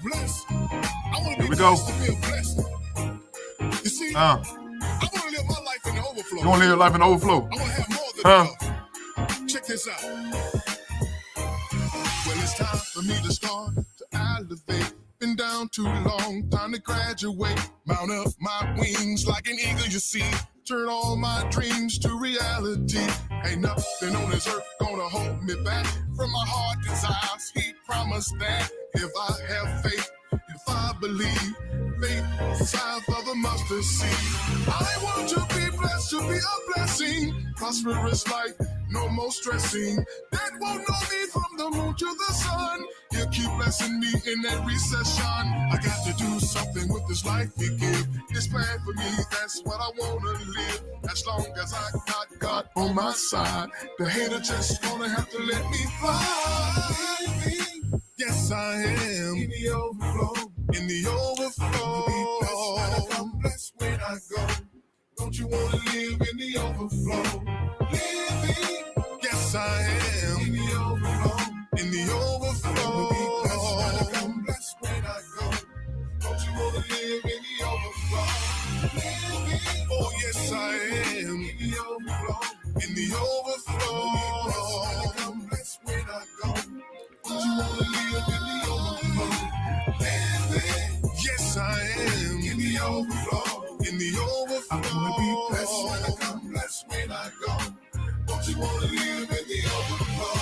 Blessed. I want to Here be we go. blessed to be a blessing. You see, I want to live my life in the overflow. You want to live your life in the overflow? I want to have more than enough. Check this out. Well, it's time for me to start to elevate. Been down too long, time to graduate. Mount up my wings like an eagle, you see. Turn all my dreams to reality. Ain't nothing on this earth gonna hold me back from my heart desires. He promised that if I have faith, if I believe, faith the size of a mustard seed. I want to be blessed, to be a blessing. Prosperous life, no more stressing. That won't know me from the moon to the sun. He'll keep blessing me in that recession. I got to do something with this life he give. This plan for me, that's what I wanna live. As long as I got God on my side, the hater just gonna have to let me fly. Yes, I am in the overflow. In the overflow. I'm blessed when I go. Don't you wanna live in the overflow? Living. Yes, I am in the overflow. In the overflow. I'm blessed when I go. Don't you wanna live in the overflow? Living. Oh, yes, I am in the overflow. In the overflow. I'm blessed when I go. Don't you wanna live in the overflow? Living. Yes, I am in the overflow. In the overflow. I wanna be blessed when I come, blessed when I go. Don't you wanna live in the overflow?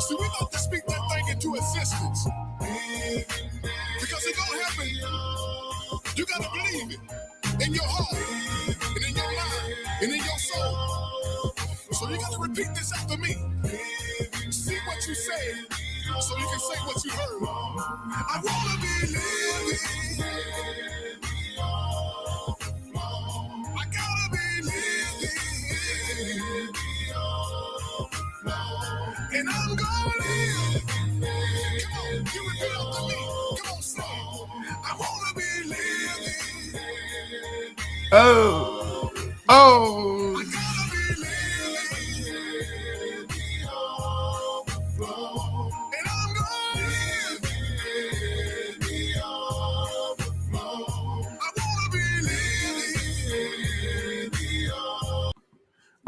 See, we got to speak that thing into existence. Because it's gonna happen. You gotta believe it. In your heart, and in your mind, and in your soul. So you gotta repeat this after me. See what you say, so you can say what you heard. I wanna be living. I gotta be living. And I'm gonna live. Come on, you repeat after me. Come on, say it. I wanna be living. Oh. I gotta be living. And I'm gonna live. I wanna be living.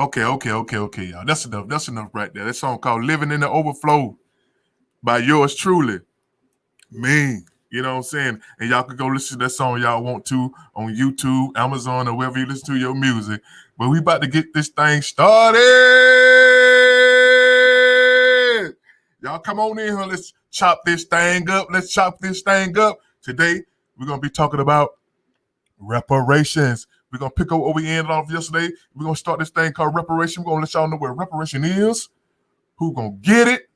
Okay, y'all. That's enough right there. That song called Living in the Overflow by yours truly. Me. You know what I'm saying? And y'all can go listen to that song y'all want to on YouTube, Amazon, or wherever you listen to your music. But we about to get this thing started. Y'all come on in here. Let's chop this thing up. Today, we're going to be talking about reparations. We're going to pick up where we ended off yesterday. We're going to start this thing called reparation. We're going to let y'all know what reparation is, who going to get it,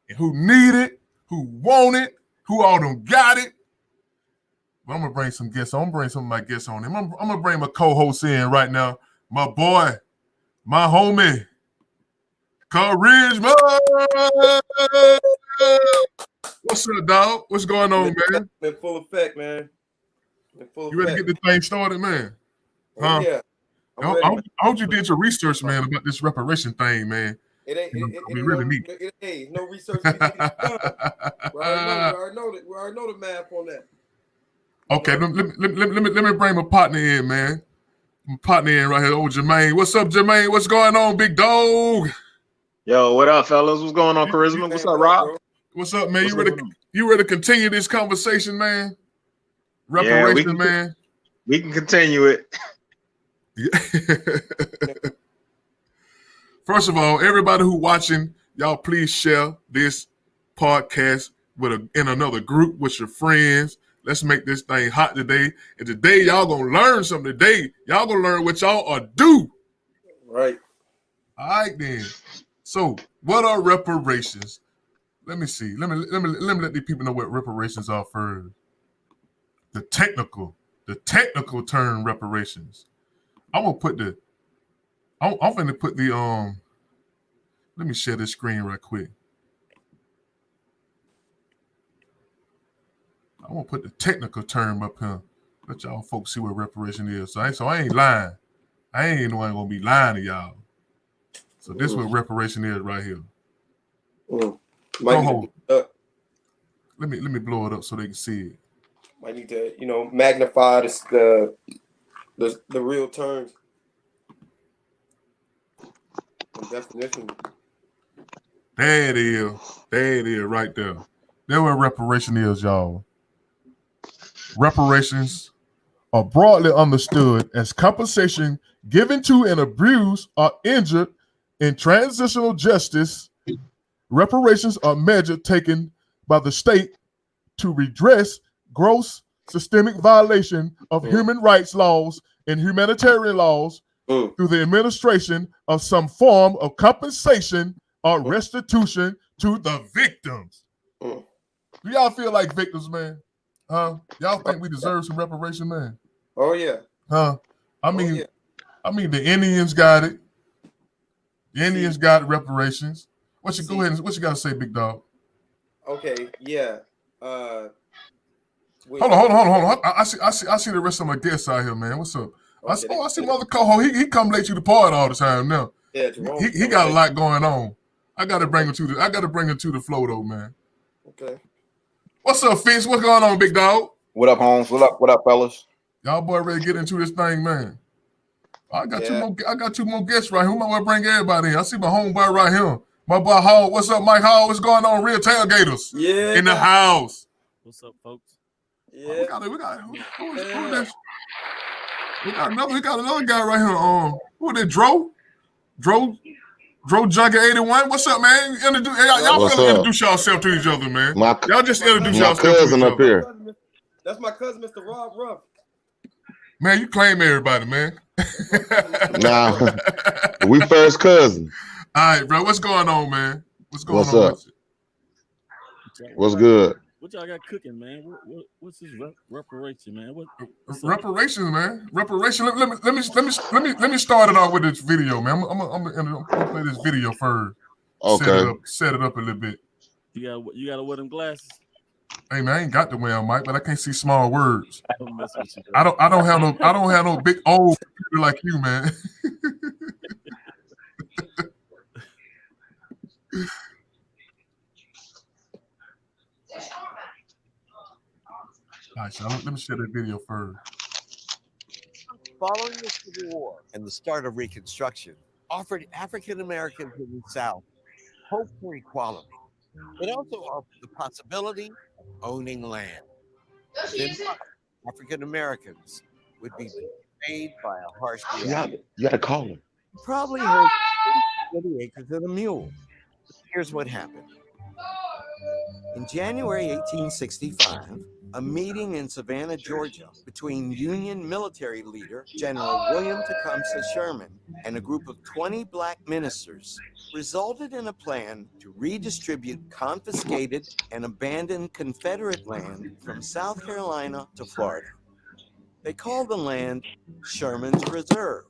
and who need it, who want it, who all done got it. But I'm going to bring some guests on. I'm going to bring some of my guests on him. I'm going to bring my co-host in right now. My boy, my homie, Charisma. What's up, dog? What's going on, man? In full effect, man. You ready to get this thing started, man? Huh? Yeah. I hope you did your research, man, about this reparation thing, man. It ain't really neat. It ain't no research. We already know the math on that. Okay, let me bring my partner in, man. My partner in right here, old Jermaine. What's up, Jermaine? What's going on, big dog? Yo, what up, fellas? What's going on, Charisma? What's up, Rob? What's up, man? You ready to continue this conversation, man? Reparation, man. We can continue it. First of all, everybody who watching, y'all please share this podcast in another group with your friends. Let's make this thing hot today. And today, y'all gonna learn something. Today, y'all gonna learn what y'all are due. Right. All right, then. So, what are reparations? Let me see. Let me let these people know what reparations are first. The technical term reparations. I'm gonna put I'm gonna put the let me share this screen right quick. I'm gonna put the technical term up here. Let y'all folks see what reparation is. So I ain't lying. I ain't the one gonna be lying to y'all. So this is what reparation is right here. Might Go need hold. to, Let me blow it up so they can see it. might need to, magnify the real terms and definition. There it is. There it is right there. That's what reparation is, y'all. Reparations are broadly understood as compensation given to an abused or injured in transitional justice. Reparations are measures taken by the state to redress gross systemic violation of human rights laws and humanitarian laws through the administration of some form of compensation or restitution to the victims. Do y'all feel like victims, man? Huh? Y'all think we deserve some reparation, man? Oh yeah. Huh? I mean, yeah. I mean, the Indians got it. The Indians got reparations. What you go ahead and what you got to say, big dog? Okay. Yeah. Hold on. I see the rest of my guests out here, man. What's up? Okay, I see my other co-host. He come late to the party all the time now. Yeah, Jerome. He got a lot going on. I gotta bring him to the flow though, man. Okay. What's up, Fitz? What's going on, big dog? What up, Holmes? What up, fellas? Y'all boy ready to get into this thing, man. I got two more guests right here. Who might bring everybody in? I see my homeboy right here. My boy Hall. What's up, Mike Hall? What's going on? Real Tailgaters. Yeah. In the house. What's up, folks? Yeah. We got another guy right here. Who is it? Dro Junkie 81. What's up, man? Y'all introduce yourself to each other, man. Y'all just introduce yourself to each other. Up here. That's my cousin, Mr. Rob Ruff. Man, you claim everybody, man. Nah, we first cousin. All right, bro. What's going on, man? What's going What's on? up? What's good? What y'all got cooking, man? What's this reparation, man? Reparations, man. Reparation. Let me start it off with this video, man. I'm gonna play this video first. Okay. Set it up a little bit. You gotta wear them glasses. Hey man, I ain't got the way on Mike, but I can't see small words. Don't mess with you, I don't have no big old computer like you, man. All right, so let me share that video first. Following the Civil War and the start of Reconstruction offered African Americans in the South hope for equality. It also offered the possibility of owning land. African Americans would be paid by a harsh reality. You gotta call him. You probably heard 40 acres and a mule. Here's what happened. In January 1865, a meeting in Savannah, Georgia, between Union military leader General William Tecumseh Sherman and a group of 20 black ministers resulted in a plan to redistribute confiscated and abandoned Confederate land from South Carolina to Florida. They called the land Sherman's Reserve.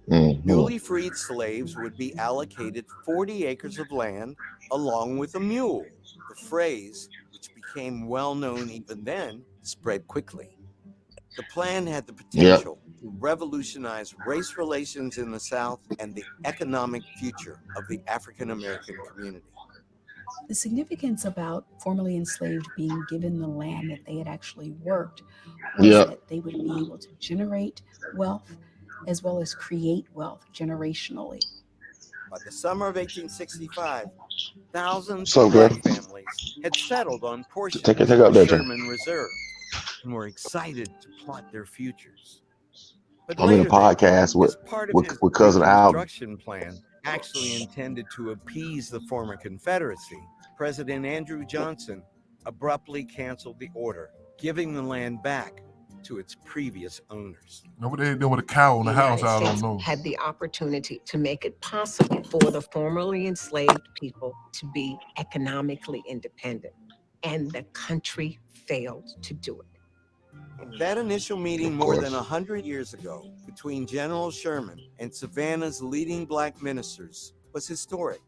Newly freed slaves would be allocated 40 acres of land along with a mule. The phrase, which became well known even then, spread quickly. The plan had the potential to revolutionize race relations in the South and the economic future of the African American community. The significance about formerly enslaved being given the land that they had actually worked was that they would be able to generate wealth as well as create wealth generationally. By the summer of 1865, thousands of black families had settled on portions of the Sherman Reserve and were excited to plot their futures. But I'm in a podcast with cousin Al. Construction plan actually intended to appease the former Confederacy. President Andrew Johnson abruptly canceled the order, giving the land back to its previous owners. Nobody doing with a cow in the house, I don't know. Had the opportunity to make it possible for the formerly enslaved people to be economically independent, and the country failed to do it. That initial meeting more than 100 years ago between General Sherman and Savannah's leading black ministers was historic.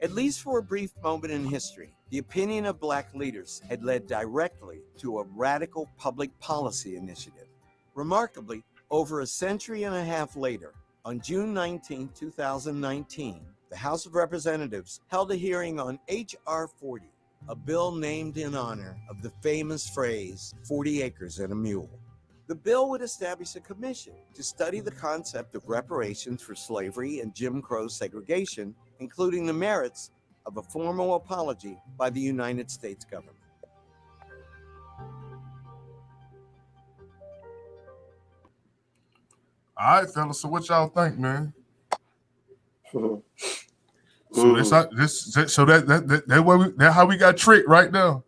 At least for a brief moment in history, the opinion of black leaders had led directly to a radical public policy initiative. Remarkably, over a century and a half later, on June 19, 2019, the House of Representatives held a hearing on H.R. 40, a bill named in honor of the famous phrase, 40 acres and a mule. The bill would establish a commission to study the concept of reparations for slavery and Jim Crow segregation, including the merits of a formal apology by the United States government. All right, fellas. So what y'all think, man? So that's how, that's how we got tricked right now.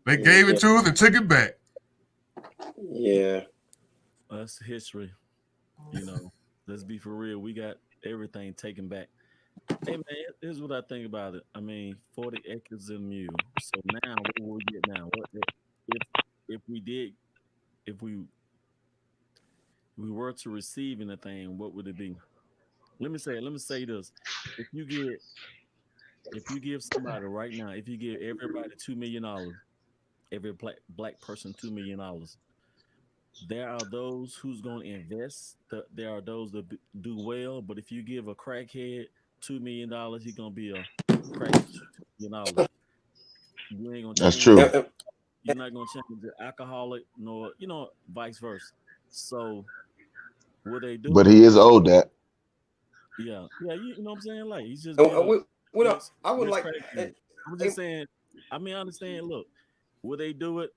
They gave it to us and took it back. Yeah. That's history. You know, let's be for real. We got everything taken back. Hey man, here's what I think about it. I mean, 40 acres and a mule. So now, what will we get now? What if we were to receive anything? What would it be? Let me say this: if you give somebody right now, if you give everybody $2 million, every black person $2 million, there are those who's going to invest. There are those that do well. But if you give a crackhead $2 million, he's gonna be a crackhead. You ain't gonna change. That's true. You're not gonna change the alcoholic, nor vice versa. So, will they do? But he is owed that. Yeah. You know what I'm saying? Like he's just. I would like. I'm just saying. I mean, I understand. Look, will they do it?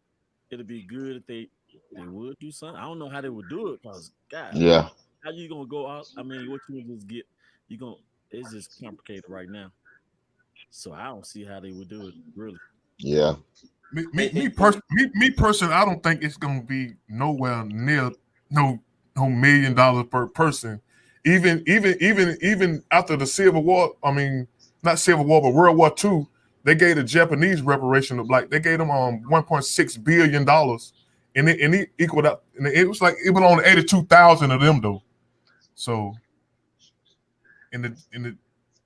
It'd be good if they would do something. I don't know how they would do it because God. Yeah. How you gonna go out? I mean, what you would just get? It's just complicated right now. So I don't see how they would do it, really. Yeah. Me personally, I don't think it's gonna be nowhere near no $1 million per person. Even after the Civil War, I mean, not Civil War, but World War II, they gave the Japanese reparation of they gave them $1.6 billion, and it equaled out, and it was like it went on 82,000 of them though. So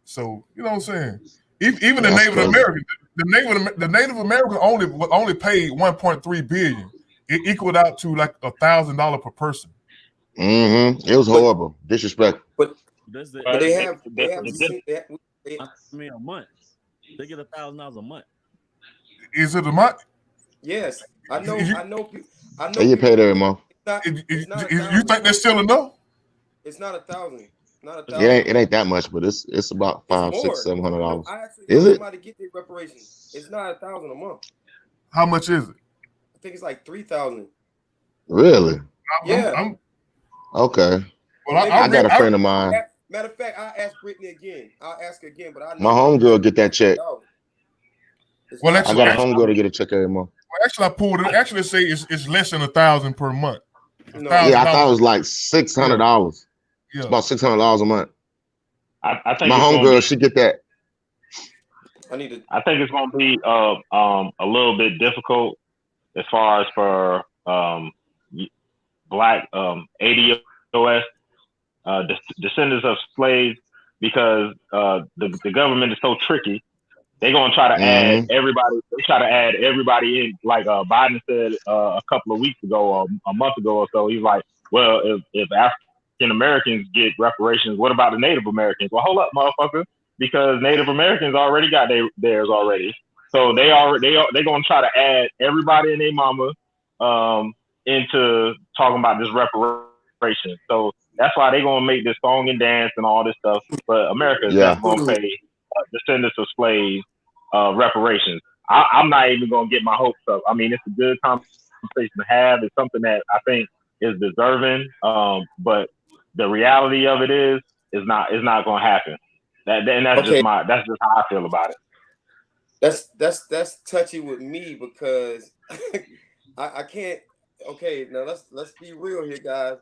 so you know what I'm saying? Even the Native Americans, the Native Americans only paid $1.3 billion. It equaled out to like $1,000 per person. Mm-hmm. It was horrible, disrespectful. But they have I mean, a month. They get $1,000 a month. Is it a month? Yes, I know. They get paid every month. You think that's still enough? It's not 1,000. Not 1,000. It ain't that much, but it's about $500, $600, $700. I actually is it? Somebody get their reparations. It's not 1,000 a month. How much is it? I think it's like 3,000. Really? Yeah. Okay. Well, I got a friend of mine. Matter of fact, I'll ask Brittany again. I'll ask her again, but I know My homegirl get that check. Well, I got a homegirl to get a check every month. Well, actually, I pulled it. Actually, say it's less than 1,000 per month. No. Yeah, I thought it was like $600. Yeah. It's about $600 a month. I think my homegirl, she get that. I think it's going to be a little bit difficult as far as for black ADOS descendants of slaves, because the government is so tricky. They're going to try to add everybody. They try to add everybody in. Like Biden said a couple of weeks ago, or a month ago or so. He's like, well, if African Americans get reparations, what about the Native Americans? Well, hold up, motherfucker, because Native Americans already got theirs already. So they're going to try to add everybody and their mama into talking about this reparation. So that's why they're going to make this song and dance and all this stuff. But America is not going to pay descendants of slaves reparations. I'm not even going to get my hopes up. I mean, it's a good conversation to have. It's something that I think is deserving. But the reality of it is not going to happen. That's just how I feel about it. That's touchy with me because I can't. Okay, now let's be real here, guys.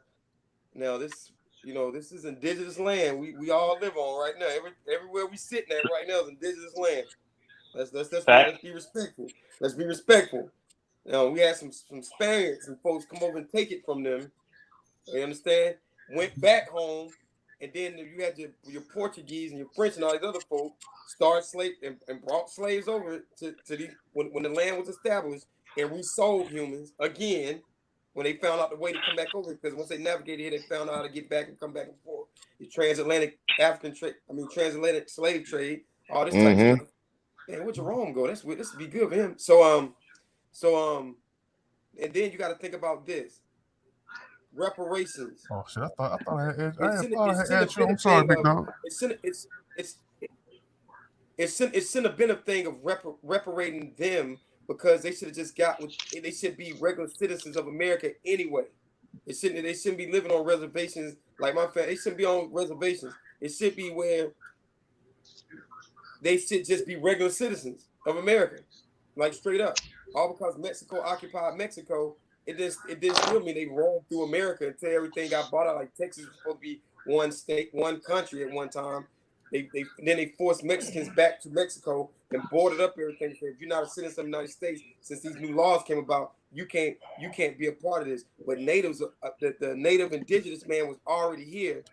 Now this is indigenous land we all live on right now. Everywhere we sitting at right now is indigenous land. Let's be respectful. Let's be respectful. Now we had some Spaniards and folks come over and take it from them. You understand? Went back home, and then you had your Portuguese and your French and all these other folks started slave and brought slaves over to the when the land was established, and resold humans again. When they found out the way to come back over, because once they navigated here, they found out how to get back and come back and forth. The transatlantic transatlantic slave trade, all this type of stuff. Man, where'd Jerome go? This would be good for him. So and then you got to think about this. Reparations. Oh shit! I thought I had It's you. I'm sorry, big dog. It's in a benefit thing of reparating them because they should have just they should be regular citizens of America anyway. They shouldn't be living on reservations like my family. They shouldn't be on reservations. It should be where they should just be regular citizens of America, like straight up. All because Mexico occupied Mexico, it didn't still mean they roamed through America until everything got bought out. Like Texas was supposed to be one state, one country at one time. Then they forced Mexicans back to Mexico and boarded up everything. So if you're not a citizen of the United States, since these new laws came about, you can't be a part of this. But natives, the native indigenous man was already here,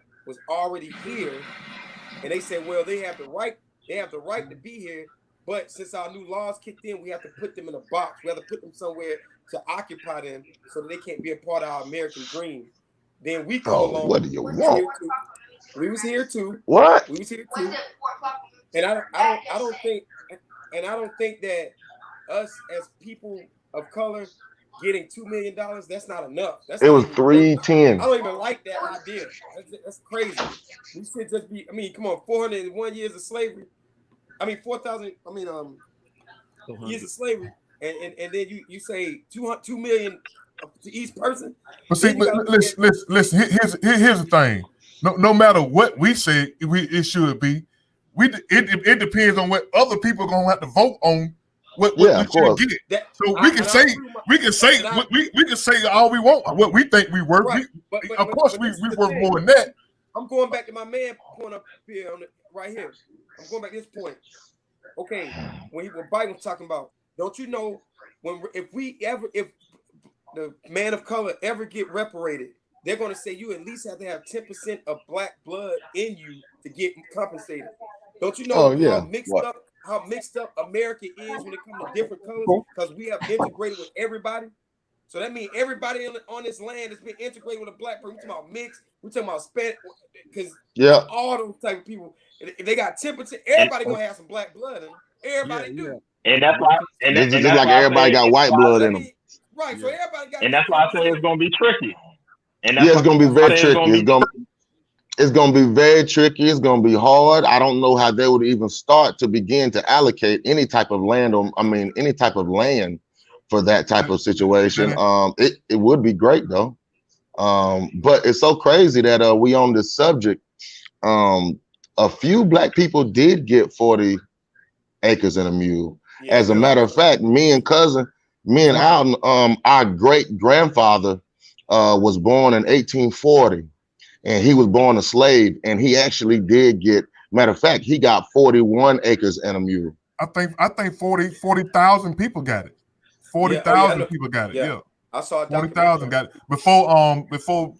and they said, well, they have the right to be here. But since our new laws kicked in, we have to put them in a box. We have to put them somewhere to occupy them so that they can't be a part of our American dream. Then we come along. What do you want? We was here too. What? We was here too. And I don't think that us as people of color getting $2 million, that's not enough. It was 310. I don't even like that idea. That's crazy. We should just be. I mean, come on, 401 years of slavery. I mean, 4,000. I mean, years of slavery, and then you say 2 million to each person. But see, listen. Here's the thing. No matter what we say, it should be. It depends on what other people are gonna have to vote on. What we should get. So we can say all we want, what we think we worth. Right. Of course, we worth more than that. I'm going back to my man point up here right here. I'm going back to this point. Okay, what Biden was talking about, don't you know if the man of color ever get reparated, they're going to say you at least have to have 10% of black blood in you to get compensated. Don't you know how mixed up America is when it comes to different colors? Because we have integrated with everybody. So that means everybody on this land has been integrated with a black person. We're talking about mixed. We're talking about Spanish. Because all those type of people, if they got 10%, everybody going to have some black blood in them. Everybody do. And that's why. And it's just like everybody got white blood in them. Right. So everybody got. And that's why I say it's going to be tricky. And it's going to be very tricky. It's going to be very tricky. It's going to be hard. I don't know how they would even start to begin to allocate any type of land any type of land for that type of situation. It would be great though. But it's so crazy that we on this subject. A few black people did get 40 acres and a mule. As a matter of fact, me and our great grandfather was born in 1840, and he was born a slave, and he actually did get. Matter of fact, he got 41 acres and a mule. I think 40,000 people got it. 40,000 people got it. Yeah. I saw 40,000 got it before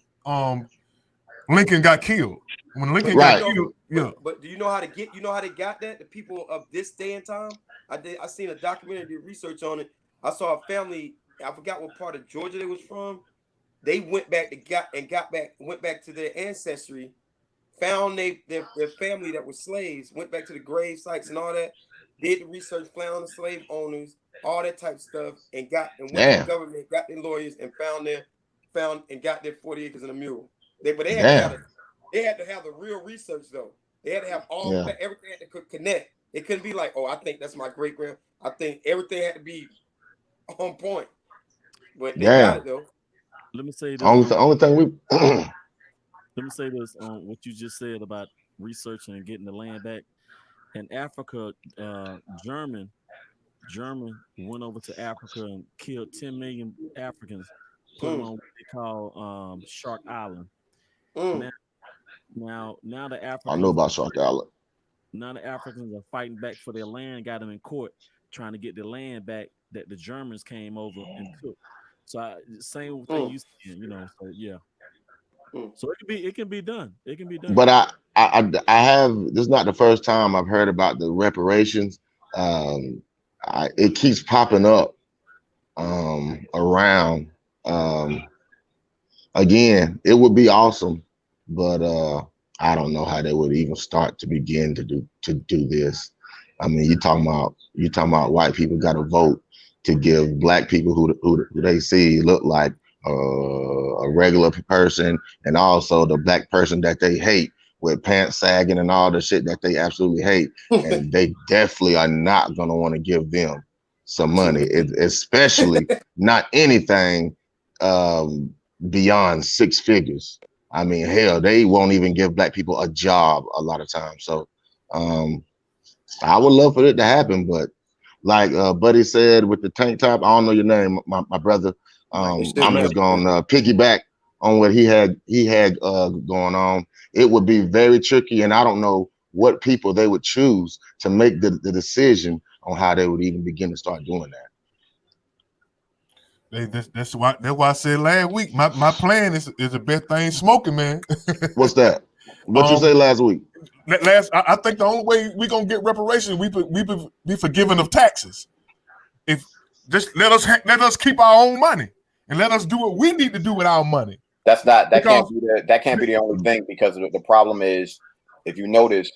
Lincoln got killed. When Lincoln got killed, But do you know how they got that? The people of this day and time. I seen a documentary, did research on it. I saw a family. I forgot what part of Georgia they was from. They went back went back to their ancestry, found their family that was slaves, went back to the grave sites and all that, did the research, found the slave owners, all that type of stuff, and went to the government, got their lawyers, and got their 40 acres and a mule. They had to have the real research though. They had to have everything had to connect. It couldn't be like, oh, I think that's my great grand. I think everything had to be on point. But they got it though. Let me say this. Only thing we let me say this on what you just said about researching and getting the land back. In Africa, German went over to Africa and killed 10 million Africans, put them on what they call Shark Island. Now the Africans, I know about Shark Island. Now the Africans are fighting back for their land, got them in court, trying to get the land back that the Germans came over and took. So same thing you said, So it can be done. It can be done. But I have, this is not the first time I've heard about the reparations. It keeps popping up around. Again, it would be awesome, but I don't know how they would even start to begin to do this. I mean, you talking about white people got to vote to give black people who they see look like a regular person, and also the black person that they hate with pants sagging and all the shit that they absolutely hate, and they definitely are not gonna want to give them some money, especially not anything beyond 6 figures. I mean, hell, they won't even give black people a job a lot of times. So I would love for it to happen, but like Buddy said with the tank top, I don't know your name, my brother. I'm just gonna piggyback on what he had going on. It would be very tricky, and I don't know what people they would choose to make the decision on how they would even begin to start doing that. That's why I said last week my plan is the best thing smoking, man. What's that? What you say last week? I think the only way we gonna get reparations, we be forgiven of taxes. If just let us keep our own money and let us do what we need to do with our money. That can't be the only thing, because the problem is, if you notice,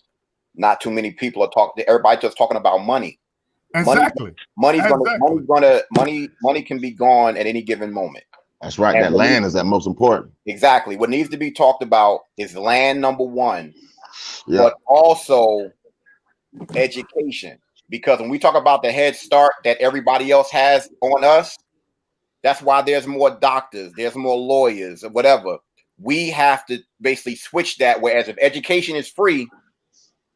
not too many people are talking. Everybody just talking about money. Exactly. Money can be gone at any given moment. That's right. And that land is that most important. Exactly. What needs to be talked about is land, number one, but also education. Because when we talk about the head start that everybody else has on us, that's why there's more doctors, there's more lawyers, or whatever. We have to basically switch that. Whereas if education is free,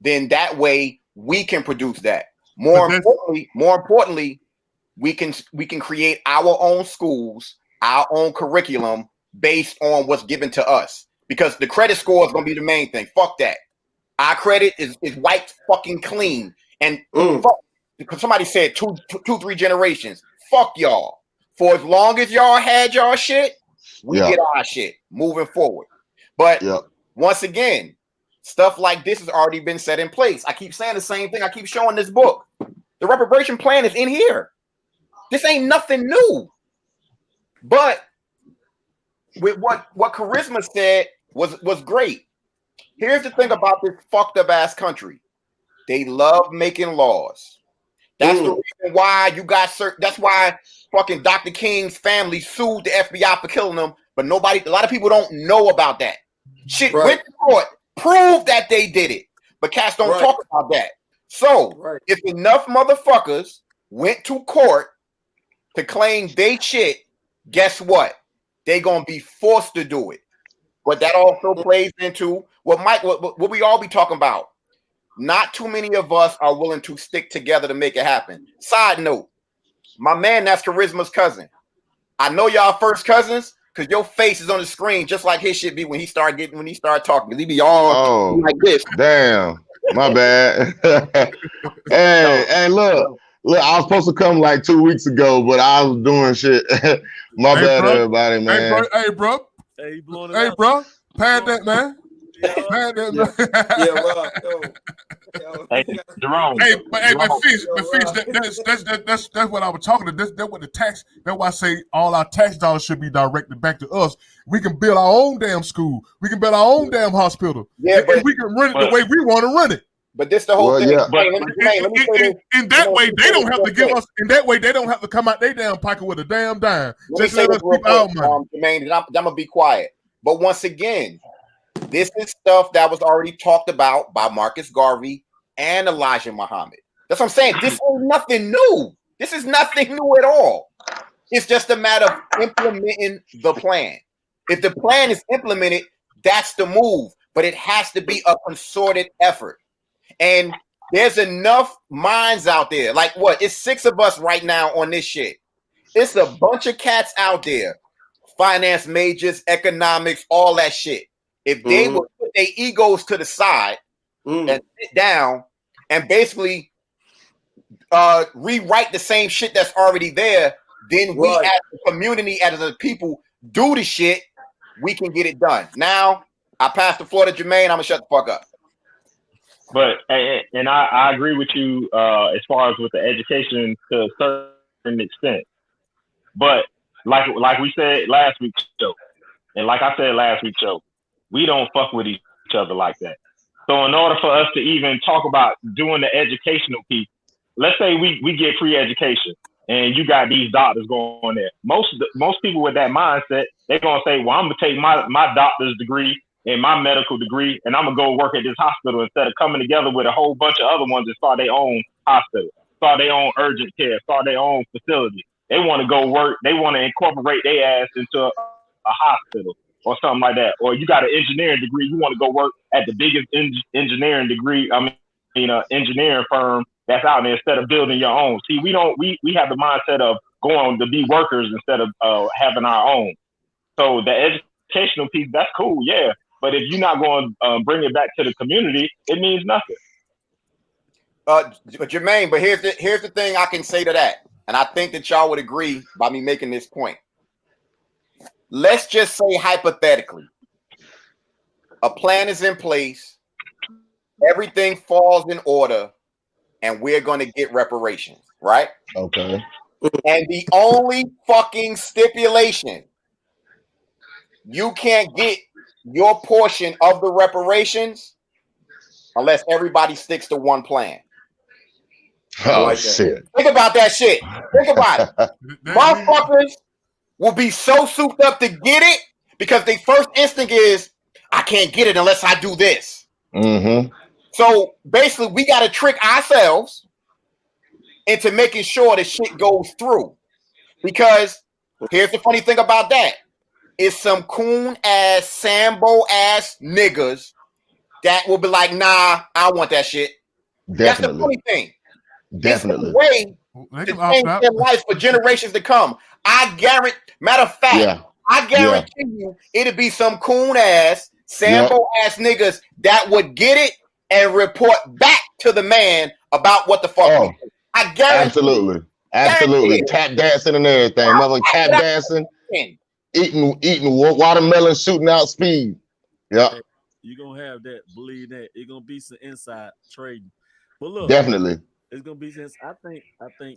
then that way we can produce that. More importantly, we can create our own schools, our own curriculum based on what's given to us. Because the credit score is going to be the main thing. Fuck that. Our credit is wiped fucking clean. And fuck, because somebody said two, 3 generations. Fuck y'all. For as long as y'all had y'all shit, we get our shit moving forward. But once again, stuff like this has already been set in place. I keep saying the same thing. I keep showing this book. The reparation plan is in here. This ain't nothing new. But with what Charisma said was great. Here's the thing about this fucked up ass country. They love making laws. That's the reason why you got certain. That's why fucking Dr. King's family sued the FBI for killing them. But a lot of people don't know about that. Shit went to court, proved that they did it. But cats don't talk about that. So if enough motherfuckers went to court to claim they shit, guess what? They gonna be forced to do it. But that also plays into what we all be talking about. Not too many of us are willing to stick together to make it happen. Side note, my man, that's Charisma's cousin. I know y'all first cousins because your face is on the screen just like his shit be when he start talking. He be all like this. Damn, my bad. hey, look, I was supposed to come like 2 weeks ago, but I was doing shit. My bad, bro. Everybody, man. Hey, bro. Hey, bro. Pad that, man. Pad that, man. Hey, Jerome. That's what I was talking about. That's what that's why I say all our tax dollars should be directed back to us. We can build our own damn school. We can build our own damn hospital. Yeah, and we can run it the way we want to run it. But this the whole thing. Yeah. In that way, they don't have to give us. In that way, they don't have to come out their damn pocket with a damn dime. Just let us keep our money. Jermaine, I'm gonna be quiet. But once again, this is stuff that was already talked about by Marcus Garvey and Elijah Muhammad. That's what I'm saying. This ain't nothing new. This is nothing new at all. It's just a matter of implementing the plan. If the plan is implemented, that's the move. But it has to be a concerted effort. And there's enough minds out there. Like what? It's 6 of us right now on this shit. It's a bunch of cats out there. Finance majors, economics, all that shit. If they would put their egos to the side and sit down and basically rewrite the same shit that's already there, then we as a community, as a people, do the shit, we can get it done. Now, I pass the floor to Jermaine. I'm going to shut the fuck up. But, and I agree with you as far as with the education to a certain extent. But like we said last week's show, and like I said last week's show, we don't fuck with each other like that. So in order for us to even talk about doing the educational piece, let's say we get free education and you got these doctors going there. Most people with that mindset, they're gonna say, well, I'm gonna take my doctor's degree and my medical degree, and I'm gonna go work at this hospital instead of coming together with a whole bunch of other ones and start their own hospital, start their own urgent care, start their own facility. They want to go work. They want to incorporate their ass into a hospital or something like that. Or you got an engineering degree, you want to go work at the biggest engineering degree. Engineering firm that's out there instead of building your own. See, we have the mindset of going to be workers instead of having our own. So the educational piece, that's cool, yeah. But if you're not going to bring it back to the community, it means nothing. Jermaine, but here's the thing I can say to that, and I think that y'all would agree by me making this point. Let's just say hypothetically, a plan is in place, everything falls in order, and we're going to get reparations, right? Okay. And the only fucking stipulation, you can't get your portion of the reparations unless everybody sticks to one plan. Oh, like shit. Think about that shit. Think about it. Motherfuckers will be so souped up to get it because their first instinct is, I can't get it unless I do this. Mm-hmm. So basically, we got to trick ourselves into making sure the shit goes through. Because here's the funny thing about that. It's some coon-ass, Sambo-ass niggas that will be like, nah, I want that shit. Definitely. That's the funny thing. Definitely. It's a way to change their life for generations to come. I guarantee, matter of fact, I guarantee you it'll be some coon-ass, Sambo-ass niggas that would get it and report back to the man about what the fuck we do. I guarantee. Absolutely. Tap dancing and everything. Mother tap dancing, eating watermelon, shooting out speed. Yeah. Hey, you're gonna have that, believe that. It's gonna be some inside trading. But look, definitely. It's gonna be since I think,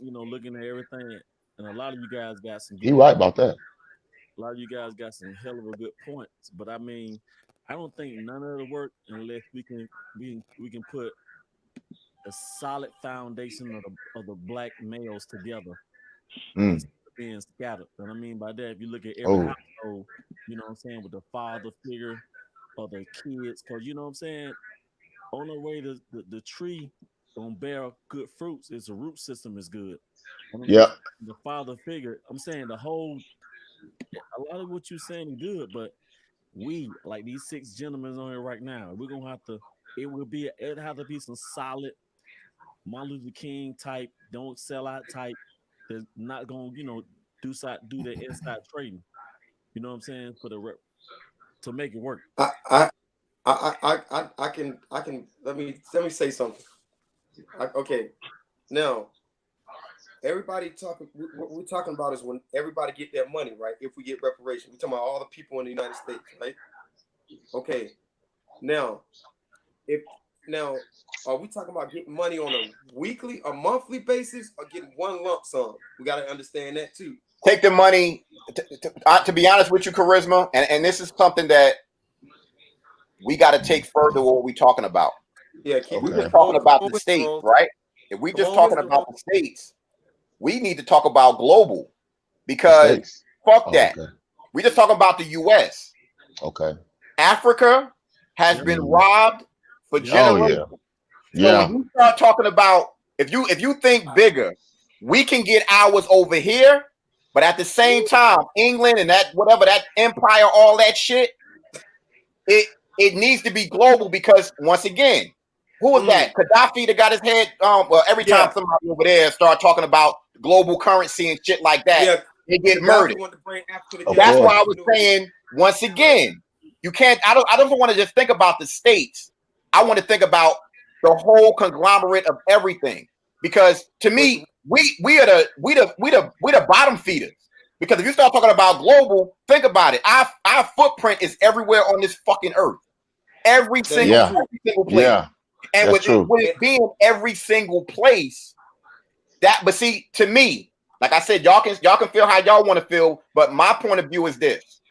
looking at everything, and a lot of you guys got some You right about that. A lot of you guys got some hell of a good points. But I mean, I don't think none of the work unless we can put a solid foundation of the black males together. Being scattered. And I mean by that, if you look at every household, you know what I'm saying, with the father figure or the kids, because you know what I'm saying, only way the tree gonna bear good fruits is the root system is good. Yeah. The father figure, I'm saying a lot of what you're saying is good, but we, like these 6 gentlemen on here right now, we're gonna have to, it'd have to be some solid Martin Luther King type, don't sell out type, that's not gonna, do the inside trading. You know what I'm saying? To make it work. I can let me say something. Okay, now everybody talking. What we're talking about is when everybody get their money, right? If we get reparations, we're talking about all the people in the United States, right? Okay, now are we talking about getting money on a weekly or monthly basis, or getting one lump sum? We got to understand that too. Take the money. To be honest with you, Charisma, and this is something that we got to take further. What we're talking about. Yeah, we're just talking about the states, right? If we're just talking about the states, we need to talk about global, because fuck that. Okay. We're just talking about the U.S. Okay. Africa has been robbed for generations. So when you start talking about, if you think bigger, we can get ours over here, but at the same time, England and that empire, all that shit, it needs to be global, because once again, who was that? Gaddafi that got his head. Well, every time somebody over there start talking about global currency and shit like that, they get murdered. That's why I was saying, once again, you can't. I don't want to just think about the states. I want to think about the whole conglomerate of everything, because to me, we are the bottom feeders. Because if you start talking about global, think about it. Our footprint is everywhere on this fucking earth. Every single place. Yeah. And with it being every single place, but see, to me, like I said, y'all can feel how y'all want to feel, but my point of view is this.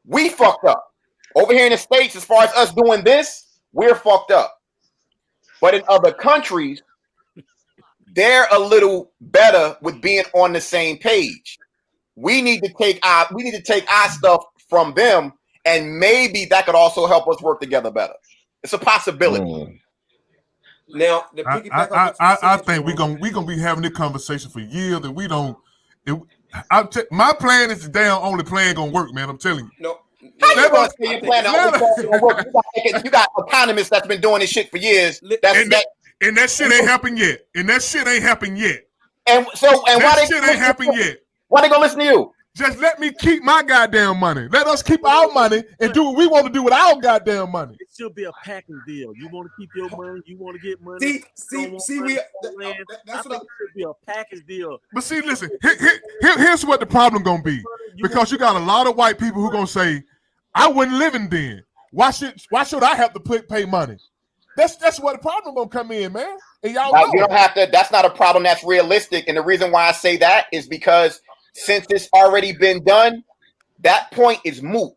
We fucked up. Over here in the States, as far as us doing this, we're fucked up. But in other countries, they're a little better with being on the same page. We need to take our stuff from them, and maybe that could also help us work together better. It's a possibility. Now, the piggyback I think we're gonna be having this conversation for years, and we don't. My plan is the damn only plan gonna work, man. I'm telling you. No. How you gonna say your plan gonna work? You got economists that's been doing this shit for years. And that shit ain't happened yet. And that shit ain't happened yet. And why shit ain't happened yet? Why they gonna listen to you? Just let me keep my goddamn money. Let us keep our money and do what we want to do with our goddamn money. It should be a package deal. You want to keep your money. You want to get money. See, that's what it should be, a package deal. But see, listen, here's what the problem gonna be. Because you got a lot of white people who gonna say, I wasn't living then. Why should I have to pay money? That's where the problem gonna come in, man. And y'all know. You don't have to. That's not a problem. That's realistic. And the reason why I say that is because since it's already been done, that point is moot.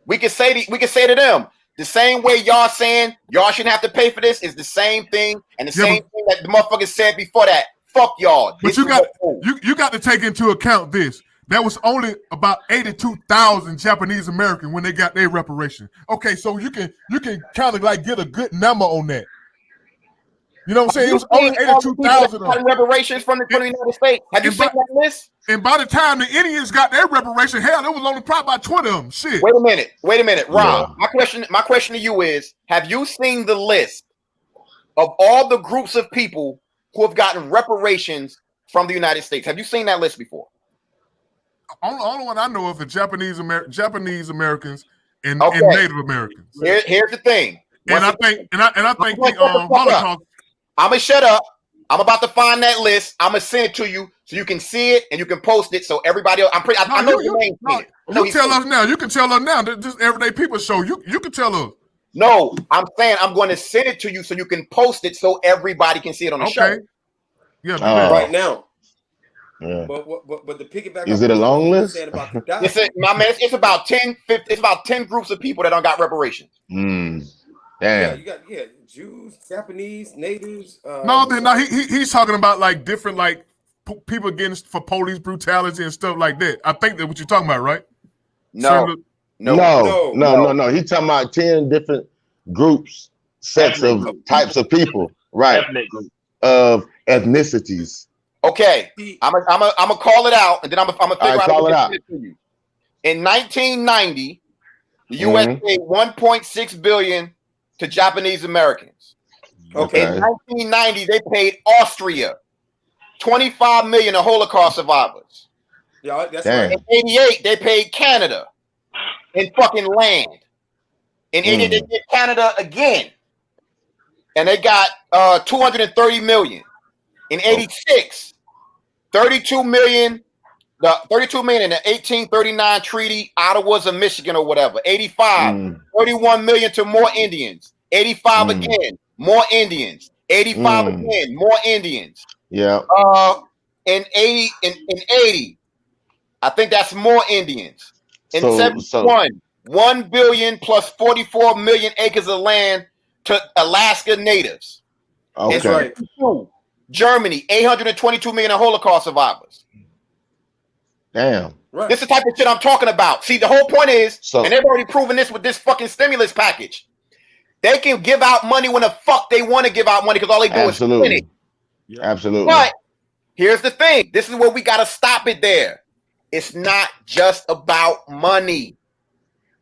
We can say to them the same way y'all saying y'all shouldn't have to pay for this is the same thing, and the same thing that the motherfuckers said before that. Fuck y'all. But you got to take into account this. There was only about 82,000 Japanese Americans when they got their reparation. Okay, so you can kind of like get a good number on that. You know what I'm saying? It was only 82,000 reparations from the United States. Have you seen that list? And by the time the Indians got their reparation, hell, there was only probably about 20 of them. Shit. Wait a minute, Rob. Yeah. My question to you is: have you seen the list of all the groups of people who have gotten reparations from the United States? Have you seen that list before? Only one I know of is Japanese Americans and Native Americans. Here's the thing. I think the Holocaust. I'm gonna shut up. I'm about to find that list. I'm gonna send it to you so you can see it and you can post it so everybody else. I know your name. You tell us now. You can tell us now. This Everyday People show. You can tell us. No, I'm saying I'm going to send it to you so you can post it so everybody can see it on the show. Yeah, right now. Yeah. But the piggyback. Is it a long list? It's about 10. It's about 10 groups of people that don't got reparations. Damn. Yeah, you got Jews, Japanese, natives. No, he's talking about like different like people getting for police brutality and stuff like that. I think that's what you're talking about, right? No. He's talking about 10 different groups, sets of types of people, right? Of ethnicities. Okay, I'm gonna call it out, and then I'm gonna figure out call it out. In 1990, the U.S. paid 1.6 billion to Japanese Americans. Okay. In 1990, they paid Austria 25 million to Holocaust survivors. Yeah, that's right. In 88, they paid Canada in fucking land. In 88, they did Canada again, and they got 230 million. In 86. 32 million in the 1839 treaty, Ottawa's of Michigan or whatever. 85, 31 million to more Indians. 85 again, more Indians. 85 again, more Indians. Yeah. In 80, I think that's more Indians. In 71, 1 billion plus 44 million acres of land to Alaska natives. Okay. That's right. Germany, 822 million Holocaust survivors. Damn. Right. This is the type of shit I'm talking about. See, the whole point is, and they've already proven this with this fucking stimulus package. They can give out money when the fuck they want to give out money because all they do is spend it. Yeah. Absolutely. But here's the thing. This is where we got to stop it there. It's not just about money.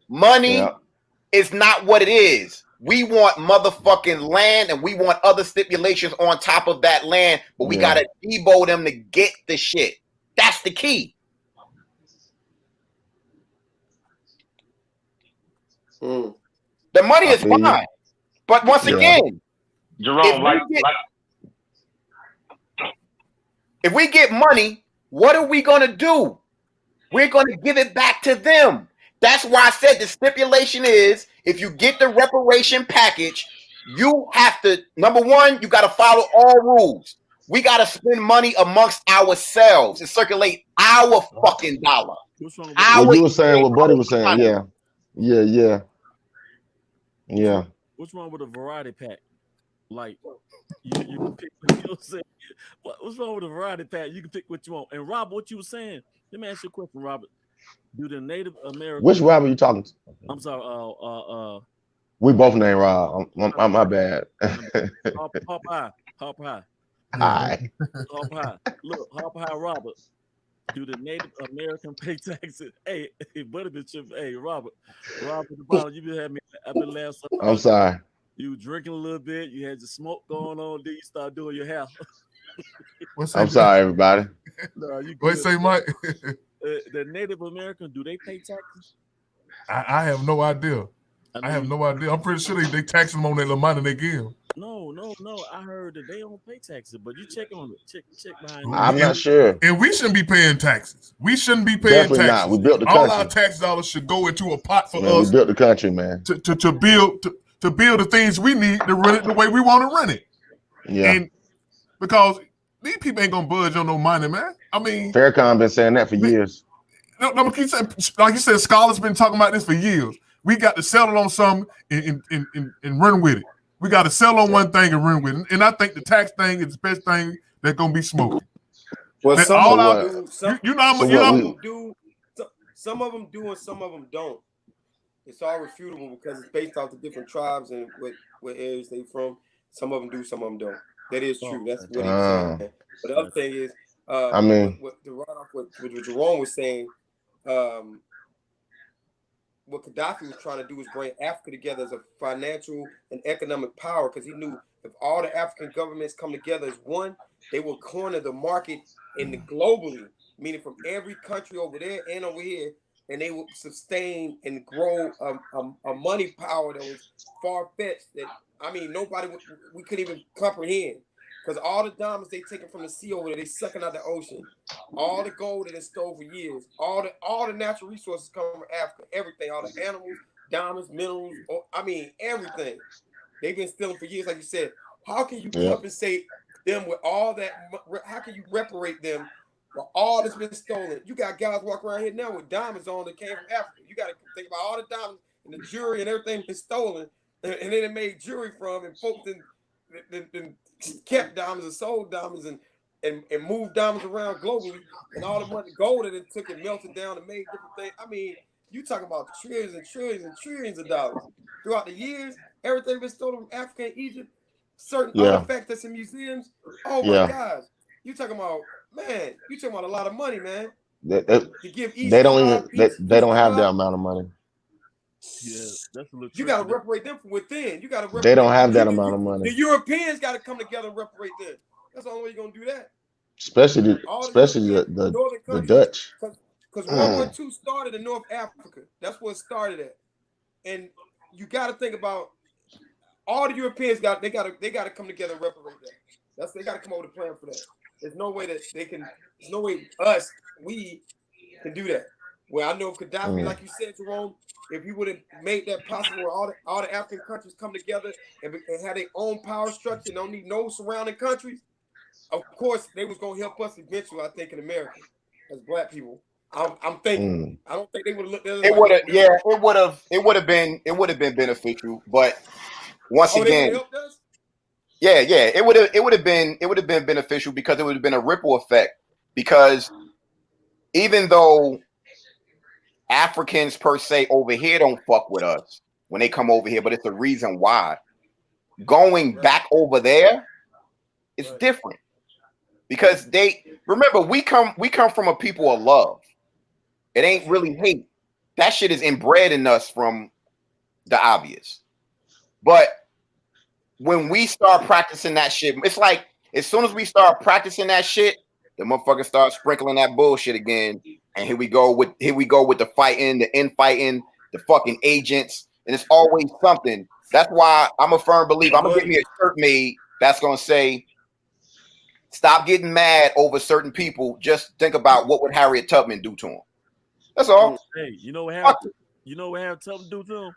Money is not what it is. We want motherfucking land and we want other stipulations on top of that land, but we got to debo them to get the shit. That's the key. The money is fine. But once again, Jerome, if we get money, what are we going to do? We're going to give it back to them. That's why I said the stipulation is if you get the reparation package, you have to, number one, you got to follow all rules. We got to spend money amongst ourselves and circulate our fucking dollar. What you were saying, what Buddy was saying, yeah. What's wrong with a variety pack? Like you can pick. You know what I'm saying? What's wrong with a variety pack? You can pick what you want. And Robert, what you were saying? Let me ask you a question, Robert. Do the Native American? Which Rob are you talking to? I'm sorry. We both named Rob. I'm my bad. Hop high. Hi. Hop high. Look, hop high, Robert. Do the Native American pay taxes? Hey, Butterbitch. Hey, Robert, the bottom. You been having me. I've been laughing. I'm sorry. You drinking a little bit. You had your smoke going on. Then you start doing your hair. I'm sorry, everybody. No, you What say, Mike? The Native American, do they pay taxes? I have no idea. I have no idea. I'm pretty sure they tax them on their little money they give. No. I heard that they don't pay taxes, but you check on it. Check behind. I'm not sure. And we shouldn't be paying taxes. We shouldn't be paying Definitely taxes. not. We built the country. All our tax dollars should go into a pot for man, us. We built the country, man. To build the things we need to run it the way we want to run it. Yeah. And because these people ain't gonna budge on no money, man. I mean, Faircon been saying that for years. No, like you said, scholars been talking about this for years. We got to settle on something and run with it. We got to settle on one thing and run with it. And I think the tax thing is the best thing that's gonna be smoking. Well, some of them do, some of them do, and some of them don't. It's all refutable because it's based off the different tribes and what areas they from. Some of them do, some of them don't. That is true. That's what he's saying. But the other thing is, I mean, what Jerome was saying, what Gaddafi was trying to do is bring Africa together as a financial and economic power, because he knew if all the African governments come together as one, they will corner the market globally, meaning from every country over there and over here, and they will sustain and grow a money power that was far-fetched that, I mean, we couldn't even comprehend. Because all the diamonds they taking from the sea over there, they sucking out the ocean. All the gold that they stole for years, all the natural resources coming from Africa, everything, all the animals, diamonds, minerals, I mean, everything. They've been stealing for years, like you said. How can you compensate them with all that? How can you reparate them for all that's been stolen? You got guys walking around here now with diamonds on that came from Africa. You got to think about all the diamonds and the jewelry and everything been stolen, and then they made jewelry from, and folks then kept diamonds and sold diamonds and moved diamonds around globally, and all the money gold that it took and melted down and made different things. I mean, you talking about trillions and trillions and trillions of dollars throughout the years. Everything been stolen from Africa and Egypt. Certain artifacts that's in museums. Oh my gosh, you talking about, man? You talking about a lot of money, man. They don't have that amount of money. Yeah, that's a little. You got to reparate them from within. You got to. They don't have that amount of money. The Europeans got to come together and reparate them. That's the only way you're gonna do that. Especially the Dutch. Because World War II started in North Africa. That's where it started at. And you got to think about all the Europeans they got to come together and reparate that. They got to come up with a plan for that. There's no way that they can. There's no way we can do that. Well, I know if Gaddafi, like you said, Jerome, if he would have made that possible, where all the African countries come together and have their own power structure and don't need no surrounding countries, of course they was gonna help us eventually. I think in America, as Black people, I'm thinking. I don't think they would have looked at us. It would have been beneficial, but once again, it would have been beneficial because it would have been a ripple effect. Because even though Africans per se over here don't fuck with us when they come over here, but it's the reason why. Going back over there is different, because we come from a people of love. It ain't really hate. That shit is inbred in us from the obvious. But when we start practicing that shit, it's like as soon as we start practicing that shit, the motherfuckers start sprinkling that bullshit again. And here we go with the fighting, the infighting, the fucking agents, and it's always something. That's why I'm a firm believer. I'm gonna get me a shirt made that's gonna say, "Stop getting mad over certain people. Just think about what would Harriet Tubman do to him." That's all. Hey, you know what happened? You know what Harriet Tubman do to him?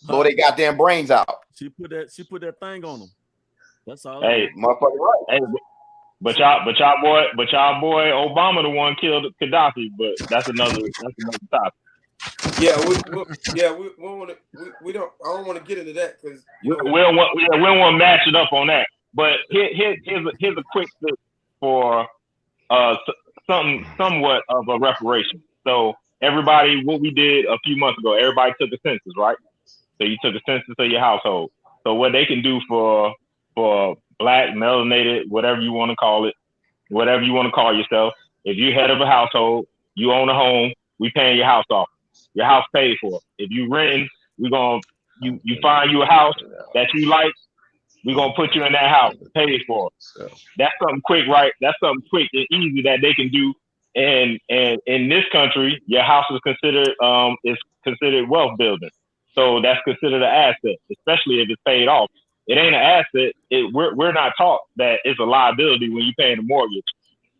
Blow their goddamn brains out. She put that thing on them. That's all. Hey, motherfucker, right? Hey, but y'all boy Obama the one killed Gaddafi, but that's another topic. Yeah, we want to. We don't. I don't want to get into that because we don't want to match it up on that. But here's a quick tip for somewhat of a reparation. So everybody, what we did a few months ago, everybody took a census, right? So you took a census of your household. So what they can do for black, melanated, whatever you want to call it, whatever you want to call yourself, if you're head of a household, you own a home, we paying your house off. Your house paid for. If you renting, you find you a house that you like, we're gonna put you in that house, paid for. That's something quick, right? That's something quick and easy that they can do. And in this country, your house is considered wealth building. So that's considered an asset, especially if it's paid off. It ain't an asset. We're not taught that it's a liability when you're paying a mortgage.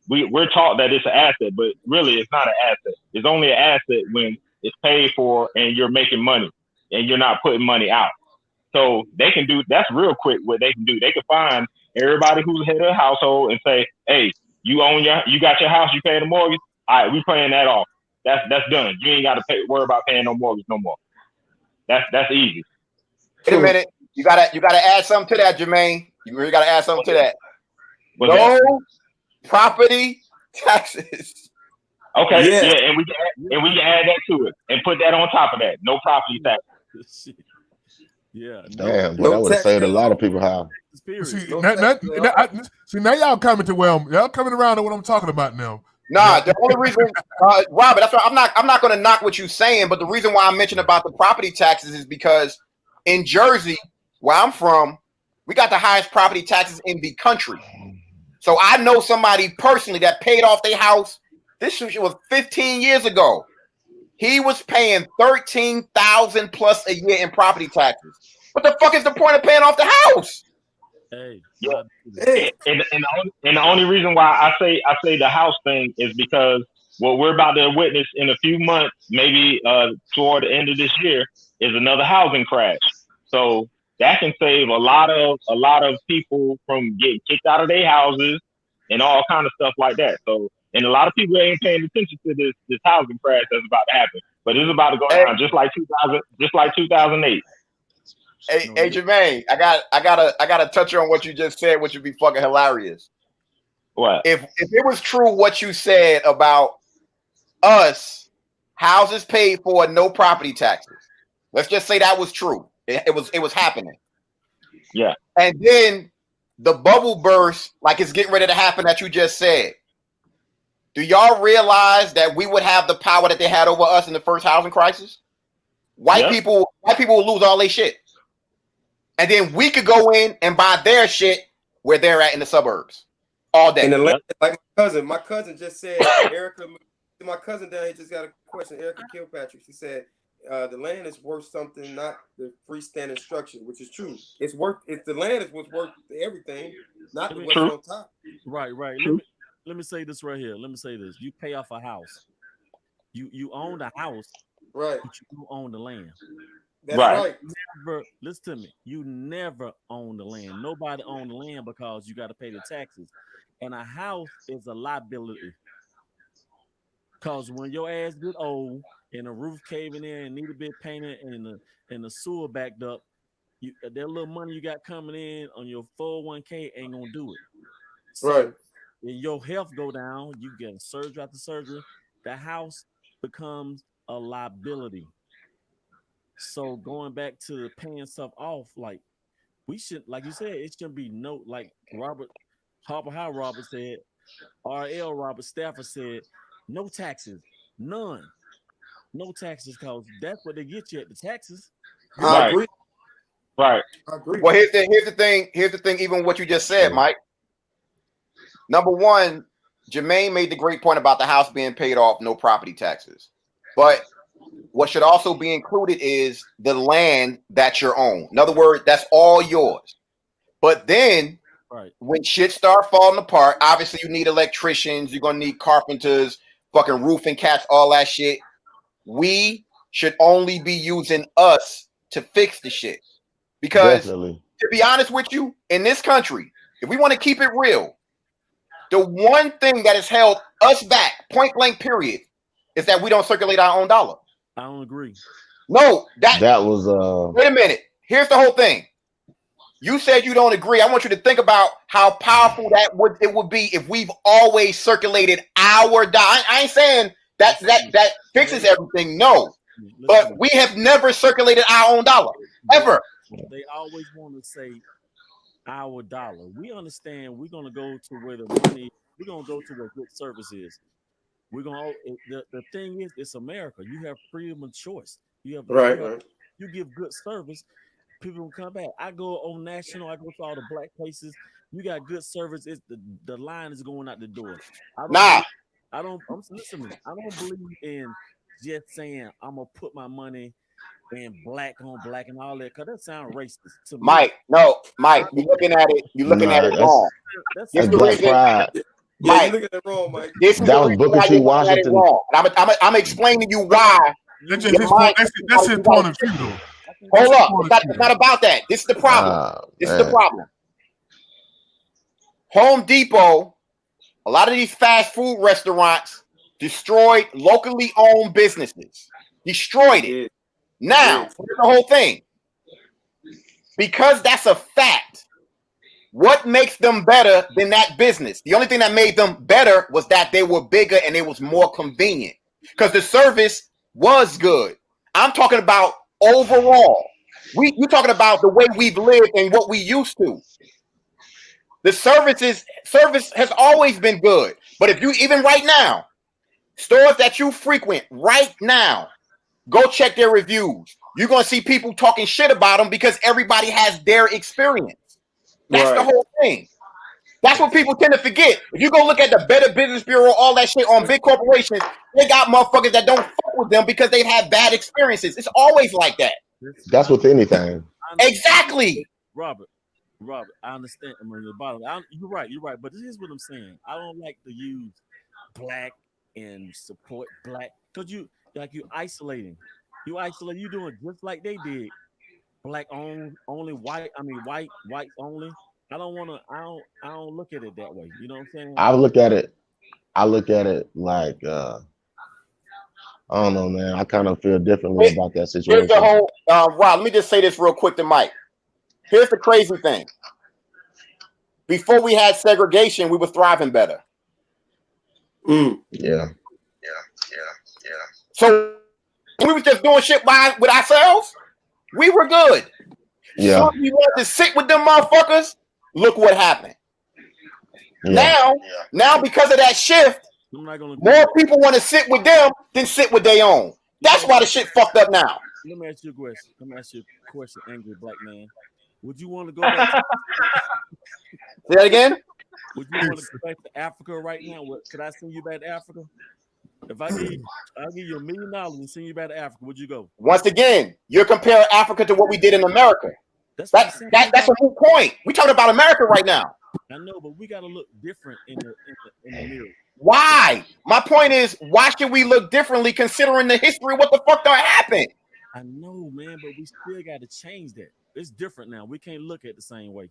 We're taught that it's an asset, but really it's not an asset. It's only an asset when it's paid for and you're making money and you're not putting money out. So they can do, that's real quick what they can do. They can find everybody who's head of the household and say, hey, you got your house, you pay the mortgage. All right, we paying that off. That's done. You ain't got to worry about paying no mortgage no more. That's easy. Wait a minute. You gotta add something to that, Jermaine. You really gotta add something to that. No property taxes. Okay, yeah, and we can add that to it and put that on top of that. No property taxes. Yeah. Damn, but that would have saved a lot of people house. See, now y'all coming to y'all coming around to what I'm talking about now. Nah, the only reason, Robert, that's why I'm not going to knock what you're saying, but the reason why I mentioned about the property taxes is because in Jersey, where I'm from, we got the highest property taxes in the country. So I know somebody personally that paid off their house. This was 15 years ago. He was paying $13,000 plus a year in property taxes. What the fuck is the point of paying off the house? Hey, yeah. And the only reason why I say the house thing is because what we're about to witness in a few months, maybe toward the end of this year, is another housing crash. So that can save a lot of people from getting kicked out of their houses and all kind of stuff like that. So, and a lot of people ain't paying attention to this housing crash that's about to happen, but it's about to go down just like 2008. Hey, Jermaine, I gotta touch on what you just said, which would be fucking hilarious. What? If it was true what you said about us, houses paid for, no property taxes. Let's just say that was true. It was happening. Yeah. And then the bubble burst, like it's getting ready to happen that you just said. Do y'all realize that we would have the power that they had over us in the first housing crisis? White people will lose all their shit. And then we could go in and buy their shit where they're at in the suburbs all day. Like my cousin just said, Erica, my cousin down here just got a question. Erica Kilpatrick, she said, the land is worth something, not the freestanding structure, which is true. It's worth, if the land is what's worth everything, not the what's on top. Right. Let me say this right here. Let me say this. You pay off a house. You own the house, right? But you don't own the land. That's right. Listen to me. You never own the land. Nobody own the land because you got to pay the taxes. And a house is a liability. Because when your ass get old and the roof caving in and need a bit painted and the sewer backed up, that little money you got coming in on your 401k ain't gonna do it. So, right. When your health go down, you get surgery after surgery, the house becomes a liability. So going back to paying stuff off, like we should, like you said, it shouldn't be no, like Robert said, R.L. Robert Stafford said, no taxes, none, no taxes, because that's what they get you at the taxes. I agree. Right. I agree. Well, here's the thing. Even what you just said, Mike. Number one, Jermaine made the great point about the house being paid off, no property taxes. But what should also be included is the land that you own. In other words, that's all yours. But then when shit start falling apart, obviously you need electricians, you're going to need carpenters, fucking roofing cats, all that shit. We should only be using us to fix the shit. Because to be honest with you, in this country, if we want to keep it real, the one thing that has held us back, point blank period, is that we don't circulate our own dollar. I don't agree. No, that was Wait a minute. Here's the whole thing. You said you don't agree. I want you to think about how powerful it would be if we've always circulated our dollar. I ain't saying that fixes everything. No, but we have never circulated our own dollar ever. They always want to say our dollar. We understand. We're gonna go to where the money. We're gonna go to where good service is. We're gonna. The thing is, it's America. You have freedom of choice. You have right. You give good service, people will come back. I go on national. I go to all the black places. You got good service. It's the line is going out the door. I don't. Listen to me. I don't believe in just saying I'm gonna put my money in black on black and all that, because that sounds racist to me. Mike, you're looking at it. You're looking at it wrong. That's black pride. Yeah, you're looking at it wrong, Mike. This is that was Booker T. Washington. Wrong. I'm explaining to you why. That's his point of view, though. Hold up. It's not about that. This is the problem. This is the problem. Home Depot, a lot of these fast food restaurants destroyed locally owned businesses. Destroyed it. Now, here's the whole thing. Because that's a fact, what makes them better than that business? The only thing that made them better was that they were bigger and it was more convenient. Because the service was good. I'm talking about overall. You're talking about the way we've lived and what we used to. The service has always been good. But if you, even right now, stores that you frequent right now, go check their reviews. You're going to see people talking shit about them because everybody has their experience. That's the whole thing. That's what people tend to forget. If you go look at the Better Business Bureau, all that shit on big corporations, they got motherfuckers that don't fuck with them because they've had bad experiences. It's always like that. That's with anything. Exactly. Robert, I understand. I mean, the bottom. You're right. But this is what I'm saying. I don't like to use black and support black because you're isolating. You're doing just like they did. Black only, white. I mean, white only. I don't look at it that way. You know what I'm saying? I look at it like I don't know, man. I kind of feel differently about that situation. Here's the whole Rob, let me just say this real quick to Mike. Here's the crazy thing. Before we had segregation, we were thriving better. Yeah. So we was just doing shit with ourselves. We were good. Yeah. So we wanted to sit with them motherfuckers. Look what happened. Yeah. Now because of that shift, more people want to sit with them than sit with their own. That's why the shit fucked up now. Let me ask you a question, angry black man. Would you want to go back to Say that again? Would you want to go back to Africa right now? Could I send you back to Africa? If I'll give you $1 million and send you back to Africa, would you go? Once again, you're comparing Africa to what we did in America. That's a moot point. We're talking about America right now. I know, but we got to look different in the mirror. Why? My point is, why should we look differently considering the history of what the fuck that happened? I know, man, but we still got to change that. It's different now. We can't look at it the same way.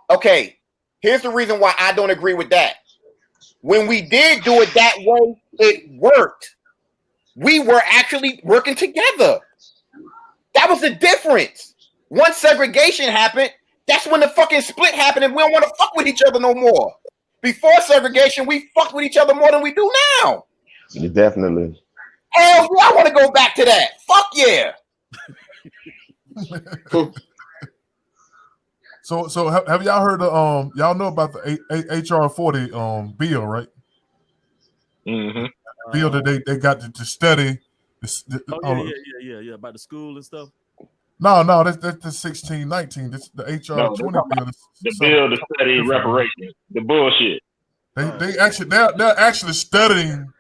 Okay. Here's the reason why I don't agree with that. When we did do it that way, it worked. We were actually working together. That was the difference. Once segregation happened, that's when the fucking split happened and we don't want to fuck with each other no more. Before segregation, we fucked with each other more than we do now. Definitely. Hell yeah, I want to go back to that. Fuck yeah. So have y'all heard of y'all know about the HR 40 bill, right? Mm-hmm. Bill that they got to study. Yeah, about the school and stuff. No, that's the 1619. This the HR 20 bill. The bill to study reparations. The bullshit. They're actually studying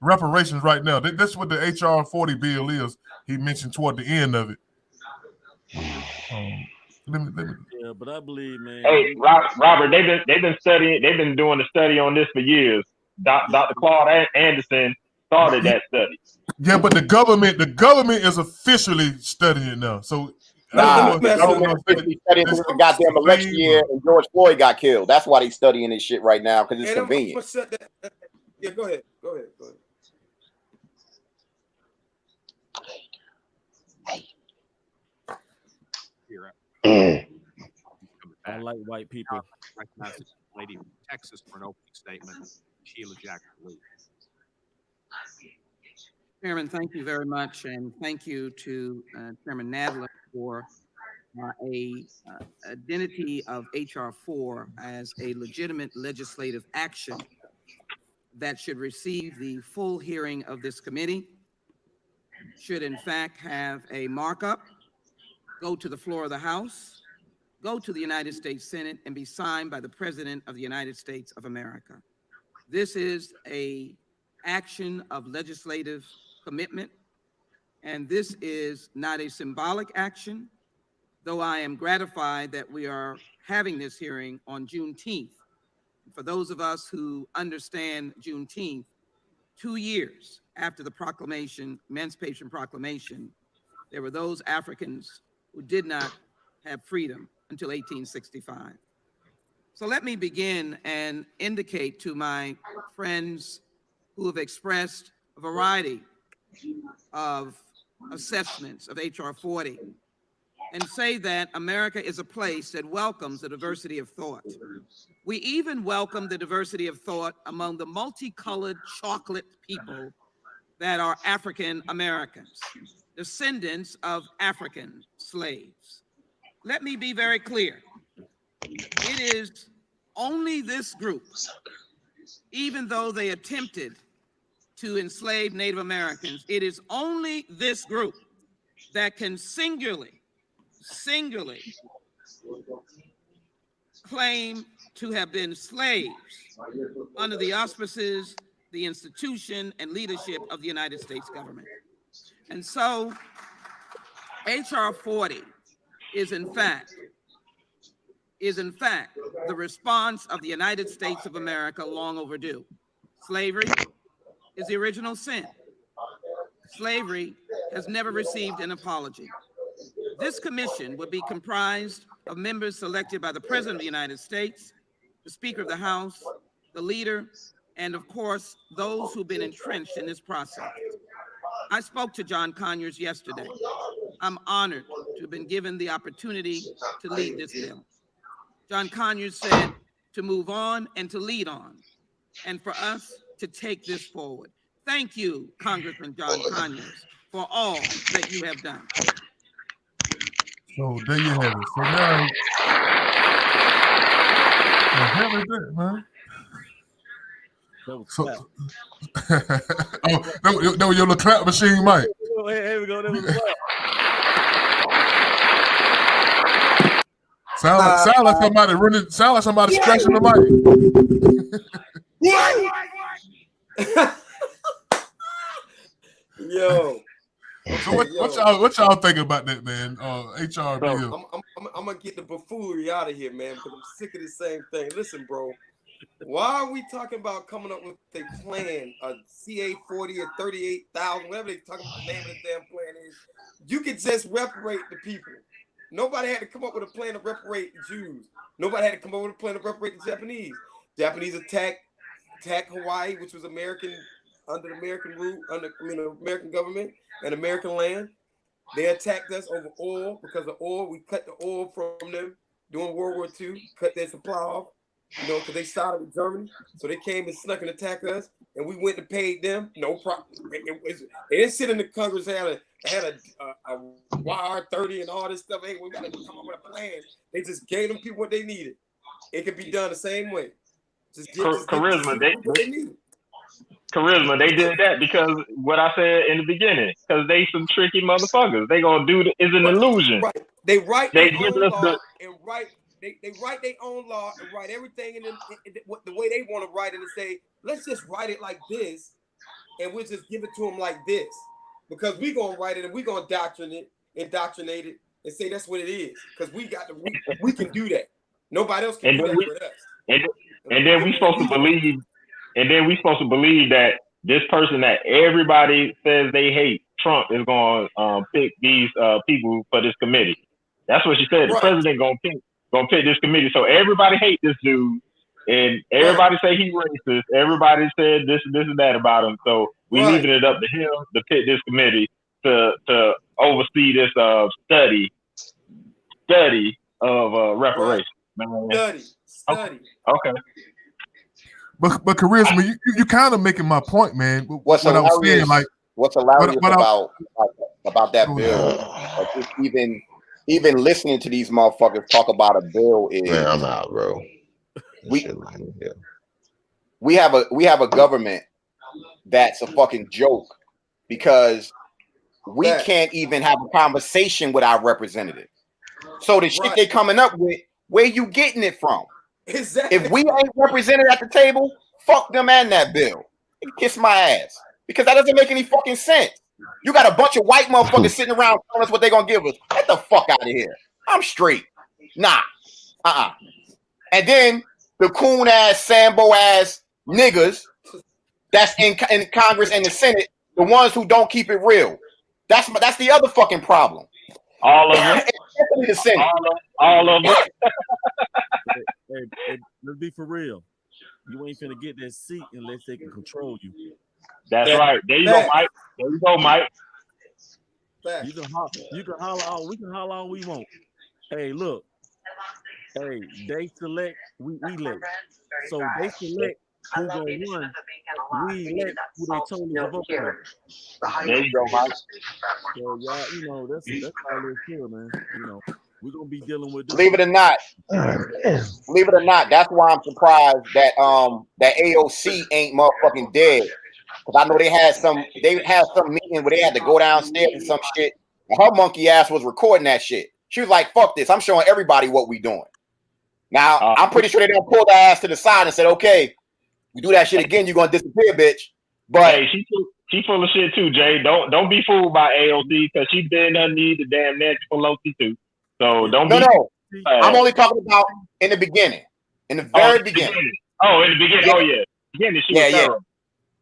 reparations right now. That's what the HR 40 bill is. He mentioned toward the end of it. Yeah, but I believe, man. Hey, Robert, they've been studying. They've been doing the study on this for years. Dr. Claude Anderson started that study. Yeah, but the government is officially studying it now. So the government officially studying this goddamn election year and George Floyd got killed. That's why they studying this shit right now because it's convenient. Yeah, go ahead. I like white people. Recognize the lady from Texas for an opening statement, Sheila Jackson-Lee. Chairman, thank you very much, and thank you to Chairman Nadler for a identity of H.R. 4 as a legitimate legislative action that should receive the full hearing of this committee, should in fact have a markup, go to the floor of the House, go to the United States Senate, and be signed by the President of the United States of America. This is an action of legislative commitment, and this is not a symbolic action, though I am gratified that we are having this hearing on Juneteenth. For those of us who understand Juneteenth, 2 years after the Emancipation Proclamation, there were those Africans who did not have freedom until 1865. So let me begin and indicate to my friends who have expressed a variety of assessments of H.R. 40 and say that America is a place that welcomes the diversity of thought. We even welcome the diversity of thought among the multicolored chocolate people that are African Americans, descendants of African slaves. Let me be very clear. It is only this group, even though they attempted to enslave Native Americans, it is only this group that can singularly claim to have been slaves under the auspices, the institution, and leadership of the United States government. And so H.R. 40 is in fact the response of the United States of America long overdue. Slavery is the original sin. Slavery has never received an apology. This commission would be comprised of members selected by the President of the United States, the Speaker of the House, the leader, and of course, those who've been entrenched in this process. I spoke to John Conyers yesterday. I'm honored to have been given the opportunity to lead this bill. John Conyers said to move on and to lead on, and for us to take this forward. Thank you, Congressman John Conyers, for all that you have done. So there you have it. So now, the hell is that, man? So, oh, that was your little clap machine, Mike. Here we go. That was a clap. Sound like somebody running. Sound like somebody scratching the mic. Yo. So what y'all thinking about that, man? HR bill. I'm gonna get the buffoonery out of here, man, because I'm sick of the same thing. Listen, bro. Why are we talking about coming up with a plan, a CA 40 or 38,000, whatever they talking about the name of the damn plan is? You could just reparate the people. Nobody had to come up with a plan to reparate the Jews. Nobody had to come up with a plan to reparate the Japanese. Japanese attacked Hawaii, which was American, under American rule, American government and American land. They attacked us over oil because of oil. We cut the oil from them during World War II, cut their supply off, because they started with Germany. So they came and snuck and attacked us, and we went and paid them. No problem. They didn't sit in the Congress and had a wire 30 and all this stuff. Hey, we got to come up with a plan. They just gave them people what they needed. It could be done the same way. Charisma, they did that because what I said in the beginning, because they some tricky motherfuckers. They gonna do is an illusion. Right. They write their own law and write. They write their own law and write everything in the way they want to write it and say, let's just write it like this, and we'll just give it to them like this, because we're gonna write it and we're gonna indoctrinate it and say that's what it is, because we can do that. Nobody else can do that with us. And then we supposed to believe. And then we supposed to believe that this person that everybody says they hate, Trump, is going to pick these people for this committee. That's what she said. The president going to pick this committee. So everybody hate this dude, and everybody say he racist. Everybody said this and that about him. So we leaving it up to him to pick this committee to oversee this study study of reparations. Right. Study. Okay. But Charisma, you kind of making my point, man. What's what I was saying, like, hilarious about that bill, like, even listening to these motherfuckers talk about a bill is, man, I'm out, bro. We have a government that's a fucking joke because we can't even have a conversation with our representatives. So the shit they coming up with, where you getting it from? Exactly. If we ain't represented at the table, fuck them and that bill. Kiss my ass. Because that doesn't make any fucking sense. You got a bunch of white motherfuckers sitting around telling us what they're gonna give us. Get the fuck out of here. I'm straight. Nah. And then the coon ass, Sambo ass niggas that's in Congress and the Senate, the ones who don't keep it real. That's the other fucking problem. All of them. The Senate. All of them. Hey, let's be for real. You ain't finna get that seat unless they can control you. That's right. There you go, Mike. There you go, Mike. You can holler all. We can holler all we want. Hey, look. Hey, they select. We elect. So they select who gonna win. We elect who they told us to vote for. There you go, Mike. So y'all, you know, that's all it is here, man. You know, we're gonna be dealing with this. Believe it or not, that's why I'm surprised that that AOC ain't motherfucking dead. Because I know they had some meeting where they had to go downstairs and some shit. And her monkey ass was recording that shit. She was like, fuck this. I'm showing everybody what we doing. Now, I'm pretty sure they don't pull their ass to the side and said, okay, you do that shit again, you're gonna disappear, bitch. But hey, she full of shit too, Jay. Don't be fooled by AOC because she been her knee the damn Nancy Pelosi too. So don't be. No. I'm only talking about in the beginning. In the very beginning. Oh, in the beginning. Oh yeah. Beginning, she was terrible.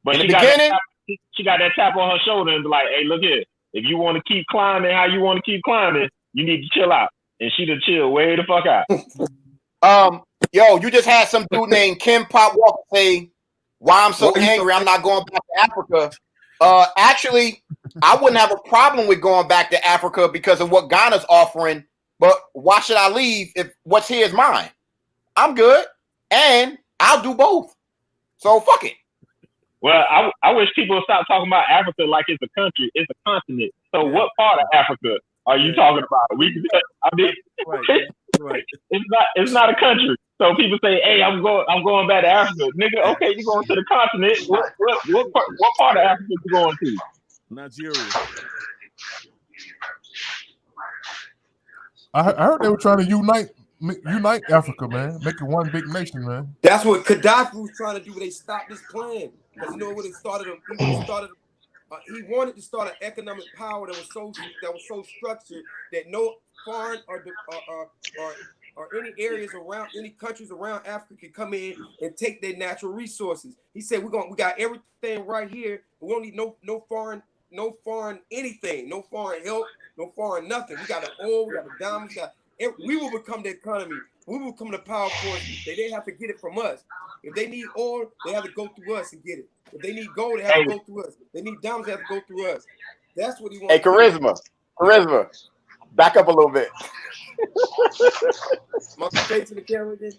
But in the beginning, she got that tap on her shoulder and be like, hey, look here. If you want to keep climbing how you want to keep climbing, you need to chill out. And she done chill way the fuck out. Yo, you just had some dude named Kim Pop Walker say, why I'm so angry, I'm not going back to Africa. Actually, I wouldn't have a problem with going back to Africa because of what Ghana's offering. But why should I leave if what's here is mine? I'm good. And I'll do both. So fuck it. Well, I wish people would stop talking about Africa like it's a country. It's a continent. So what part of Africa are you talking about? Right. It's not a country. So people say, hey, I'm going back to Africa. Nigga, okay, you're going to the continent. What part of Africa you going to? Nigeria. I heard they were trying to unite Africa, man. Make it one big nation, man. That's what Gaddafi was trying to do when they stopped this plan. Because you know what it started? He wanted to start an economic power that was so structured that no foreign or any areas around any countries around Africa can come in and take their natural resources. He said we got everything right here. We don't need no foreign anything, no foreign help, no foreign nothing. We got the oil, we got the diamonds, we will become the economy. We will become the power force. They have to get it from us. If they need oil, they have to go through us and get it. If they need gold, they have to go through us. They need diamonds, they have to go through us. That's what he wants. Hey, Charisma. Back up a little bit. My face in the camera again.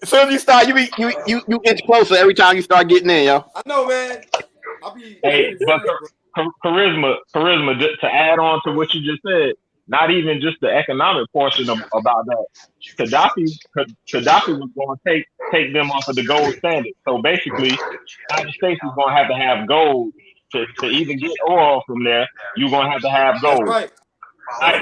As soon as you start, you inch closer every time you start getting in, yo. I know, man. Hey, but charisma, to add on to what you just said, not even just the economic portion about that. Gaddafi was going to take them off of the gold standard. So basically, the United States is going to have gold to even get oil from there. You're going to have gold. That's right.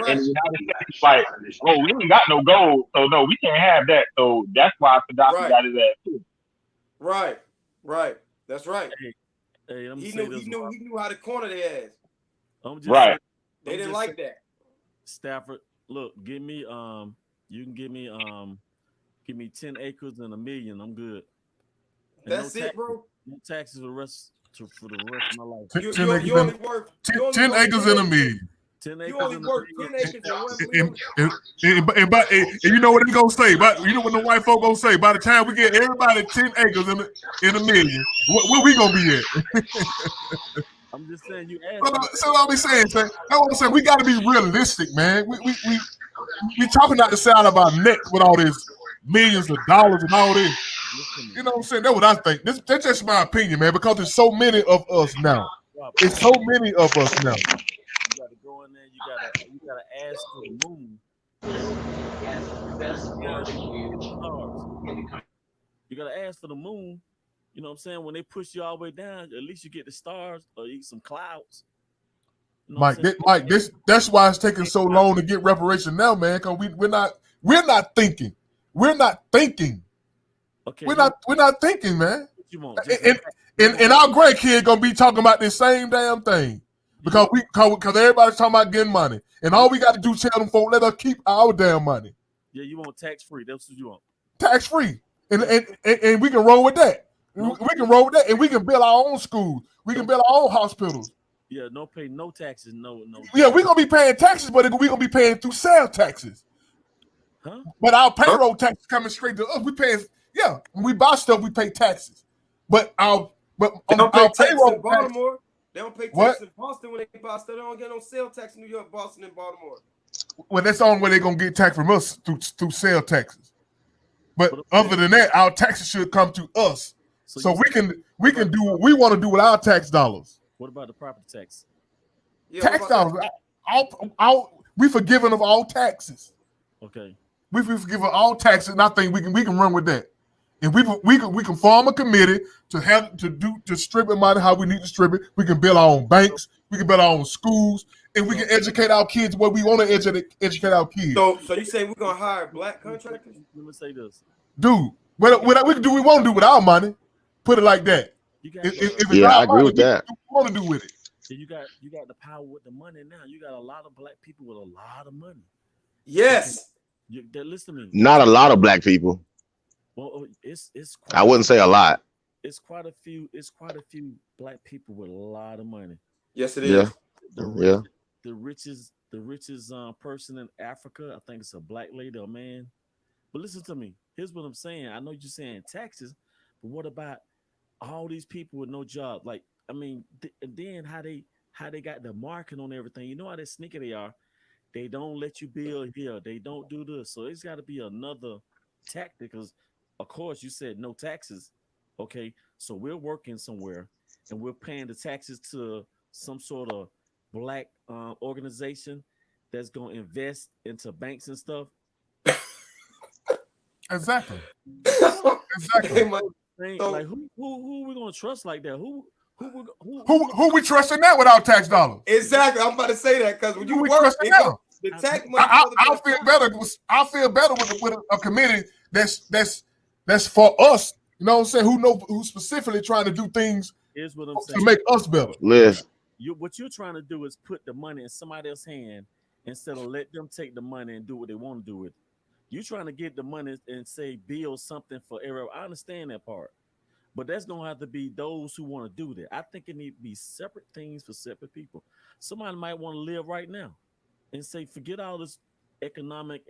And the United States is like, oh, we ain't got no gold, so no, we can't have that. So that's why Gaddafi got his ass too. Right. That's right. Hey, he knew how to corner their ass. Right. They didn't like that. Stafford, look, give me you can give me 10 acres and $1 million. I'm good. And that's it, bro. No taxes for the rest of my life. 10 acres and $1 million. 10 acres. You only work 10 acres and you know what they're gonna say? You know what the white folk gonna say? By the time we get everybody 10 acres in $1 million, where we gonna be at? I'm just saying you asked. So I'll be saying, we got to be realistic, man. we talking out the side of our neck with all this millions of dollars and all this. You know what I'm saying? That's what I think. That's just my opinion, man, because there's so many of us now. It's so many of us now. You gotta go in there, you gotta ask for the moon. You gotta ask for the moon. You know what I'm saying? When they push you all the way down, at least you get the stars or eat some clouds. You know Mike, that's why it's taking so long to get reparation now, man. Because we're not thinking. We're not thinking. Okay, we're not thinking, man. You want, and our grandkid gonna be talking about this same damn thing because everybody's talking about getting money, and all we got to do is tell them folks, let us keep our damn money. Yeah, you want tax free. That's what you want. Tax free, and we can roll with that. We can roll with that, and we can build our own schools. We can build our own hospitals. Yeah, no pay, no taxes, no. Yeah, we're gonna be paying taxes, but we're gonna be paying through sales taxes. Huh? But our payroll taxes coming straight to us. We paying. Yeah, when we buy stuff, we pay taxes. But they don't pay taxes in Baltimore. They don't pay taxes in Boston when they buy stuff. They don't get no sales tax in New York, Boston, and Baltimore. Well, that's the only way they're gonna get tax from us through sales taxes. But other than that, our taxes should come to us. So we can do what we want to do with our tax dollars. What about the property tax? Yeah, tax dollars. We forgiven of all taxes. Okay. We forgiven all taxes, and I think we can run with that. And we can form a committee to strip the money how we need to strip it. We can build our own banks. We can build our own schools, and we can educate our kids where we want to educate our kids. So you say we're gonna hire black contractors? Let me say this, dude. What we can do, we want to do with our money. Put it like that. I agree with that. What want to do with it? So you got the power with the money now. You got a lot of black people with a lot of money. Yes. Listen to me. Not a lot of black people. Well, it's. I wouldn't say a lot. It's quite a few. It's quite a few black people with a lot of money. Yes, it is. The richest person in Africa, I think it's a black lady or man. But listen to me. Here's what I'm saying. I know you're saying taxes, but what about all these people with no job? Like, I mean, then how they got the marking on everything. You know how they sneaky they are. They don't let you build here. They don't do this. So it's got to be another tactic. Because, of course, you said no taxes. Okay, so we're working somewhere and we're paying the taxes to some sort of black organization that's going to invest into banks and stuff. Exactly. Like who we going to trust like that? Who we trusting now with our tax dollars? Exactly. I'm about to say that because when you work, the tax money. I feel better with a committee that's for us. You know what I'm saying? Who's specifically trying to do things Here's what I'm saying. to make us better. Liz. What you're trying to do is put the money in somebody else's hand instead of let them take the money and do what they want to do with it. You're trying to get the money and say build something for everyone. I understand that part. But that's going to have to be those who want to do that. I think it needs to be separate things for separate people. Somebody might want to live right now and say, forget all this economic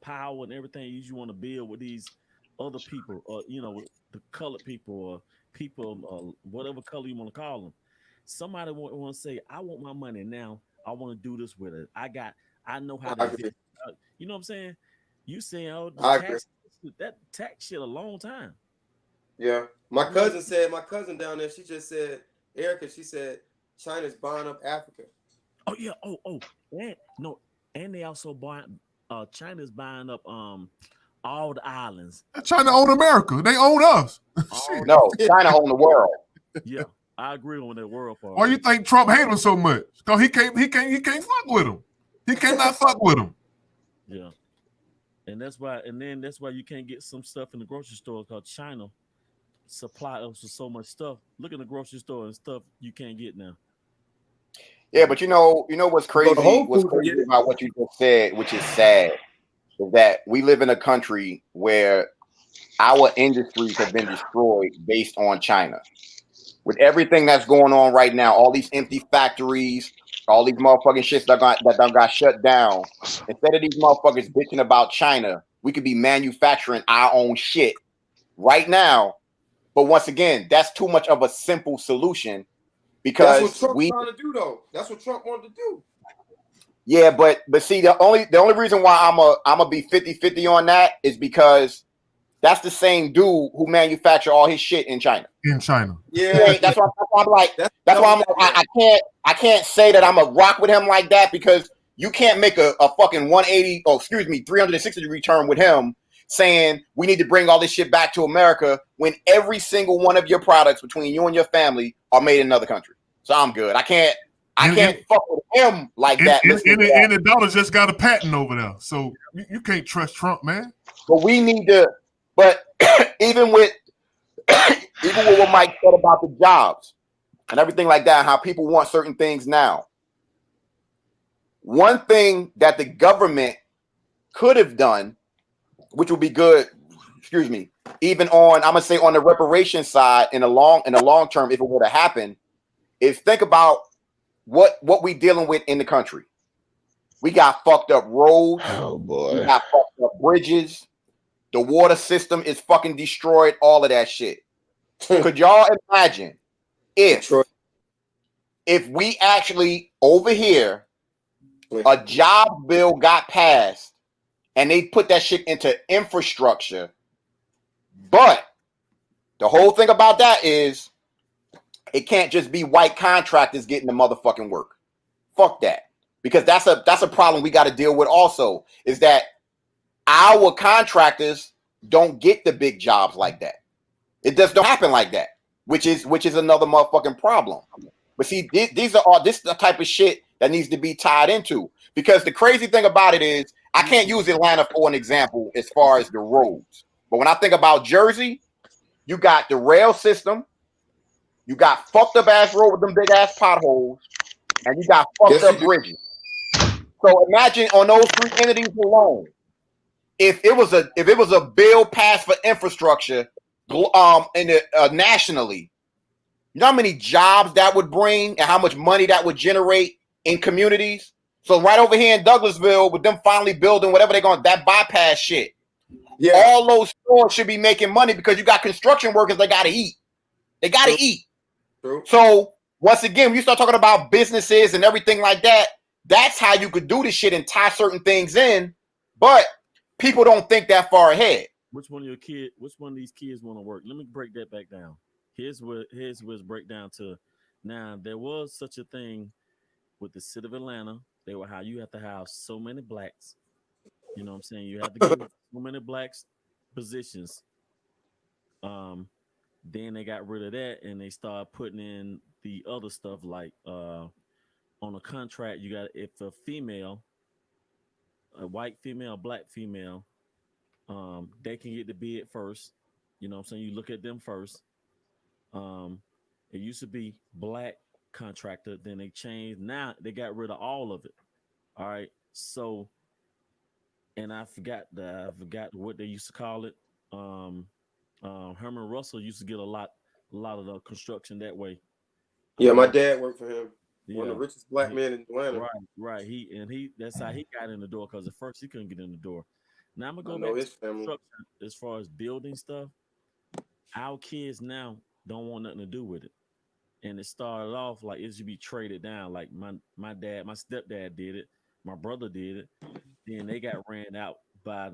power and everything you want to build with these other people, or the colored people, or people, whatever color you want to call them. Somebody want to say, I want my money now. I want to do this with it. I know how to invest. You know what I'm saying? You saying, oh, that tax shit a long time. Yeah. My cousin down there, she just said, Erica, she said, China's buying up Africa. Oh, yeah. And they also China's buying up all the islands. China own America. They own us. No, China own the world. Yeah, I agree on that world part. Why you think Trump hate him so much? Because he can't fuck with him. He cannot fuck with him. Yeah. And that's why you can't get some stuff in the grocery store because China supply us with so much stuff. Look in the grocery store and stuff you can't get now. Yeah, but you know what's crazy? What's crazy about what you just said, which is sad, is that we live in a country where our industries have been destroyed based on China. With everything that's going on right now, all these empty factories, all these motherfucking shits that got shut down. Instead of these motherfuckers bitching about China, we could be manufacturing our own shit right now. But once again, that's too much of a simple solution because that's what Trump's trying to do, though. That's what Trump wanted to do. Yeah, but see, the only reason why I'm a be 50-50 on that is because that's the same dude who manufacture all his shit in China. In China. Yeah, That's why I'm like, I can't say that I'm a rock with him like that, because you can't make a fucking 360-degree turn with him saying we need to bring all this shit back to America when every single one of your products between you and your family are made in another country. So I'm good. I can't fuck with him like that. And the dollar just got a patent over there, so you can't trust Trump, man. But we need to. But even with what Mike said about the jobs and everything like that, how people want certain things now. One thing that the government could have done, which would be good, even on, I'm gonna say on the reparation side in the long term, if it were to happen, is think about what we dealing with in the country. We got fucked up roads. Oh boy. We got fucked up bridges. The water system is fucking destroyed. All of that shit. Could y'all imagine if we actually over here a job bill got passed and they put that shit into infrastructure, but the whole thing about that is it can't just be white contractors getting the motherfucking work. Fuck that. Because that's a problem we got to deal with also, is that our contractors don't get the big jobs like that. It just don't happen like that, which is another motherfucking problem. But see, this is the type of shit that needs to be tied into, because the crazy thing about it is I can't use Atlanta for an example as far as the roads. But when I think about Jersey, you got the rail system, you got fucked up ass road with them big ass potholes, and you got fucked up bridges. So imagine on those three entities alone, if it was a bill passed for infrastructure, nationally, you know how many jobs that would bring and how much money that would generate in communities. So right over here in Douglasville, with them finally building whatever they're going, that bypass shit. Yeah, all those stores should be making money because you got construction workers. They got to eat. They got to eat. True. So once again, when you start talking about businesses and everything like that, that's how you could do this shit and tie certain things in. But people don't think that far ahead. Which one of these kids want to work? Let me break that back down. Here's where it's break down to. Now, there was such a thing with the city of Atlanta. They were how you have to have so many blacks. You know what I'm saying? You have to give so many blacks positions. Then they got rid of that and they started putting in the other stuff like on a contract, you got, if a female, a white female, black female, they can get the bid first. You know what I'm saying? You look at them first. It used to be black contractor, then they changed. Now they got rid of all of it. All right. So, and I forgot what they used to call it. Herman Russell used to get a lot of the construction that way. Yeah, my dad worked for him. One of the richest black men in Atlanta. Right. That's how he got in the door, because at first he couldn't get in the door. Now I'm gonna go back to construction as far as building stuff. Our kids now don't want nothing to do with it. And it started off like it should be traded down. Like my stepdad did it, my brother did it. Then they got ran out by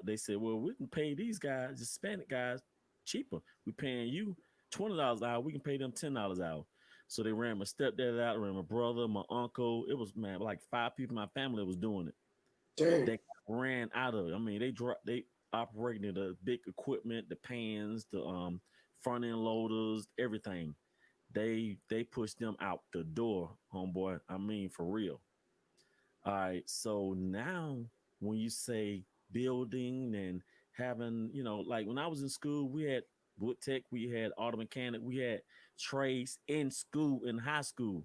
they said, well, we can pay these guys, Hispanic guys, cheaper. We're paying you $20 an hour, we can pay them $10 an hour. So they ran my stepdad out, ran my brother, my uncle. It was, man, like 5 people in my family was doing it. Dang. They ran out of it. I mean, they operated the big equipment, the pans, the front end loaders, everything. They pushed them out the door, homeboy. I mean, for real. All right. So now when you say building and having, like when I was in school, we had wood tech, we had auto mechanic, we had trades in school, in high school.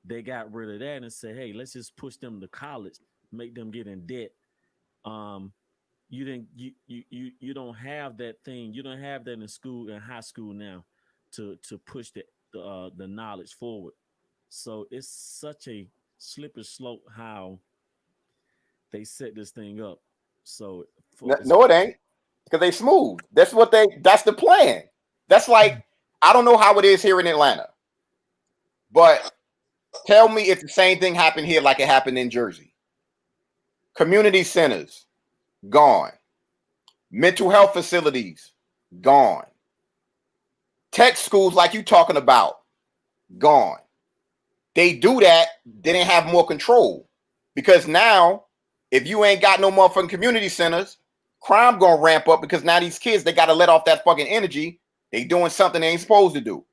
They got rid of that and said, hey, let's just push them to college, make them get in debt. You don't have that thing. You don't have that in school, in high school now, to push the knowledge forward. So it's such a slippery slope how they set this thing up. So no, it ain't, because they smooth. That's the plan. That's like, I don't know how it is here in Atlanta, but Tell me if the same thing happened here like it happened in Jersey. Community centers, gone. Mental health facilities, gone. Tech schools like you talking about, gone. They do that, they didn't have more control. Because now, if you ain't got no motherfucking community centers, crime gonna ramp up because now these kids, they gotta let off that fucking energy. They doing something they ain't supposed to do.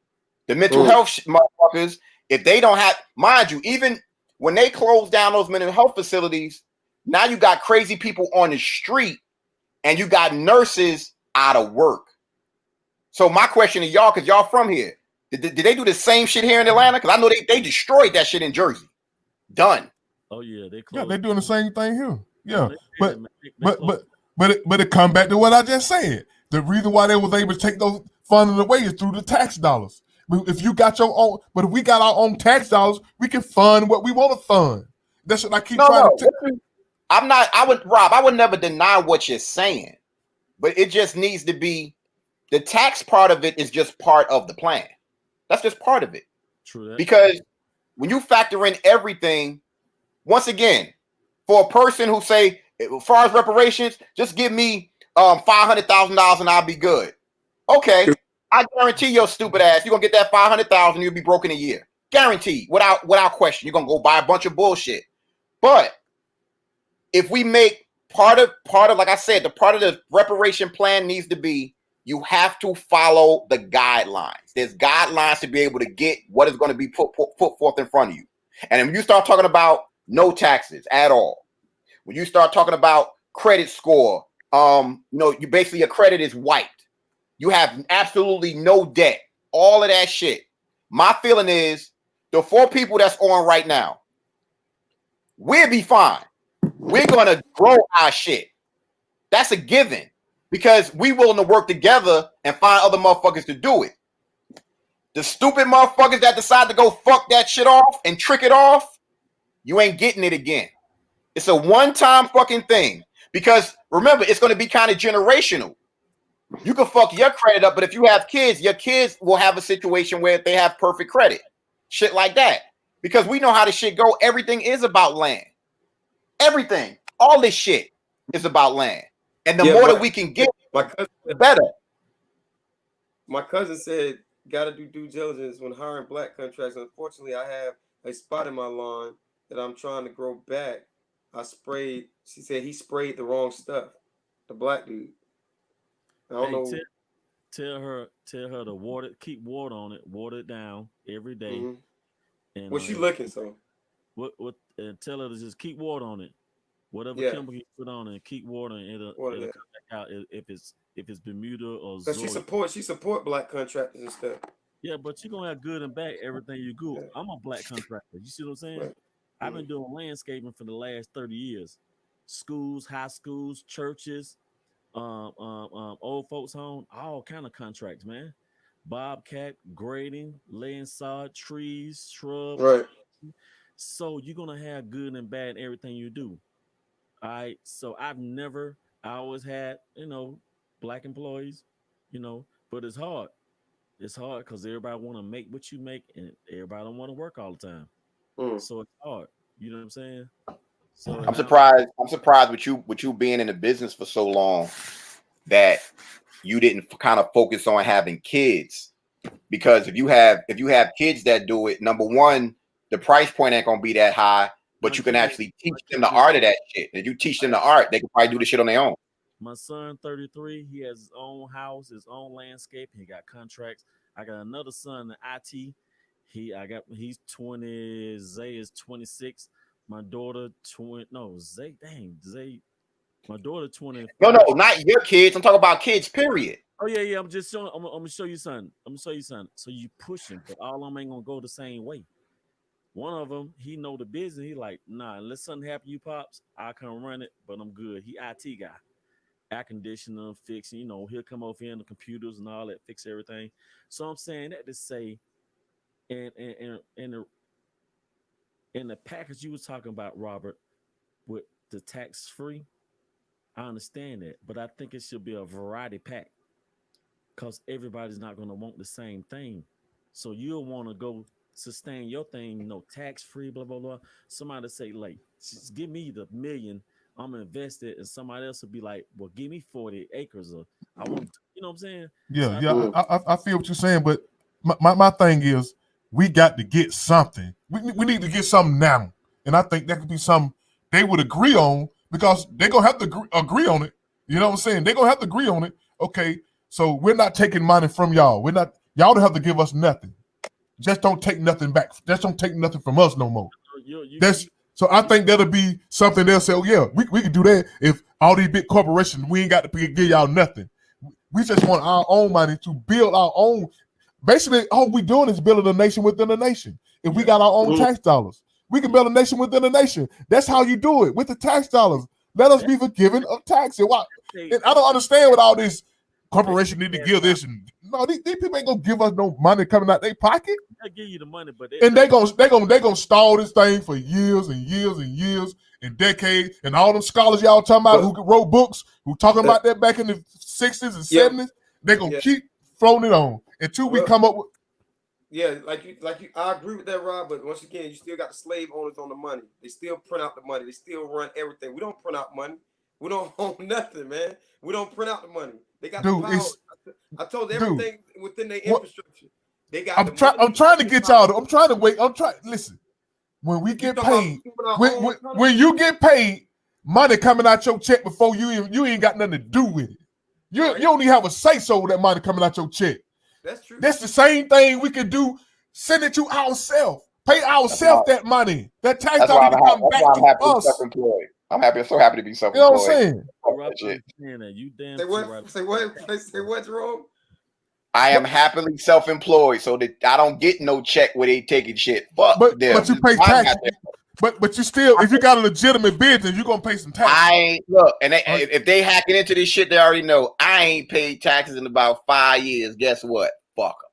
The mental health motherfuckers, if they don't have, mind you, even when they close down those mental health facilities, now you got crazy people on the street and you got nurses out of work. So my question to y'all, because y'all from here, did they do the same shit here in Atlanta? Because I know they destroyed that shit in Jersey. Done. Oh yeah, they're doing the same thing here. Yeah, but it come back to what I just said. The reason why they was able to take those funding away is through the tax dollars. If you got your own, but if we got our own tax dollars, we can fund what we want to fund. That's what I keep trying to. I'm not. I would never deny what you're saying, but it just needs to be. The tax part of it is just part of the plan. That's just part of it. True. Because when you factor in everything, once again, for a person who say, as far as reparations, just give me $500,000 and I'll be good. Okay, I guarantee your stupid ass, you're gonna get that $500,000, you'll be broke in a year. Guaranteed, without question. You're gonna go buy a bunch of bullshit. But if we make part of, like I said, the part of the reparation plan needs to be, you have to follow the guidelines. There's guidelines to be able to get what is going to be put forth in front of you. And when you start talking about no taxes at all, when you start talking about credit score, you basically your credit is wiped. You have absolutely no debt. All of that shit. My feeling is the 4 people that's on right now, we'll be fine. We're going to grow our shit. That's a given. Because we willing to work together and find other motherfuckers to do it. The stupid motherfuckers that decide to go fuck that shit off and trick it off, you ain't getting it again. It's a one-time fucking thing. Because remember, it's going to be kind of generational. You can fuck your credit up, but if you have kids, your kids will have a situation where they have perfect credit. Shit like that. Because we know how this shit go. Everything is about land. Everything. All this shit is about land. And the more that we can get, the better. My cousin said, got to do due diligence when hiring black contractors. Unfortunately, I have a spot in my lawn that I'm trying to grow back. She said he sprayed the wrong stuff. The black dude. I don't know. Tell her to keep water on it, water it down every day. Mm-hmm. And she looking so. What tell her to just keep water on it. Whatever chemical you put on it, keep water and it'll come back out if it's Bermuda or Zoe. She support black contractors and stuff. Yeah, but you're gonna have good and bad everything you do. Yeah. I'm a black contractor. You see what I'm saying? Right. I've been doing landscaping for the last 30 years. Schools, high schools, churches, old folks home, all kind of contracts, man. Bobcat, grading, laying sod, trees, shrubs. Right. So you're gonna have good and bad in everything you do. All right. So I always had, black employees, but it's hard. It's hard because everybody want to make what you make and everybody don't want to work all the time. So it's hard. You know what I'm saying? So I'm surprised with you being in the business for so long that you didn't kind of focus on having kids. Because if you have kids that do it, number one, the price point ain't gonna be that high, but you can actually teach them the art of that shit. If you teach them the art, they can probably do the shit on their own. My son, 33, he has his own house, his own landscape. He got contracts. I got another son in IT. He's 20. Zay is 26. My daughter, Zay. My daughter, 20. No, not your kids. I'm talking about kids, period. Oh yeah. I'm just showing. I'm gonna show you something. So you pushing, but all of them ain't gonna go the same way. One of them, he know the business. He like, nah, unless something happen, you pops, I can run it, but I'm good. He IT guy, air conditioner, fixing. He'll come over here in the computers and all that, fix everything. So I'm saying that to say, in the package you was talking about, Robert, with the tax free, I understand that, but I think it should be a variety pack because everybody's not going to want the same thing. So you'll want to go sustain your thing, tax free, blah blah blah. Somebody say like, just give me the million, I'm gonna invest it, and somebody else will be like, well, give me 40 acres, or I want, you know what I'm saying? Yeah, So I feel what you're saying, but my thing is we got to get something. We need to get something now, and I think that could be something they would agree on because they're gonna have to agree on it. You know what I'm saying? They're gonna have to agree on it. Okay, so we're not taking money from y'all. We're not. Y'all don't have to give us nothing. Just don't take nothing back. Just don't take nothing from us no more. So I think that'll be something they'll say, oh yeah, we can do that if all these big corporations, we ain't got to give y'all nothing. We just want our own money to build our own. Basically, all we doing is building a nation within a nation. If we got our own tax dollars, we can build a nation within a nation. That's how you do it with the tax dollars. Let us be forgiven of taxes. Why? And I don't understand what all this corporation need to give this. And no, these people ain't gonna give us no money coming out their pocket. They give you the money, but they gonna stall this thing for years and years and years and decades. And all them scholars y'all talking about who wrote books, who talking about that back in the 60s and 70s, they gonna keep throwing it on until we come up with. Yeah, like you, I agree with that, Rob. But once again, you still got the slave owners on the money. They still print out the money. They still run everything. We don't print out money. We don't own nothing, man. We don't print out the money. They got the power. I told everything within their infrastructure. They got. I'm trying to get y'all. I'm trying to wait. Listen. When we get paid, when you get paid, money coming out your check before you ain't got nothing to do with it. You don't even have a say so with that money coming out your check. That's true. That's the same thing we can do. Send it to ourselves. Pay ourselves that money. That tax dollar to come back to us. I'm so happy to be self-employed. You know what I'm saying? Say what's wrong? I am happily self-employed, so that I don't get no check where they taking shit. Fuck them. But you pay taxes. But you still, if you got a legitimate business, you're gonna pay some taxes. If they hacking into this shit, they already know I ain't paid taxes in about 5 years. Guess what? Fuck them.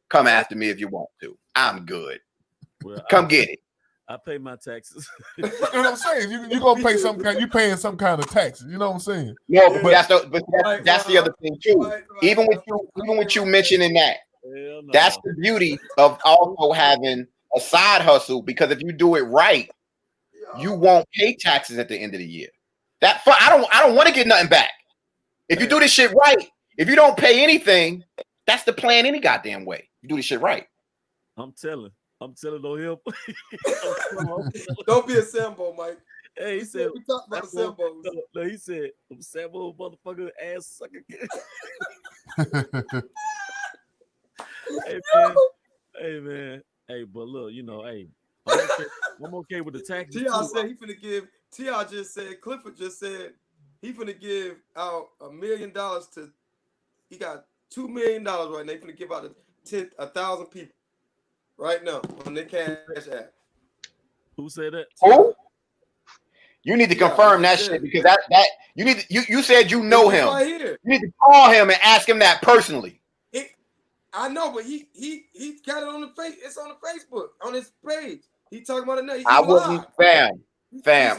Come after me if you want to. I'm good. Well, Come get it. I pay my taxes. You know what I'm saying? You're gonna pay you paying some kind of taxes. You know what I'm saying? No, but that's the other thing too. Even with you mentioning that, that's the beauty of also having a side hustle, because if you do it right, you won't pay taxes at the end of the year. I don't want to get nothing back. If you do this shit right, if you don't pay anything, that's the plan any goddamn way. You do this shit right. I'm telling on him. Don't be a Sambo, Mike. Hey, he said we talked about Sambos. No, he said Sambo motherfucker ass sucker. Hey man. Hey, but look, I'm okay with the taxes. T.I. said he finna give. T.I. just said, Clifford just said he finna give out $1 million to. He got $2 million right now. He finna give out 1,000 people right now on their cash app. Who said that? Who? You need to confirm that shit, because that you need to, you said you know him. Right here. You need to call him and ask him that personally. I know, but he got it on the face. It's on the Facebook on his page. He talking about it now. I wouldn't, fam.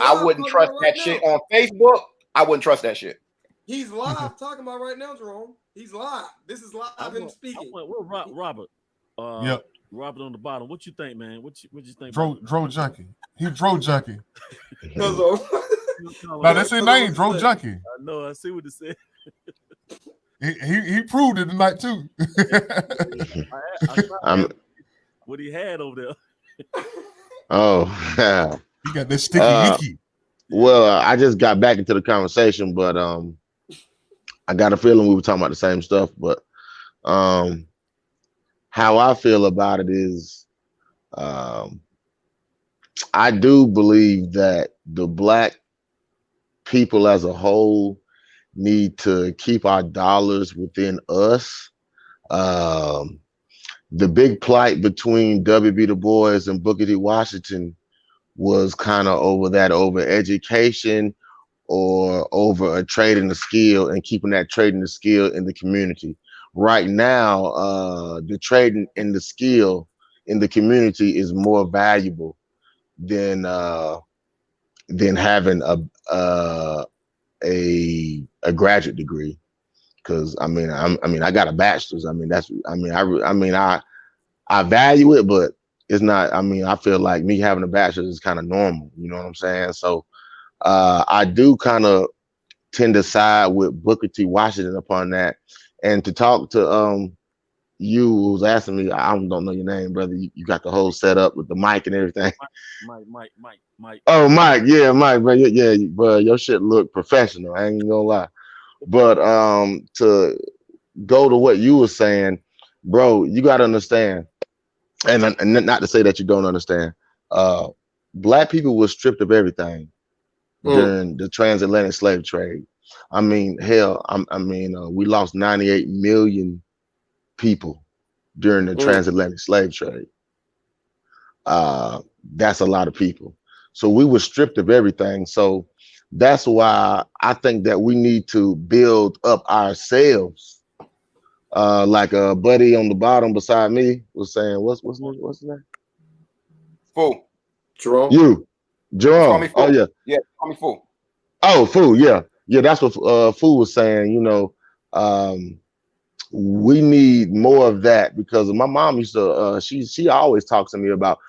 I wouldn't trust that shit on Facebook. I wouldn't trust that shit. He's live talking about right now, Jerome. He's live. This is live. Him speaking. Robert. Yep. Robert on the bottom. What you think, man? What you think? Dro Junkie. He Dro Junkie. No, that's his name, Dro Junkie. I know. I see what it said. He proved it tonight too. What he had over there. Oh, yeah. He got that sticky icky. Well, I just got back into the conversation, but I got a feeling we were talking about the same stuff. But how I feel about it is, I do believe that the Black people as a whole need to keep our dollars within us. The big plight between W.B. Du Bois and Booker T. Washington was kind of over education or over a trade in the skill and keeping that trade in the skill in the community. Right now, the trading in the skill in the community is more valuable than having a graduate degree. Because I got a bachelor's. I value it, but it's not. I mean, I feel like me having a bachelor's is kind of normal. You know what I'm saying? So I do kind of tend to side with Booker T. Washington upon that. And to talk to you who was asking me, I don't know your name, brother. You got the whole setup with the mic and everything. Mike. Oh, Mike, yeah, Mike, bro, yeah, bro, your shit look professional. I ain't gonna lie. But to go to what you were saying, bro, you got to understand, and not to say that you don't understand. Black people were stripped of everything during the transatlantic slave trade. I mean, hell, we lost 98 million people during the transatlantic slave trade. That's a lot of people. So we were stripped of everything. So that's why I think that we need to build up ourselves. Like a buddy on the bottom beside me was saying, what's his name? Fool. Jerome. You. Jerome. Call me Fool. Oh yeah. Yeah, call me Fool. Oh, Fool. Yeah. Yeah, that's what Fool was saying. You know, we need more of that because my mom used to. She always talks to me about.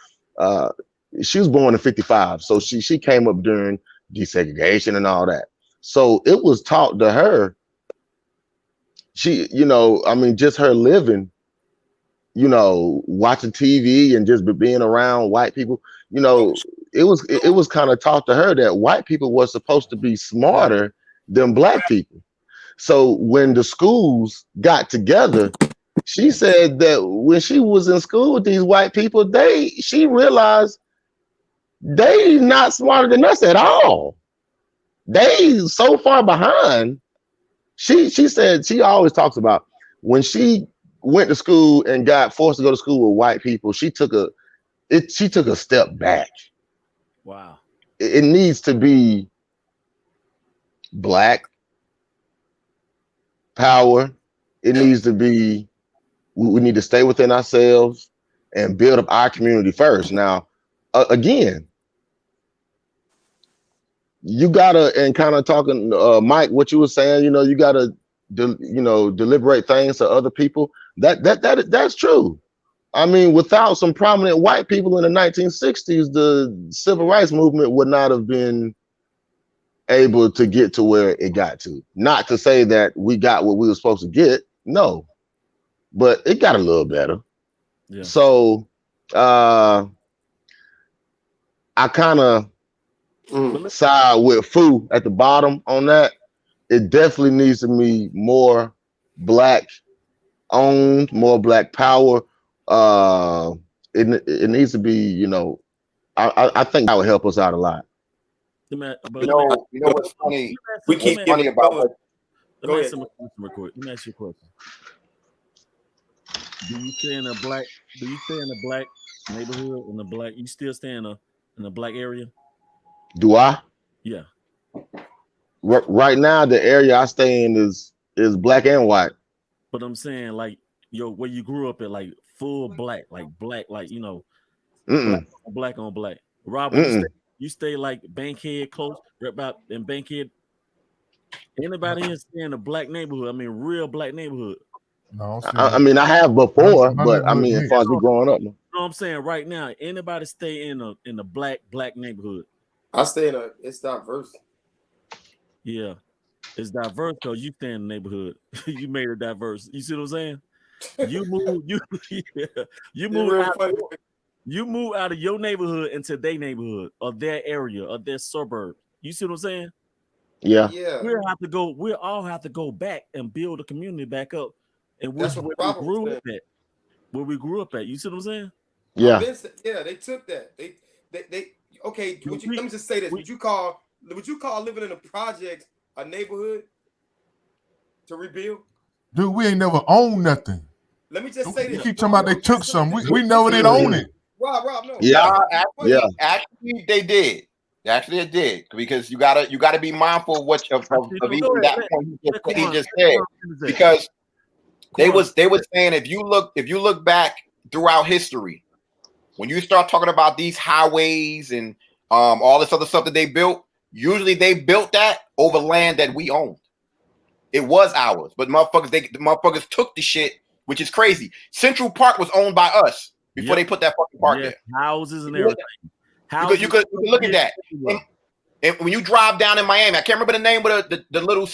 She was born in '55, so she came up during desegregation and all that. So it was taught to her. She, you know, I mean, just her living, you know, watching TV and just being around white people, you know, it was kind of taught to her that white people were supposed to be smarter than black people. So when the schools got together, she said that when she was in school with these white people, she realized they not smarter than us at all. They so far behind. She said she always talks about when she went to school and got forced to go to school with white people, she took a step back. Wow. It needs to be black power. It needs to be, we need to stay within ourselves and build up our community first. Now, again, you gotta, and kind of talking, Mike, what you were saying, you know, you gotta, deliberate things to other people. That's true. I mean, without some prominent white people in the 1960s, the civil rights movement would not have been able to get to where it got to. Not to say that we got what we were supposed to get, no, but it got a little better. Yeah. So I kind of side with Fu at the bottom on that. It definitely needs to be more black owned, more black power. It needs to be, you know, I think that would help us out a lot. You know what's funny? We keep funny about what. Let me ask you a question. Do you stay in a black neighborhood, you still stay in a black area? Do I? Yeah. Right now, the area I stay in is black and white. But I'm saying, like, where you grew up at, like, full black, you know, black on black. Robert, you stay like Bankhead close, right about in Bankhead. Anybody here stay in a black neighborhood? I mean, real black neighborhood. No, I mean, I have before, but I mean, as far as me growing up. You know what I'm saying? Right now, anybody stay in a black neighborhood? I stay it's diverse. Yeah, it's diverse because you stay in the neighborhood. You made it diverse. You see what I'm saying? You move out of your neighborhood into their neighborhood or their area or their suburb. You see what I'm saying? Yeah. We'll all have to go back and build a community back up. And where we grew up at. You see what I'm saying? Yeah. They took that. They okay. Let me just say this. Would you call living in a project a neighborhood to rebuild? Dude, we ain't never owned nothing. Let me just say this. You keep talking about they took something. We never did own it. Rob, no. Yeah, actually, they did. Actually, it did, because you gotta be mindful of what of even that point he just said, because they was saying if you look back throughout history, when you start talking about these highways and all this other stuff that they built, usually they built that over land that we owned. It was ours, but the motherfuckers took the shit, which is crazy. Central Park was owned by us. before they put that fucking park there. Houses and everything. You could look at that. And when you drive down in Miami, I can't remember the name of the little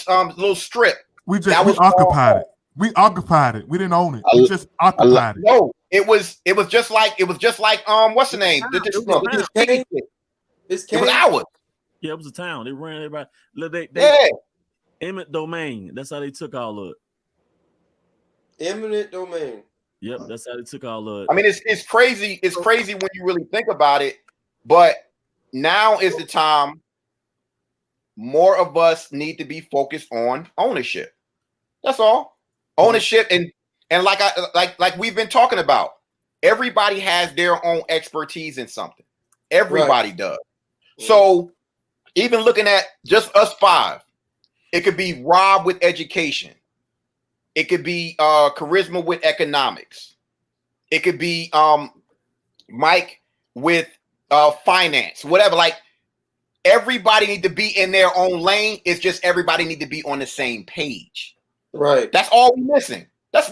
strip. We occupied it. We occupied it. We didn't own it. We just occupied it. No, it was just like what's the name? It was ours. Yeah, it was a town. They ran everybody. Eminent domain. That's how they took all of it. Eminent domain. Yep, that's how they took all of it. I mean, it's crazy. It's crazy when you really think about it. But now is the time. More of us need to be focused on ownership. That's all. Ownership and like we've been talking about. Everybody has their own expertise in something. Everybody does. So even looking at just us five, it could be Rob with education. It could be Charisma with economics. It could be Mike with finance, whatever. Like everybody need to be in their own lane. It's just everybody need to be on the same page. Right. That's all we missing. That's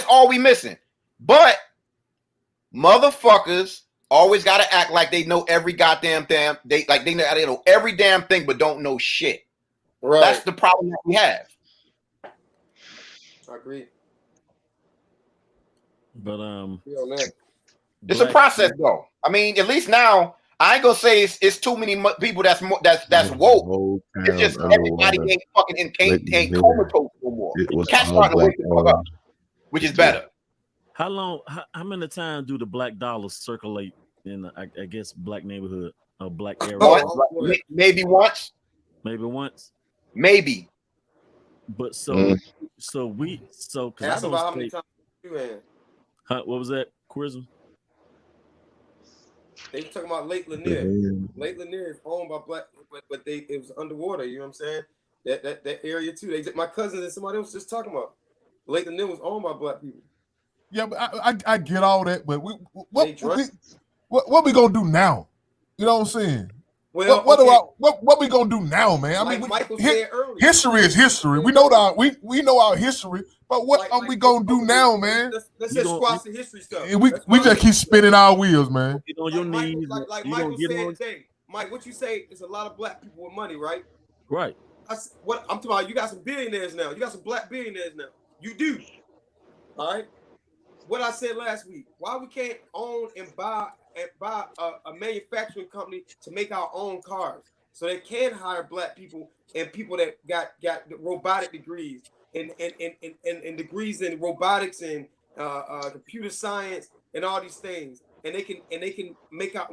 all we missing. But motherfuckers always got to act like they know every goddamn thing. They know every damn thing, but don't know shit. Right. That's the problem that we have. I agree. But it's a process though. I mean, at least now I ain't gonna say it's too many people that's woke. It's just everybody ain't fucking ain't comatose no more. Cats starting to wake the fuck up, which is better. How many times do the black dollars circulate in I guess black neighborhood or black area? Maybe once. Maybe once. Maybe. But Ask about how many times you had. What was that, Charisma? They were talking about Lake Lanier. Lake Lanier is owned by black, but it was underwater. You know what I'm saying? That area too. My cousins and somebody else just talking about Lake Lanier was owned by black people. Yeah, but I get all that, but what we gonna do now? You know what I'm saying? Well, what we gonna do now, man? I mean, Michael said earlier, history is history. We know our history, but what are we gonna do now, man? Let's just squash the history stuff. We just keep spinning our wheels, man. Get on your knees. Like Michael said today, Mike, what you say is a lot of black people with money, right? Right. What I'm talking about, you got some billionaires now. You got some black billionaires now. You do. All right. What I said last week, why we can't own and buy a manufacturing company to make our own cars, so they can hire black people and people that got robotic degrees and degrees in robotics and computer science and all these things, and we can make our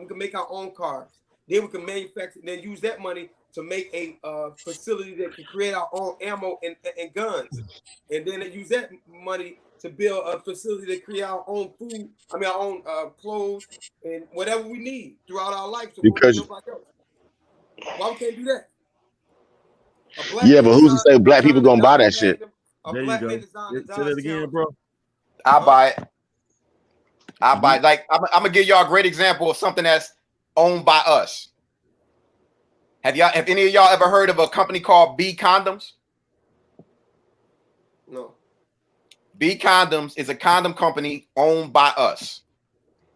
own cars. Then we can manufacture and then use that money to make a facility that can create our own ammo and guns, and then they use that money to build a facility to create our own food. I mean, our own clothes and whatever we need throughout our life. So because why we can't do that? Yeah, but who's to say black people gonna buy that shit? There you go. Say that again, bro. I buy it. Like I'm gonna give y'all a great example of something that's owned by us. Have any of y'all ever heard of a company called B Condoms? No. B Condoms is a condom company owned by us.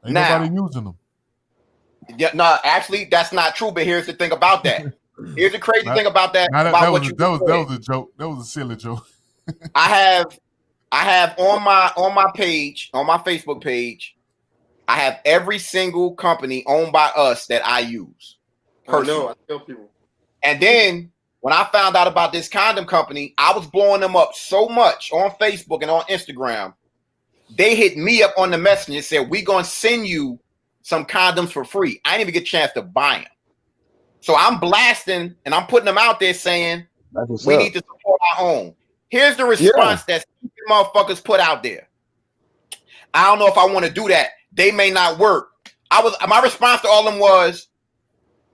Ain't nobody using them. Yeah, no, actually, that's not true. But here's the thing about that. Here's the crazy thing about that. That was a joke. That was a silly joke. I have on my page, on my Facebook page, I have every single company owned by us that I use. Personally. I tell people. And then when I found out about this condom company, I was blowing them up so much on Facebook and on Instagram. They hit me up on the messenger and said, "We're gonna send you some condoms for free." I didn't even get a chance to buy them. So I'm blasting and I'm putting them out there saying we need to support our own. Here's the response that motherfuckers put out there. I don't know if I want to do that. They may not work. My response to all of them was,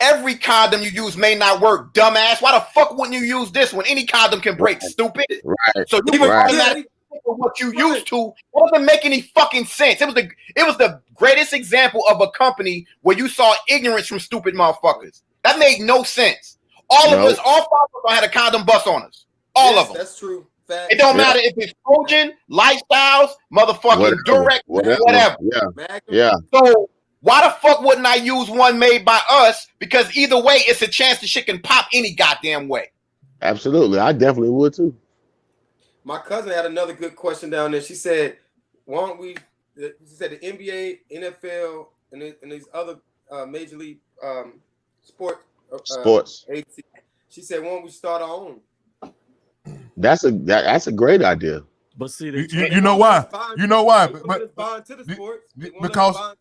every condom you use may not work, dumbass. Why the fuck wouldn't you use this one? Any condom can break, stupid. Right. So you automatically what you used to doesn't make any fucking sense. It was the greatest example of a company where you saw ignorance from stupid motherfuckers. That made no sense. All of us, all five of us had a condom bust on us. All of them. That's true. It don't matter if it's Trojan, Lifestyles, motherfucking Durex, whatever. Yeah. So why the fuck wouldn't I use one made by us? Because either way, it's a chance the shit can pop any goddamn way. Absolutely. I definitely would too. My cousin had another good question down there. She said, why don't we, she said the NBA, NFL, and these other major league sports. She said, why don't we start our own? That's a great idea. But see, you know why? You know why? Because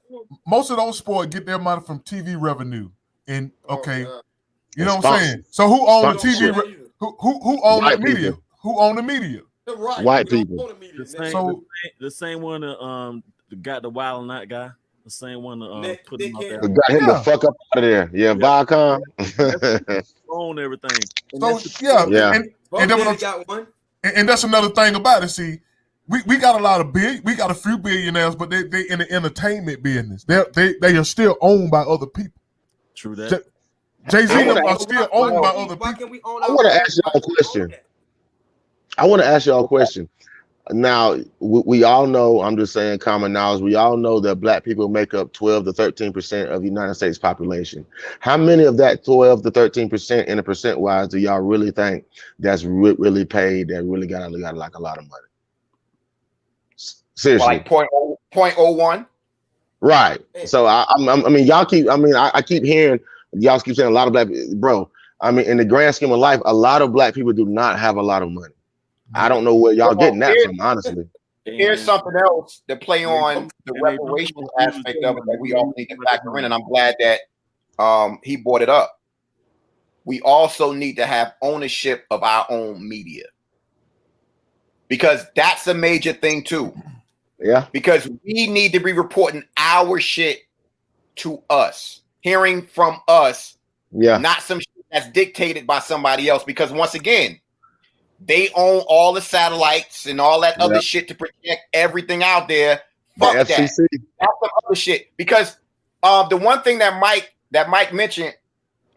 most of those sports get their money from TV revenue. And you know what I'm saying? So who own the TV? Who own the media? Who own the media? White people. The same one that got the Wild and Out guy. The same one that put him out there. Got him the fuck up out of there. Yeah, Viacom. Own everything. And that's another thing about it. See, we got a few billionaires, but they in the entertainment business. They are still owned by other people. True that. Jay-Z are still owned by other people. I want to ask y'all a question. Now, we all know, I'm just saying common knowledge, we all know that black people make up 12 to 13% of the United States population. How many of that 12 to 13% in a percent wise do y'all really think that's really paid, that really got like a lot of money? Seriously. Like 0.01? Right. So I mean, y'all keep, I keep hearing, y'all keep saying a lot of black, bro. I mean, in the grand scheme of life, a lot of black people do not have a lot of money. I don't know where y'all getting that from, honestly. Here's something else to play on the reparations aspect of it that we all need to factor in, and I'm glad that he brought it up. We also need to have ownership of our own media, because that's a major thing too. Yeah. Because we need to be reporting our shit to us, hearing from us, not some shit that's dictated by somebody else. Because once again, they own all the satellites and all that other shit to protect everything out there. Fuck that. That's some other shit. Because the one thing that Mike mentioned,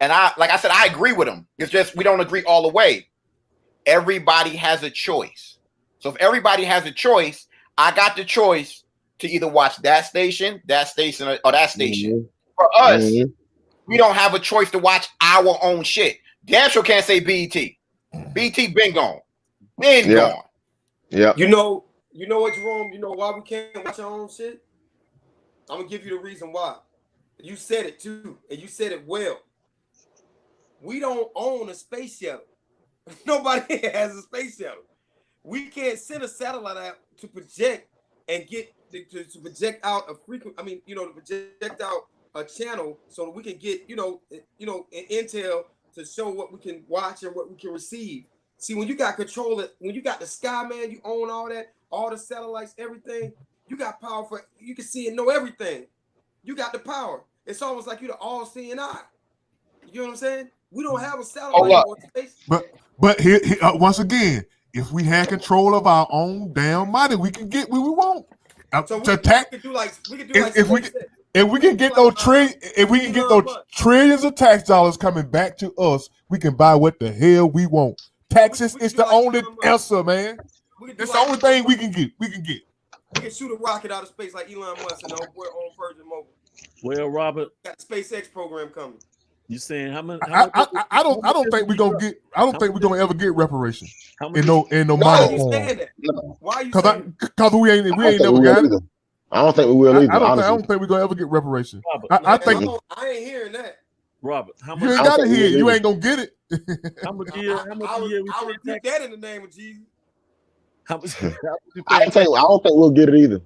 and I said, I agree with him. It's just we don't agree all the way. Everybody has a choice. So if everybody has a choice, I got the choice to either watch that station, or that station. For us, we don't have a choice to watch our own shit. Damn sure can't say BET. BT been gone. Gone. Yeah. You know what's wrong? You know why we can't watch our own shit? I'm gonna give you the reason why. You said it too, and you said it well. We don't own a space shuttle. Nobody has a space shuttle. We can't send a satellite out to project and get to project out a frequent. I mean, to project out a channel so that we can get an intel to show what we can watch and what we can receive. See, when you got control of, when you got the sky, man, you own all that, all the satellites, everything. You got power for, you can see and know everything. You got the power. It's almost like you're the all-seeing eye. You know what I'm saying? We don't have a satellite or space. But here once again, if we had control of our own damn money, we can get what we want. So we can do like if we can get those trillions of tax dollars coming back to us, we can buy what the hell we want. Taxes is the only answer, man. It's the only thing we can get. We can shoot a rocket out of space like Elon Musk and we're on Virgin Mobile. Well, Robert, got the SpaceX program coming. You saying how much? I don't think we're gonna get. I don't think we're gonna ever get reparations. In no money form. Why are you saying that? Because we ain't never got it. I don't think we will either. I don't think we're gonna ever get reparations. I think I ain't hearing that. Robert, how much? You ain't got it here. You ain't gonna get it. How much a year? I would get that in the name of Jesus. How much? I don't think we'll get it either.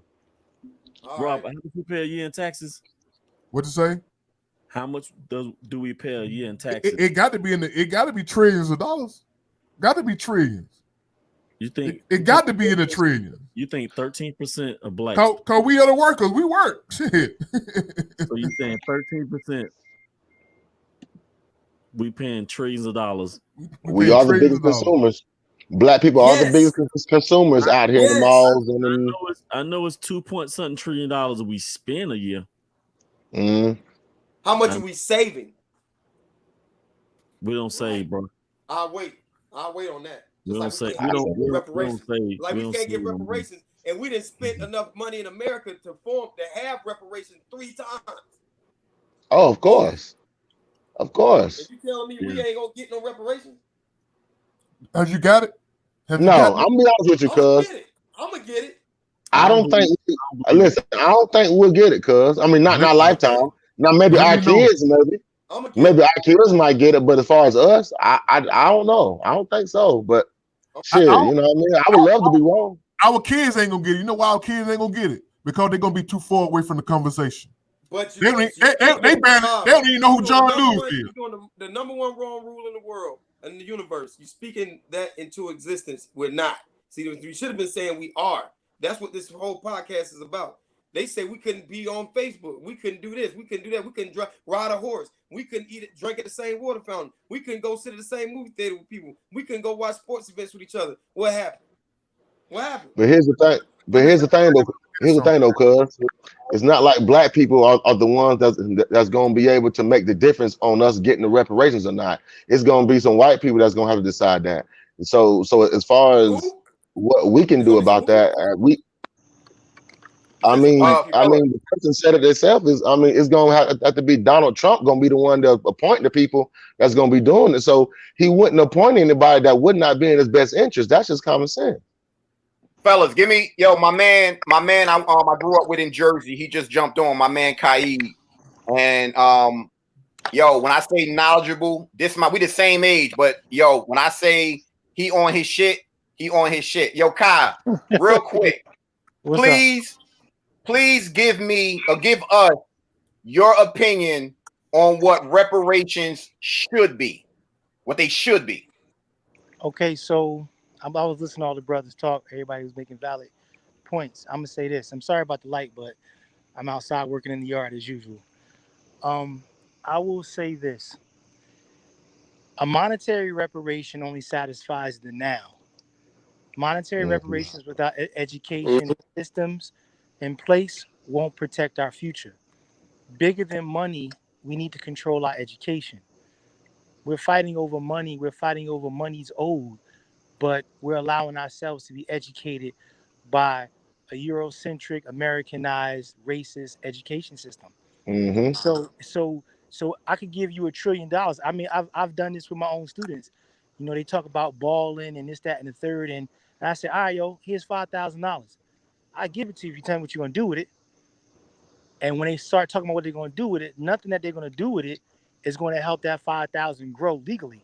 Robert, how much you pay a year in taxes? What you say? How much do we pay a year in taxes? It got to be it got to be trillions of dollars. Got to be trillions. You think it got to be in the trillions? You think 13% of black? Cause we are the workers. We work. Shit. So you saying 13%? We paying trillions of dollars. We are the biggest consumers. Black people are the biggest consumers out here in the malls. I know it's 2-point-something trillion we spend a year. How much are we saving? We don't save, bro. I'll wait on that. Just like we can't get reparations. Like we can't get reparations, and we didn't spend enough money in America to have reparations 3 times. Oh, of course. Of course. And you telling me we ain't gonna get no reparations? Have you got it? I'm gonna be honest with you, cuz. I'm gonna get it. I don't think. Listen, I don't think we'll get it, cuz. I mean, not in our lifetime. Now, maybe our kids, maybe our kids might get it, but as far as us, I don't know. I don't think so. But shit, you know what I mean? I would love to be wrong. Our kids ain't gonna get it. You know why our kids ain't gonna get it? Because they're gonna be too far away from the conversation. But they don't even know who John Lewis is. You're doing the number one wrong rule in the world and the universe. You speaking that into existence. We're not. See, you should have been saying we are. That's what this whole podcast is about. They say we couldn't be on Facebook. We couldn't do this. We couldn't do that. We couldn't ride a horse. We couldn't drink at the same water fountain. We couldn't go sit at the same movie theater with people. We couldn't go watch sports events with each other. What happened? What happened? But here's the thing. Here's the thing, though, cuz it's not like black people are the ones that's going to be able to make the difference on us getting the reparations or not. It's going to be some white people that's going to have to decide that. So as far as what we can do about that, I mean, the person said it itself it's going to have to be Donald Trump going to be the one to appoint the people that's going to be doing it. So he wouldn't appoint anybody that would not be in his best interest. That's just common sense. Fellas, give me my man I grew up with in Jersey. He just jumped on, my man Kaid. And when I say knowledgeable, we the same age, but when I say he on his shit, he on his shit. Yo, Kai, real quick, please give me or give us your opinion on what reparations should be, what they should be. Okay, so I was listening to all the brothers talk. Everybody was making valid points. I'm gonna say this. I'm sorry about the light, but I'm outside working in the yard as usual. I will say this. A monetary reparation only satisfies the now. Monetary reparations without education systems in place won't protect our future. Bigger than money, we need to control our education. We're fighting over money. We're fighting over money's owed, but we're allowing ourselves to be educated by a Eurocentric, Americanized, racist education system. So I could give you $1 trillion. I mean, I've done this with my own students. You know, they talk about balling and this, that, and the third. And I said, all right, yo, here's $5,000. I give it to you if you tell me what you're going to do with it. And when they start talking about what they're going to do with it, nothing that they're going to do with it is going to help that 5,000 grow legally.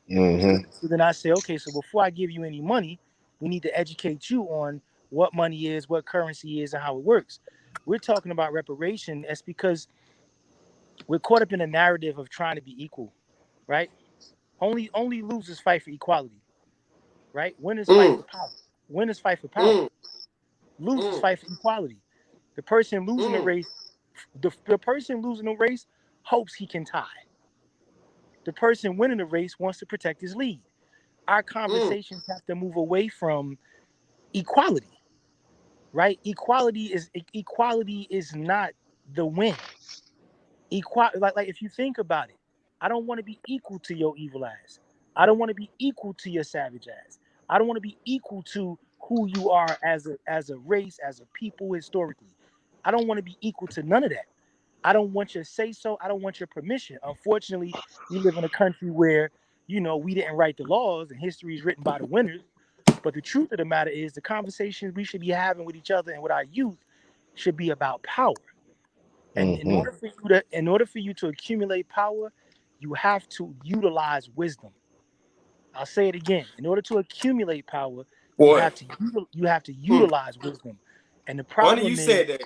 So then I say, okay, so before I give you any money, we need to educate you on what money is, what currency is, and how it works. We're talking about reparation. That's because we're caught up in a narrative of trying to be equal, right? Only losers fight for equality, right? Winners fight for power. Winners fight for power. Losers fight for equality. The person losing the race, the person losing the race hopes he can tie. The person winning the race wants to protect his lead. Our conversations have to move away from equality, right? Equality is not the win. Like if you think about it, I don't want to be equal to your evil ass. I don't want to be equal to your savage ass. I don't want to be equal to who you are as a race, as a people historically. I don't want to be equal to none of that. I don't want your say so. I don't want your permission. Unfortunately, we live in a country where, we didn't write the laws and history is written by the winners. But the truth of the matter is the conversations we should be having with each other and with our youth should be about power. And in order for you to accumulate power, you have to utilize wisdom. I'll say it again. In order to accumulate power, you have to utilize wisdom. And the problem Funny you said that.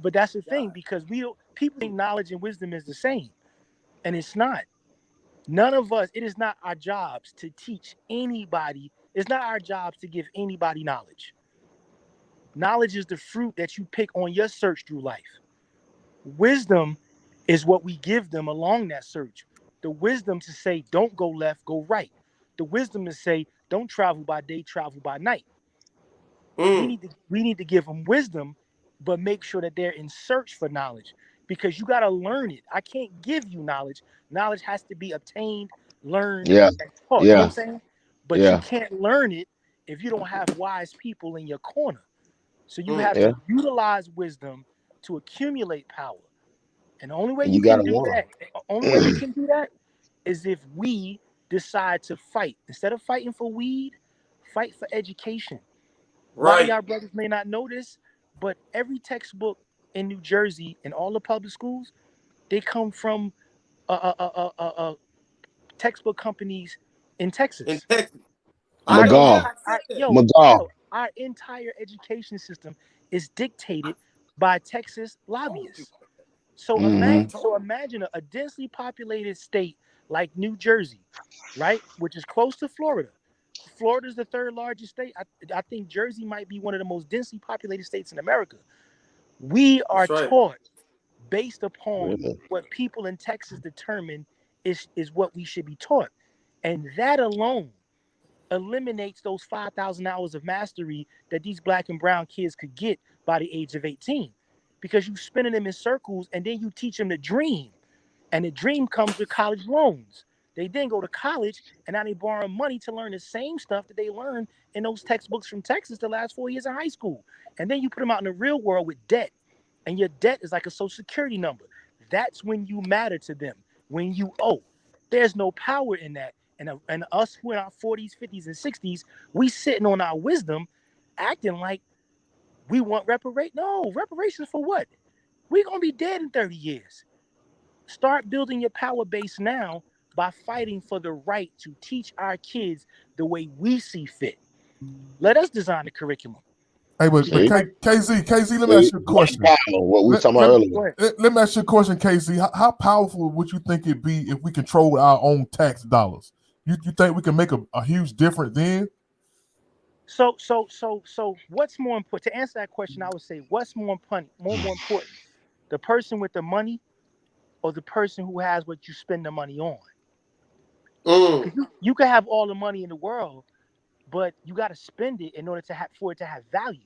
But that's the thing, because people think knowledge and wisdom is the same, and it's not. None of us. It is not our jobs to teach anybody. It's not our jobs to give anybody knowledge. Knowledge is the fruit that you pick on your search through life. Wisdom is what we give them along that search. The wisdom to say, don't go left, go right. The wisdom to say, don't travel by day, travel by night. We need to give them wisdom, but make sure that they're in search for knowledge, because you got to learn it. I can't give you knowledge. Knowledge has to be obtained, learned, and taught. You know what I'm saying? but you can't learn it if you don't have wise people in your corner. So you have to utilize wisdom to accumulate power. And the only way you can do that, is if we decide to fight. Instead of fighting for weed, fight for education. A lot of y'all brothers may not know this, but every textbook in New Jersey and all the public schools, they come from textbook companies in Texas. Our entire education system is dictated by Texas lobbyists. So imagine a densely populated state like New Jersey, right, which is close to Florida. Florida is the third largest state. I think Jersey might be one of the most densely populated states in America. We are taught based upon what people in Texas determine is what we should be taught. And that alone eliminates those 5,000 hours of mastery that these black and brown kids could get by the age of 18. Because you're spinning them in circles and then you teach them to dream. And the dream comes with college loans. They then go to college and now they borrow money to learn the same stuff that they learned in those textbooks from Texas the last 4 years in high school. And then you put them out in the real world with debt. And your debt is like a social security number. That's when you matter to them, when you owe. There's no power in that. And us who in our 40s, 50s, and 60s, we sitting on our wisdom, acting like we want reparations. No, reparations for what? We're going to be dead in 30 years. Start building your power base now by fighting for the right to teach our kids the way we see fit. Let us design the curriculum. Hey, but KZ, let me ask you a question. What we talking about earlier? Let me ask you a question, KZ. How powerful would you think it'd be if we control our own tax dollars? You think we can make a huge difference then? So what's more important? To answer that question, I would say what's more important? The person with the money or the person who has what you spend the money on? You can have all the money in the world, but you got to spend it in order for it to have value.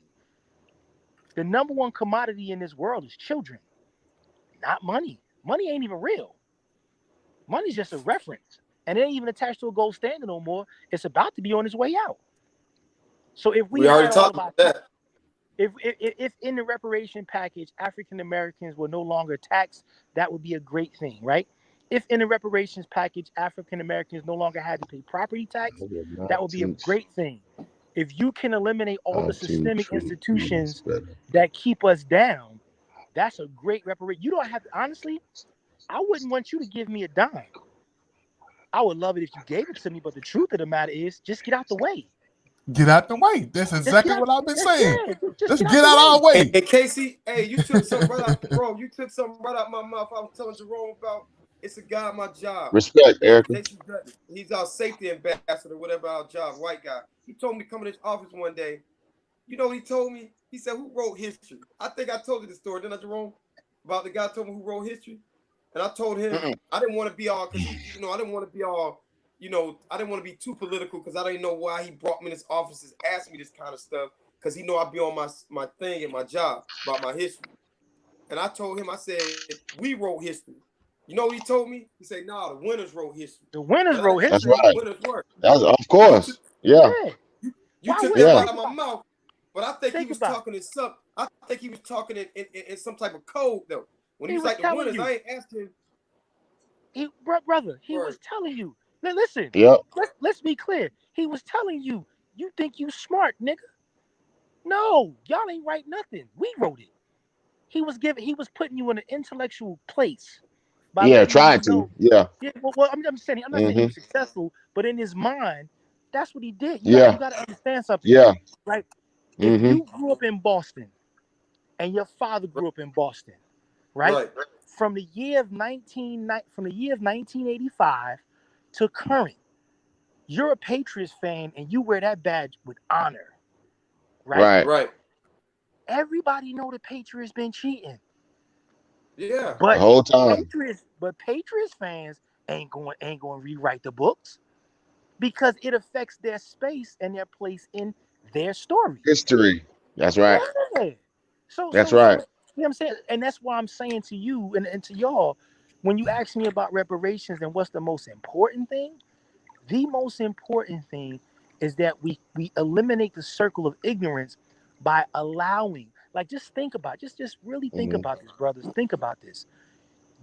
The number one commodity in this world is children, not money. Money ain't even real. Money's just a reference. And it ain't even attached to a gold standard no more. It's about to be on its way out. So if we already talked about that, if in the reparation package African Americans were no longer taxed, that would be a great thing, right? If in the reparations package African Americans no longer had to pay property tax, that would be a great thing. If you can eliminate all the systemic institutions that keep us down, that's a great reparation. You don't have to, honestly, I wouldn't want you to give me a dime. I would love it if you gave it to me, but the truth of the matter is, just get out the way. Get out the way. That's exactly what I've been saying. Just get out our way. Hey, Casey, hey, you took something right out, bro. You took something right out my mouth. I was telling Jerome about. It's a guy at my job. Respect, Erica. He's our safety ambassador, whatever our job, white guy. He told me to come to his office one day. You know what he told me? He said, "Who wrote history?" I think I told you the story, didn't I, Jerome? About the guy told me who wrote history. And I told him I didn't want to be all, because I didn't want to be all, I didn't want to be too political because I didn't know why he brought me in his office and asked me this kind of stuff, because he know I'd be on my thing at my job about my history. And I told him, I said, we wrote history. You know what he told me? He said, "Nah, the winners wrote history." The winners wrote history. That's right. Winners work. Of course. Yeah. You took that out of my mouth, but I think he was talking in some. I think he was talking in some type of code though. When he was like the winners, I ain't asking. Brother, he was telling you. Listen, let's be clear. He was telling you, you think you smart, nigga. No, y'all ain't write nothing. We wrote it. He was putting you in an intellectual place. Trying to. Yeah. Well, I'm saying he was successful, but in his mind, that's what he did. You got to understand something. Yeah. Right? If you grew up in Boston and your father grew up in Boston, right? From the year of 1985 to current, you're a Patriots fan and you wear that badge with honor. Right. Everybody know the Patriots been cheating. Yeah. But the whole time. Patriots fans ain't going to rewrite the books because it affects their space and their place in their story. History. That's right. Yeah. That's right. You know what I'm saying? And that's why I'm saying to you and to y'all, when you ask me about reparations and what's the most important thing, the most important thing is that we eliminate the circle of ignorance by allowing, like, just think about, just really think about this, brothers. Think about this.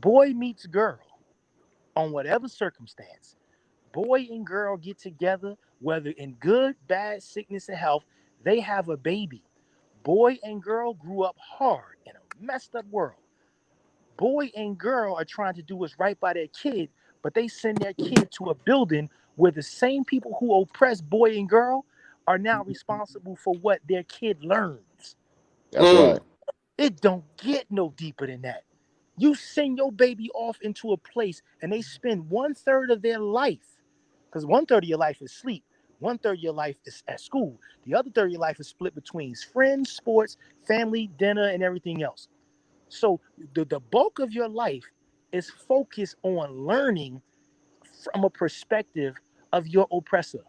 Boy meets girl on whatever circumstance. Boy and girl get together, whether in good, bad, sickness, and health, they have a baby. Boy and girl grew up hard in a messed up world. Boy and girl are trying to do what's right by their kid, but they send their kid to a building where the same people who oppress boy and girl are now responsible for what their kid learns. That's right. It don't get no deeper than that. You send your baby off into a place and they spend 1/3 of their life, because 1/3 of your life is sleep, 1/3 of your life is at school. The other 1/3 of your life is split between friends, sports, family, dinner, and everything else. So the bulk of your life is focused on learning from a perspective of your oppressor.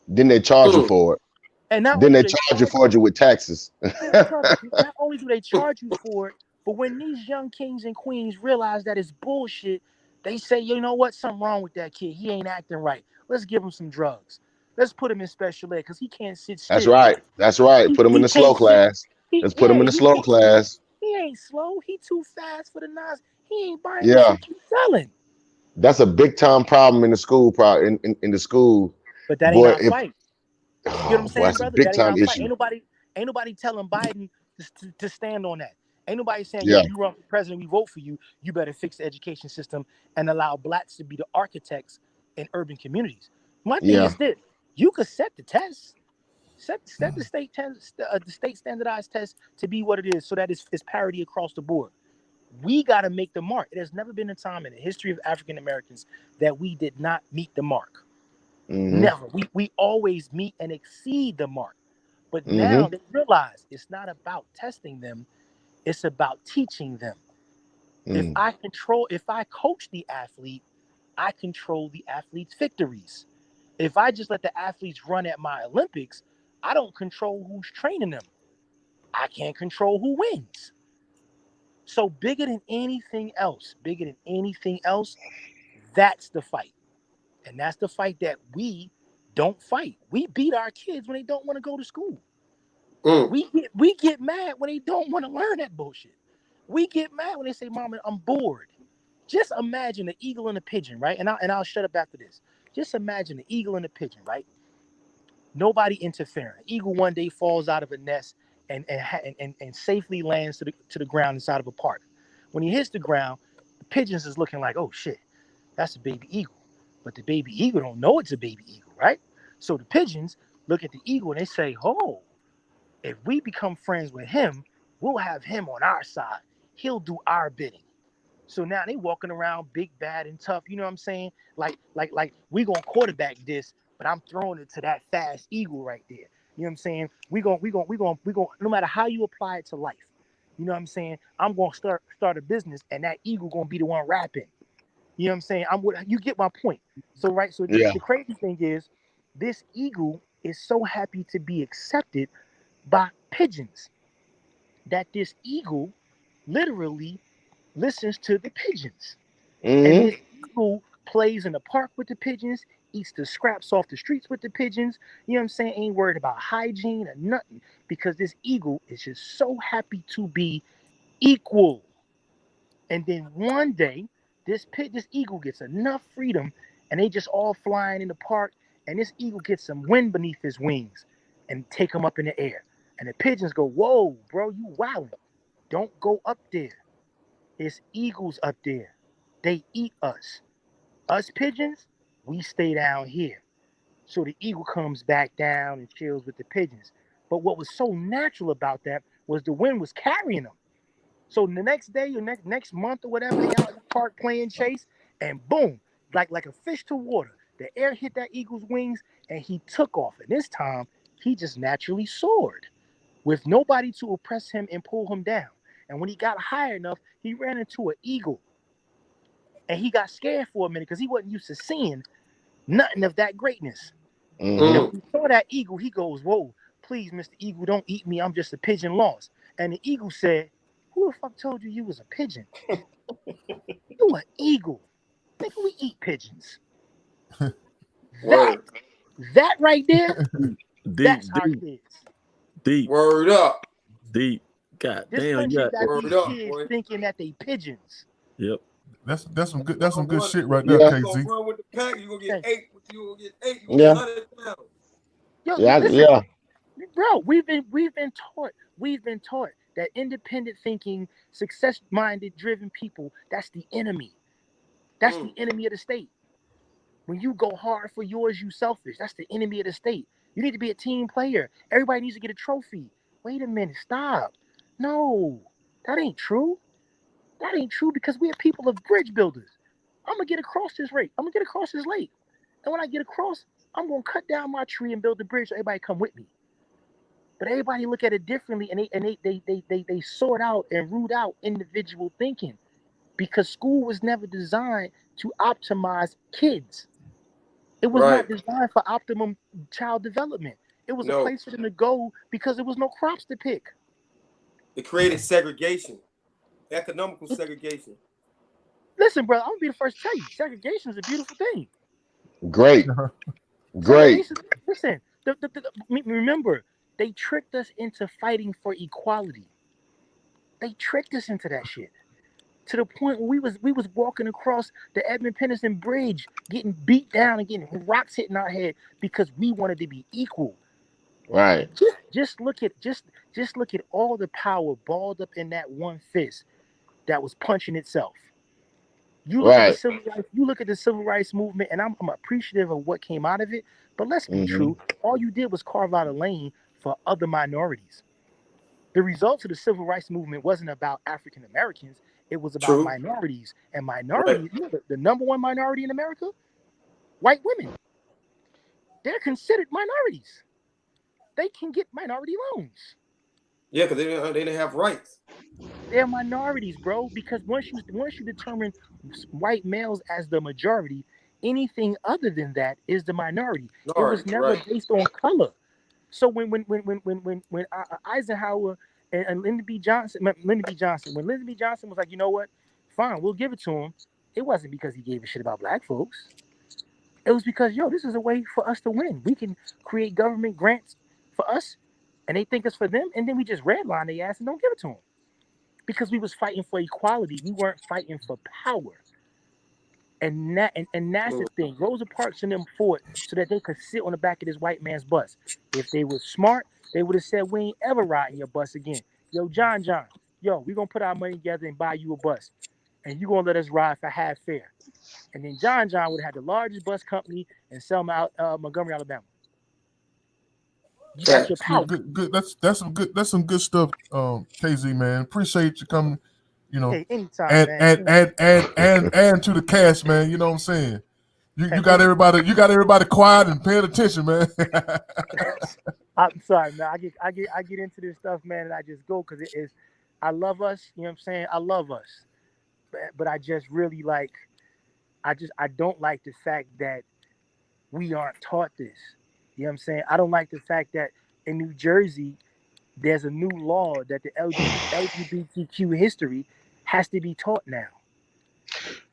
Then they charge you for it. And not Then only they do they charge you for it with taxes. not only do they charge you for it, but when these young kings and queens realize that it's bullshit, they say, you know what, something wrong with that kid. He ain't acting right. Let's give him some drugs. Let's put him in special ed because he can't sit still. That's right. That's right. Put him in the slow class. Let's put him in the slow class. He ain't slow. He too fast for the nines. He ain't buying the shit you selling. That's a big time problem in the school. In the school. But that ain't our fight. You know what I'm saying, brother? Big That ain't time our fight. issue. Ain't nobody telling Biden to stand on that. Ain't nobody saying, yo, you run for president, we vote for you. You better fix the education system and allow blacks to be the architects in urban communities. My thing is this: you could set the test, set the state test, the state standardized test to be what it is, so that it's parity across the board. We got to make the mark. There's never been a time in the history of African Americans that we did not meet the mark. Never. We always meet and exceed the mark. But now they realize it's not about testing them, it's about teaching them. If I coach the athlete, I control the athlete's victories. If I just let the athletes run at my Olympics, I don't control who's training them. I can't control who wins. So bigger than anything else, that's the fight. And that's the fight that we don't fight. We beat our kids when they don't want to go to school. We get mad when they don't want to learn that bullshit. We get mad when they say, "Mama, I'm bored." Just imagine the eagle and the pigeon, right? And I'll shut up after this. Just imagine the eagle and the pigeon, right? Nobody interfering. Eagle one day falls out of a nest and safely lands to the ground inside of a park. When he hits the ground, the pigeons is looking like, "Oh shit, that's a baby eagle." But the baby eagle don't know it's a baby eagle, right? So the pigeons look at the eagle and they say, "Oh, if we become friends with him, we'll have him on our side. He'll do our bidding." So now they walking around big, bad, and tough. You know what I'm saying? Like we gonna quarterback this, but I'm throwing it to that fast eagle right there. You know what I'm saying? We gonna no matter how you apply it to life. You know what I'm saying? I'm gonna start a business, and that eagle gonna be the one rapping. You know what I'm saying? You get my point. So the crazy thing is, this eagle is so happy to be accepted by pigeons that this eagle literally listens to the pigeons. And this eagle plays in the park with the pigeons, eats the scraps off the streets with the pigeons. You know what I'm saying? Ain't worried about hygiene or nothing, because this eagle is just so happy to be equal. And then one day, this eagle gets enough freedom, and they just all flying in the park, and this eagle gets some wind beneath his wings and take him up in the air. And the pigeons go, "Whoa, bro, you wildin'. Don't go up there. It's eagles up there. They eat us. Us pigeons, we stay down here." So the eagle comes back down and chills with the pigeons. But what was so natural about that was the wind was carrying them. So the next day or next month or whatever, they out in the park playing chase, and boom, like a fish to water, the air hit that eagle's wings, and he took off. And this time, he just naturally soared, with nobody to oppress him and pull him down. And when he got high enough, he ran into an eagle, and he got scared for a minute because he wasn't used to seeing nothing of that greatness. And when he saw that eagle, he goes, "Whoa, please, Mr. Eagle, don't eat me. I'm just a pigeon lost." And the eagle said, "Who the fuck told you was a pigeon? You an eagle. Nigga, we eat pigeons." That right there, that's our deep, kids. deep, Word up. deep. God This damn, you country got got Word these up, kids boy. thinking that they pigeons. yep. That's some good shit right there, Yeah. You gonna KZ. run with the pack, you gonna get Okay. 8. You gonna get 8. You gonna Yeah. get 100 pounds. Yo, Yeah. listen, Yeah. bro, we've been taught that independent thinking, success-minded, driven people, that's the enemy. That's the enemy of the state. When you go hard for yours, you selfish. That's the enemy of the state. You need to be a team player. Everybody needs to get a trophy. Wait a minute, stop. No, that ain't true. That ain't true because we are people of bridge builders. I'm gonna get across this rate. I'm gonna get across this lake. And when I get across, I'm gonna cut down my tree and build the bridge so everybody come with me. But everybody look at it differently, and they sort out and root out individual thinking because school was never designed to optimize kids. It was Right. not designed for optimum child development. It was a No. place for them to go because there was no crops to pick. It created segregation, economical segregation. Listen, brother, I'm gonna be the first to tell you, segregation is a beautiful thing. Great. Great. Segregation. Listen, remember, they tricked us into fighting for equality. They tricked us into that shit. To the point where we was walking across the Edmund Peterson Bridge, getting beat down and getting rocks hitting our head because we wanted to be equal. Right. Just look at all the power balled up in that one fist that was punching itself. You look at the civil rights movement, and I'm appreciative of what came out of it. But let's be true, all you did was carve out a lane for other minorities. The results of the civil rights movement wasn't about African Americans. It was about minorities. And minorities, you know, the number one minority in America? White women. They're considered minorities. They can get minority loans. Yeah, because they didn't have rights. They're minorities, bro. Because once you determine white males as the majority, anything other than that is the minority. It was never based on color. So when Eisenhower and Lyndon B. Johnson, when Lyndon B. Johnson was like, you know what, fine, we'll give it to him. It wasn't because he gave a shit about black folks. It was because, yo, this is a way for us to win. We can create government grants for us, and they think it's for them, and then we just redline their ass and don't give it to them. Because we was fighting for equality. We weren't fighting for power. And that's the thing. Rosa Parks and them fought so that they could sit on the back of this white man's bus. If they were smart, they would have said, we ain't ever riding your bus again. Yo, John, yo, we going to put our money together and buy you a bus. And you going to let us ride for half fare. And then John would have had the largest bus company in Selma, Montgomery, Alabama. That's your power. Good. That's some good stuff, KZ, man. Appreciate you coming. You know, hey, anytime, man. And to the cast, man. You know what I'm saying? You got everybody quiet and paying attention, man. I'm sorry, man. I get into this stuff, man, and I just go because it is. I love us. You know what I'm saying? I love us, but I just really like. I don't like the fact that we aren't taught this. You know what I'm saying? I don't like the fact that in New Jersey there's a new law that the LGBTQ history has to be taught now.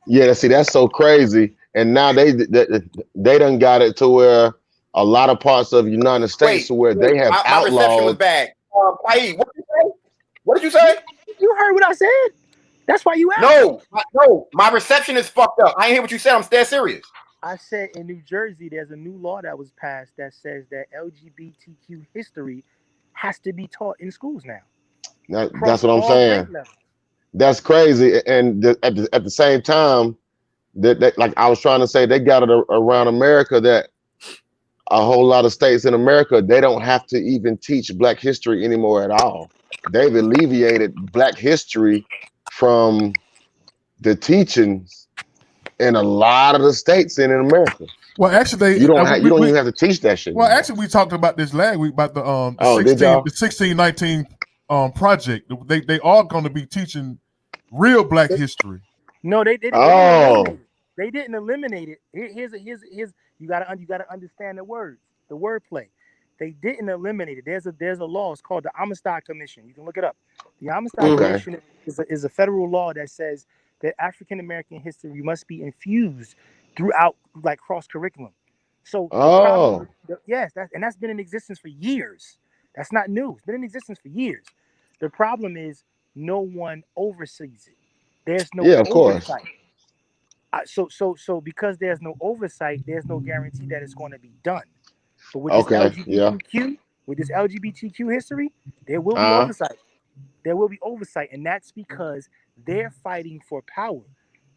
Yeah, see, that's so crazy. And now they done got it to where a lot of parts of the United States where they have outlawed. My reception was bad. Paid, what did you say? What did you say? You heard what I said? That's why you asked. No, my reception is fucked up. I ain't hear what you said. I'm dead serious. I said in New Jersey, there's a new law that was passed that says that LGBTQ history has to be taught in schools now. That's what I'm saying. That's crazy. And at the same time, that like I was trying to say, they got it around America that a whole lot of states in America, they don't have to even teach Black history anymore at all. They've alleviated Black history from the teachings in a lot of the states in America. Well, actually, you don't even have to teach that shit. Well, actually, we talked about this last week about the 1619 project. They are going to be teaching real Black history. No, they didn't. They didn't eliminate it. Here's you gotta understand the words, the wordplay. They didn't eliminate it. There's a law. It's called the Amistad Commission. You can look it up. The Amistad Commission is a federal law that says that African American history must be infused throughout, like, cross curriculum. So the problem, yes, that's been in existence for years. That's not new. It's been in existence for years. The problem is no one oversees it. There's no of course. oversight. So because there's no oversight, there's no guarantee that it's going to be done. But with this LGBTQ, with this LGBTQ history, there will be oversight. There will be oversight, and that's because they're fighting for power.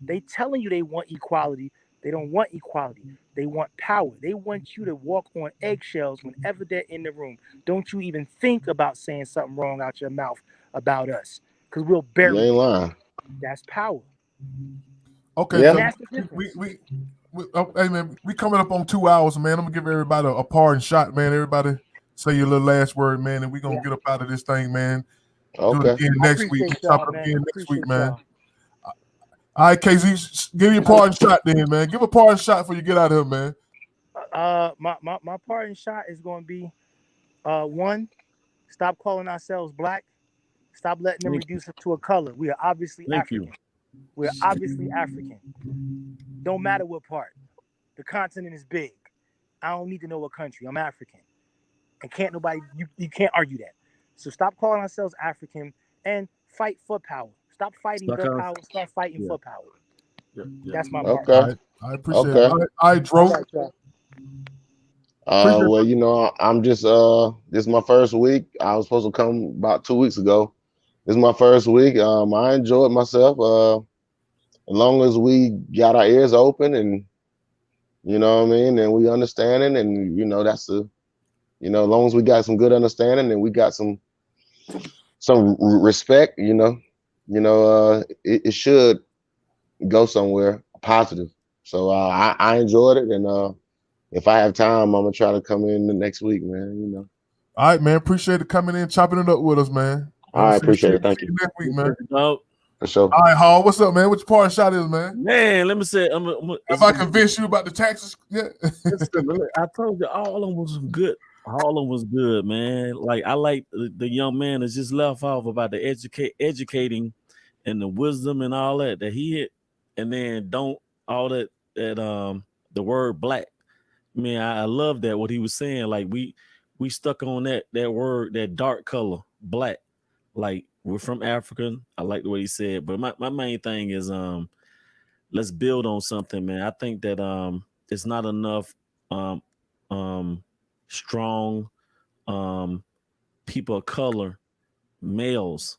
They telling you they want equality. They don't want equality. They want power. They want you to walk on eggshells whenever they're in the room. Don't you even think about saying something wrong out your mouth about us, because we'll bury you. You ain't lying. That's power. Okay, fellas, hey man, we coming up on 2 hours, man. I'm gonna give everybody a parting shot, man. Everybody say your little last word, man, and we're gonna get up out of this thing, man. Do it again next week. Chop it again next week, man. All right, KZ, give your parting shot then, man. Give a parting shot before you get out of here, man. My parting shot is going to be, one, stop calling ourselves black. Stop letting them reduce us to a color. We are obviously African. We are obviously African. Don't matter what part. The continent is big. I don't need to know what country. I'm African. And can't nobody, you can't argue that. So stop calling ourselves African and fight for power. Stop fighting the power. Start fighting for power. That's my part. Okay. I appreciate it. I drove. Well, you know, I'm just this is my first week. I was supposed to come about 2 weeks ago. This is my first week. I enjoyed myself. As long as we got our ears open and you know what I mean, and we understanding, and you know, that's the, you know, as long as we got some good understanding and we got some respect, you know, it should go somewhere positive. So I enjoyed it, and if I have time, I'm gonna try to come in the next week, man. You know. All right, man. Appreciate it coming in, chopping it up with us, man. All right, appreciate it. Thank you. Next week, man. For sure. All right, Hall. What's up, man? What your parting shot is, man? Man, let me say, if I convince you about the taxes, yeah. I told you all of them was good. All of them was good, man. Like I like the young man that just left off about the educating and the wisdom and all that he hit, and then don't all that the word black. Man, I love that what he was saying. Like we stuck on that word, that dark color, black. Like we're from Africa. I like the way he said, but my main thing is let's build on something, man. I think that it's not enough strong people of color, males,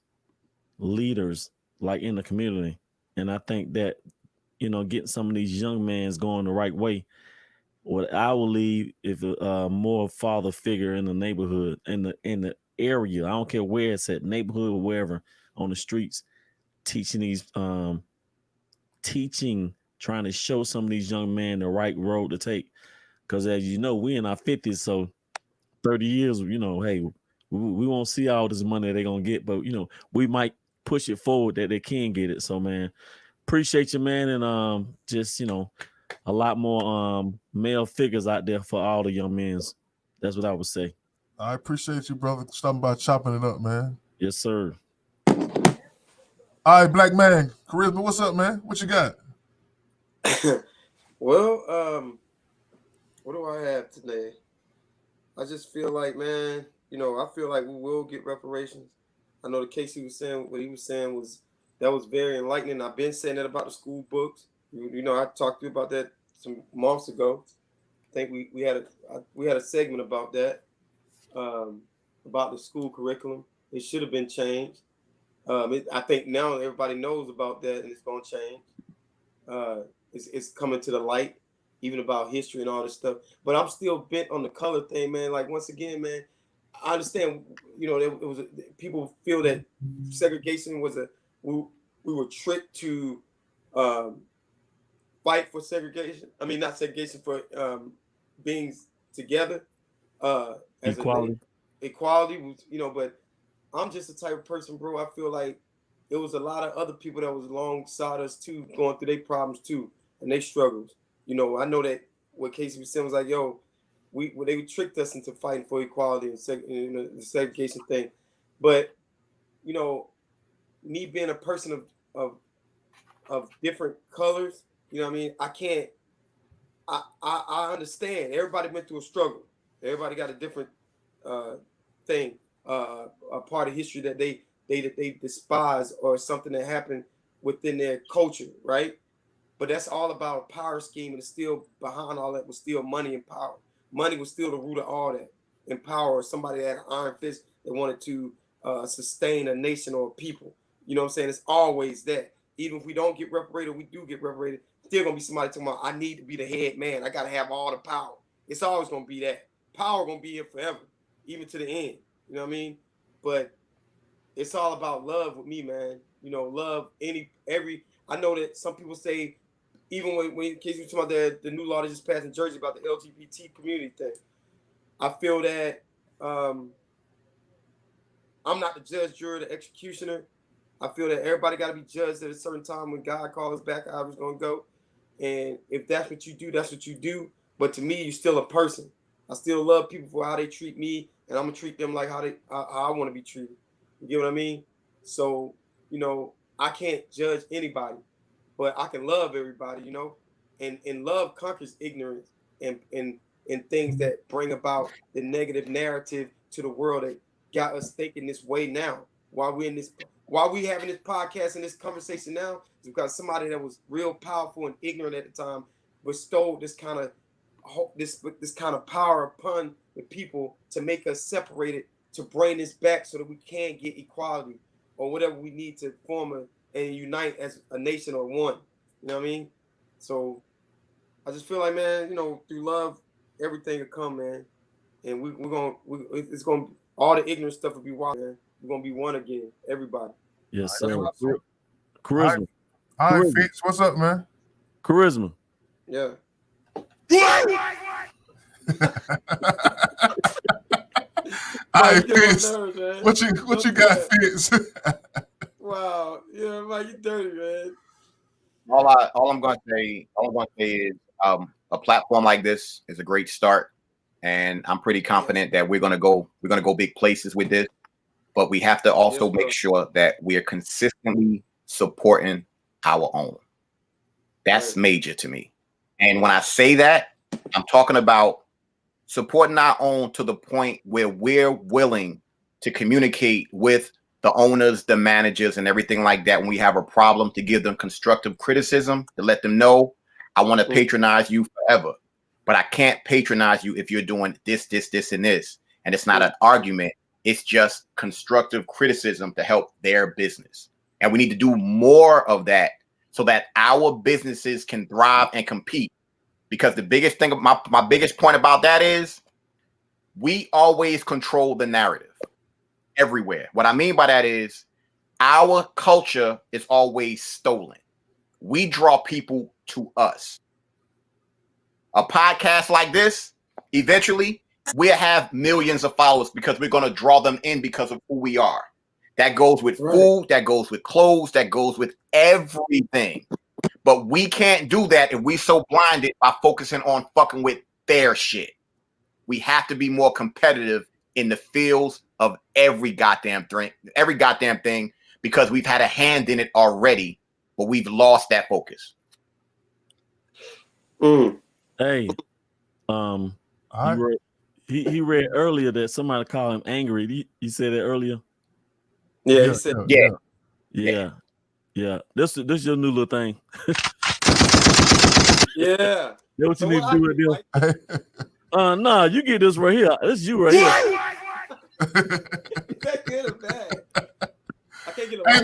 leaders like in the community. And I think that, you know, getting some of these young men going the right way. What I will leave if a more father figure in the neighborhood, in the area. I don't care where it's at, neighborhood or wherever, on the streets, teaching these trying to show some of these young men the right road to take. Because as you know, we in our 50s, so 30 years, you know, hey, we won't see all this money they're gonna get, but you know, we might push it forward that they can get it. So man, appreciate you, man, and just, you know, a lot more male figures out there for all the young men. That's what I would say. I appreciate you, brother, stopping by, chopping it up, man. Yes, sir. All right, black man, Charisma, what's up, man? What you got? Well, what do I have today? I just feel like, man, you know, I feel like we will get reparations. I know the case he was saying, what he was saying was, that was very enlightening. I've been saying that about the school books. You know, I talked to you about that some months ago. I think we had a segment about that, about the school curriculum. It should have been changed. I think now everybody knows about that, and it's going to change. It's coming to the light, even about history and all this stuff. But I'm still bent on the color thing, man. Like, once again, man, I understand, you know, people feel that segregation was we were tricked to fight for segregation. I mean, not segregation, for being together as equality. Equality was, you know, but I'm just the type of person, bro. I feel like there was a lot of other people that was alongside us too, going through their problems too and their struggles. You know, I know that what Casey was saying was like, yo, they tricked us into fighting for equality and the segregation thing. But, you know, me being a person of different colors, you know what I mean? I can't I understand. Everybody went through a struggle. Everybody got a different thing, a part of history that they despise, or something that happened within their culture, right? But that's all about a power scheme, and still behind all that was still money and power. Money was still the root of all that, and power. Somebody that had an iron fist that wanted to sustain a nation or a people. You know what I'm saying? It's always that. Even if we don't get reparated, we do get reparated. Still gonna be somebody talking about, I need to be the head man. I gotta have all the power. It's always gonna be that. Power gonna be here forever, even to the end. You know what I mean? But it's all about love with me, man. You know, love every. I know that some people say, even when in case you're talking about the new law that just passed in Jersey about the LGBT community thing, I feel that I'm not the judge, jury, the executioner. I feel that everybody got to be judged at a certain time when God calls us back. How it's gonna go, and if that's what you do, that's what you do. But to me, you're still a person. I still love people for how they treat me, and I'm gonna treat them like how I want to be treated. You get what I mean? So, you know, I can't judge anybody, but I can love everybody, you know, and love conquers ignorance and things that bring about the negative narrative to the world that got us thinking this way now. While we having this podcast and this conversation now, is because somebody that was real powerful and ignorant at the time bestowed this kind of power upon the people to make us separated, to bring this back so that we can get equality or whatever we need to form and unite as a nation or one. You know what I mean? So I just feel like, man, you know, through love, everything will come, man. And it's gonna, all the ignorant stuff will be wild, man. We're gonna be one again, everybody. Yes, That's sir. what I feel. Charisma. All right, Fitz, what's up, man? Charisma. Yeah. All right, Fitz. What you got, Fitz? Wow. Yeah, man, you dirty, man. All I'm gonna say is a platform like this is a great start, and I'm pretty confident that we're gonna go big places with this. But we have to also make sure that we are consistently supporting our own. That's major to me. And when I say that, I'm talking about supporting our own to the point where we're willing to communicate with the owners, the managers, and everything like that when we have a problem, to give them constructive criticism, to let them know, I want to patronize you forever, but I can't patronize you if you're doing this, this, this, and this. And it's not an argument. It's just constructive criticism to help their business. And we need to do more of that so that our businesses can thrive and compete. Because the biggest thing, my biggest point about that is we always control the narrative everywhere. What I mean by that is our culture is always stolen. We draw people to us. A podcast like this, eventually we'll have millions of followers because we're going to draw them in because of who we are. That goes with food, that goes with clothes, that goes with everything. But we can't do that if we so blinded by focusing on fucking with their shit. We have to be more competitive in the fields of every goddamn thing, because we've had a hand in it already, but we've lost that focus. Hey, he read earlier that somebody called him angry. You said that earlier. Yeah, he said. Yeah. This your new little thing. Yeah. You know what you need to do with this? Nah, you get this right here. This is you right here. That good or bad? I can't get Hey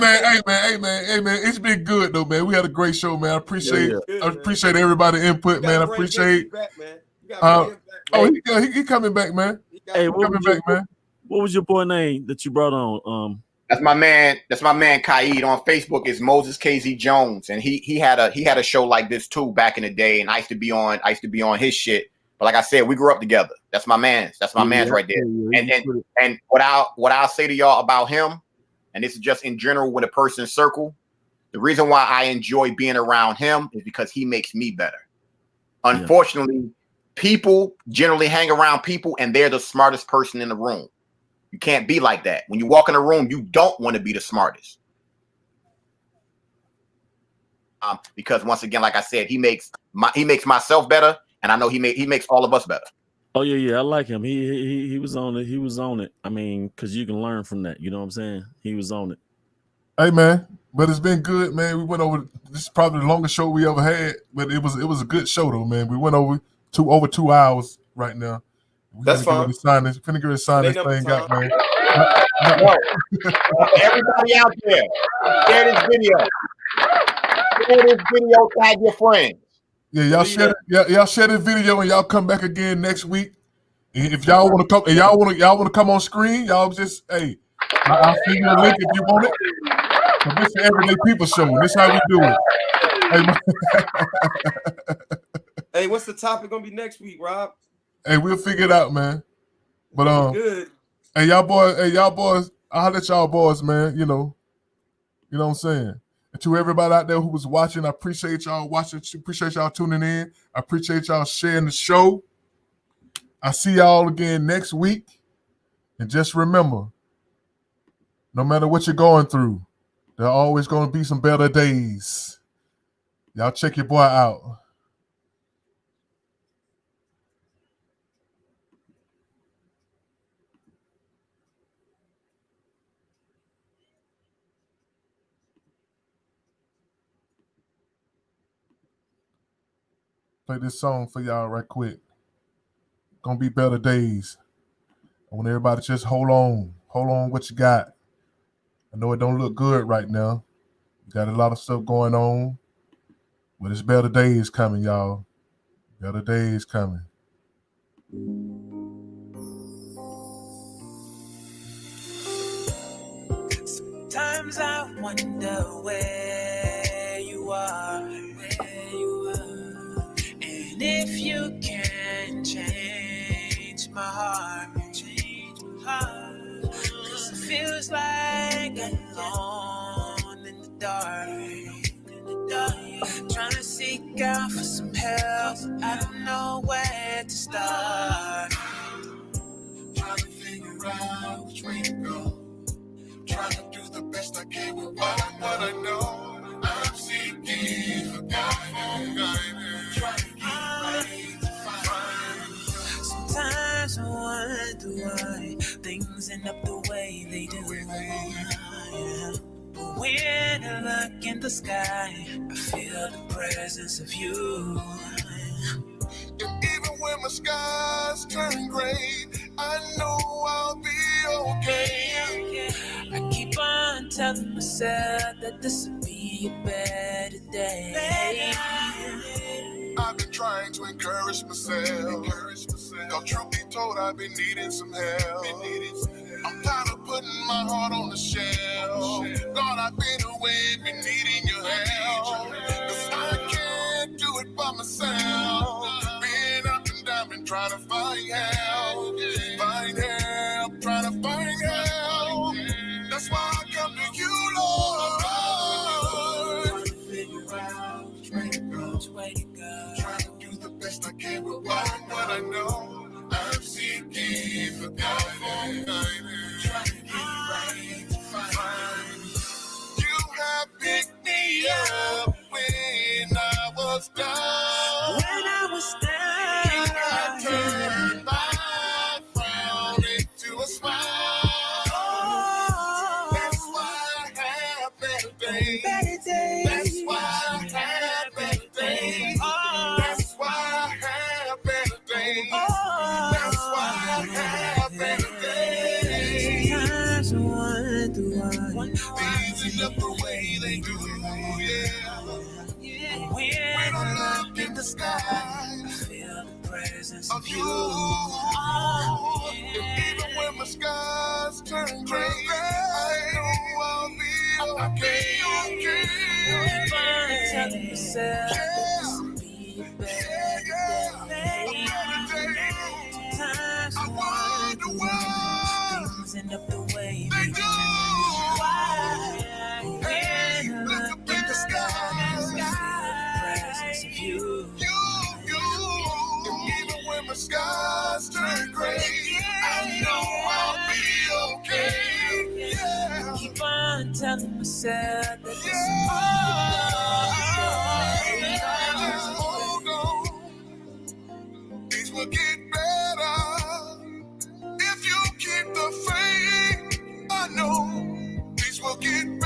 man. It's been good though, man. We had a great show, man. I appreciate everybody's input, man. I appreciate. He coming back, man. Hey, what was your boy name that you brought on? That's my man. That's my man Kaid on Facebook. Is Moses KZ Jones, and he had a show like this too back in the day, and I used to be on his shit. But like I said, we grew up together. That's my man's. That's my man's right there. And what I'll say to y'all about him, and this is just in general with a person's circle, the reason why I enjoy being around him is because he makes me better. Unfortunately, people generally hang around people and they're the smartest person in the room. You can't be like that. When you walk in a room, you don't want to be the smartest. Because once again, like I said, he makes myself better, and I know he makes all of us better. Oh yeah, I like him. He was on it. He was on it. I mean, because you can learn from that. You know what I'm saying? He was on it. Hey man, but it's been good, man. We went over. This is probably the longest show we ever had, but it was a good show though, man. We went over 2 hours right now. That's fine. Finna get sign this thing out, man. Everybody out there, share this video. Share this video, tag your friends. Yeah, y'all share this video and y'all come back again next week. And if y'all want to come, y'all want to come on screen, y'all just I'll send you a link if you want it. So this is the Everyday People Show. This is how we do it. Hey, what's the topic gonna be next week, Rob? Hey, we'll figure it out, man. But good. Hey, y'all boys, I'll let y'all boys, man. You know what I'm saying. And to everybody out there who was watching, I appreciate y'all watching. Appreciate y'all tuning in. I appreciate y'all sharing the show. I see y'all again next week. And just remember, no matter what you're going through, there are always going to be some better days. Y'all check your boy out. Play this song for y'all right quick. Gonna be better days. I want everybody to just hold on what you got. I know it don't look good right now. You got a lot of stuff going on, but it's better days coming, y'all. Better days coming. Sometimes I wonder where you are. And if you can change my heart. 'Cause it feels like I'm alone in the dark. Trying to seek out for some help. I don't know where to start. Trying to figure out which way to go. Trying to do the best I can with what I know. I'm seeking for guidance. Trying to get ready to find. Sometimes I wonder why things end up the way they do. But when I look in the sky, I feel the presence of you. And even when my skies turn gray, I know I'll be okay. I keep on telling myself that this will be a better day. I've been trying to encourage myself. Though truth be told, I've been needing some help. I'm tired of putting my heart on the shelf. God, I've been away, been needing your help. 'Cause I can't do it by myself. Been up and down, been trying to find help. Trying to find help. That's why I come to you, Lord. Trying to figure out which way to go. Trying to do the best I can with what I know. I'm seeking for guidance. Trying to get right to find. You have picked me up when I was down. You have turned my frown into a smile. That's why I have better days. That's why I have better days. That's why I have better days. That's why I have better days. Sometimes I wonder why things end up the way they do. When I look in the sky, I feel the presence of you. And even when my skies turn gray, I know I'll be okay. If I'm telling myself that this will be a better day. Sometimes I wonder why things end up the way they do. When I look in the sky, I feel the presence of you. And even when my skies turn gray, I know I'll be okay. Keep on telling myself that this will be a better day. forget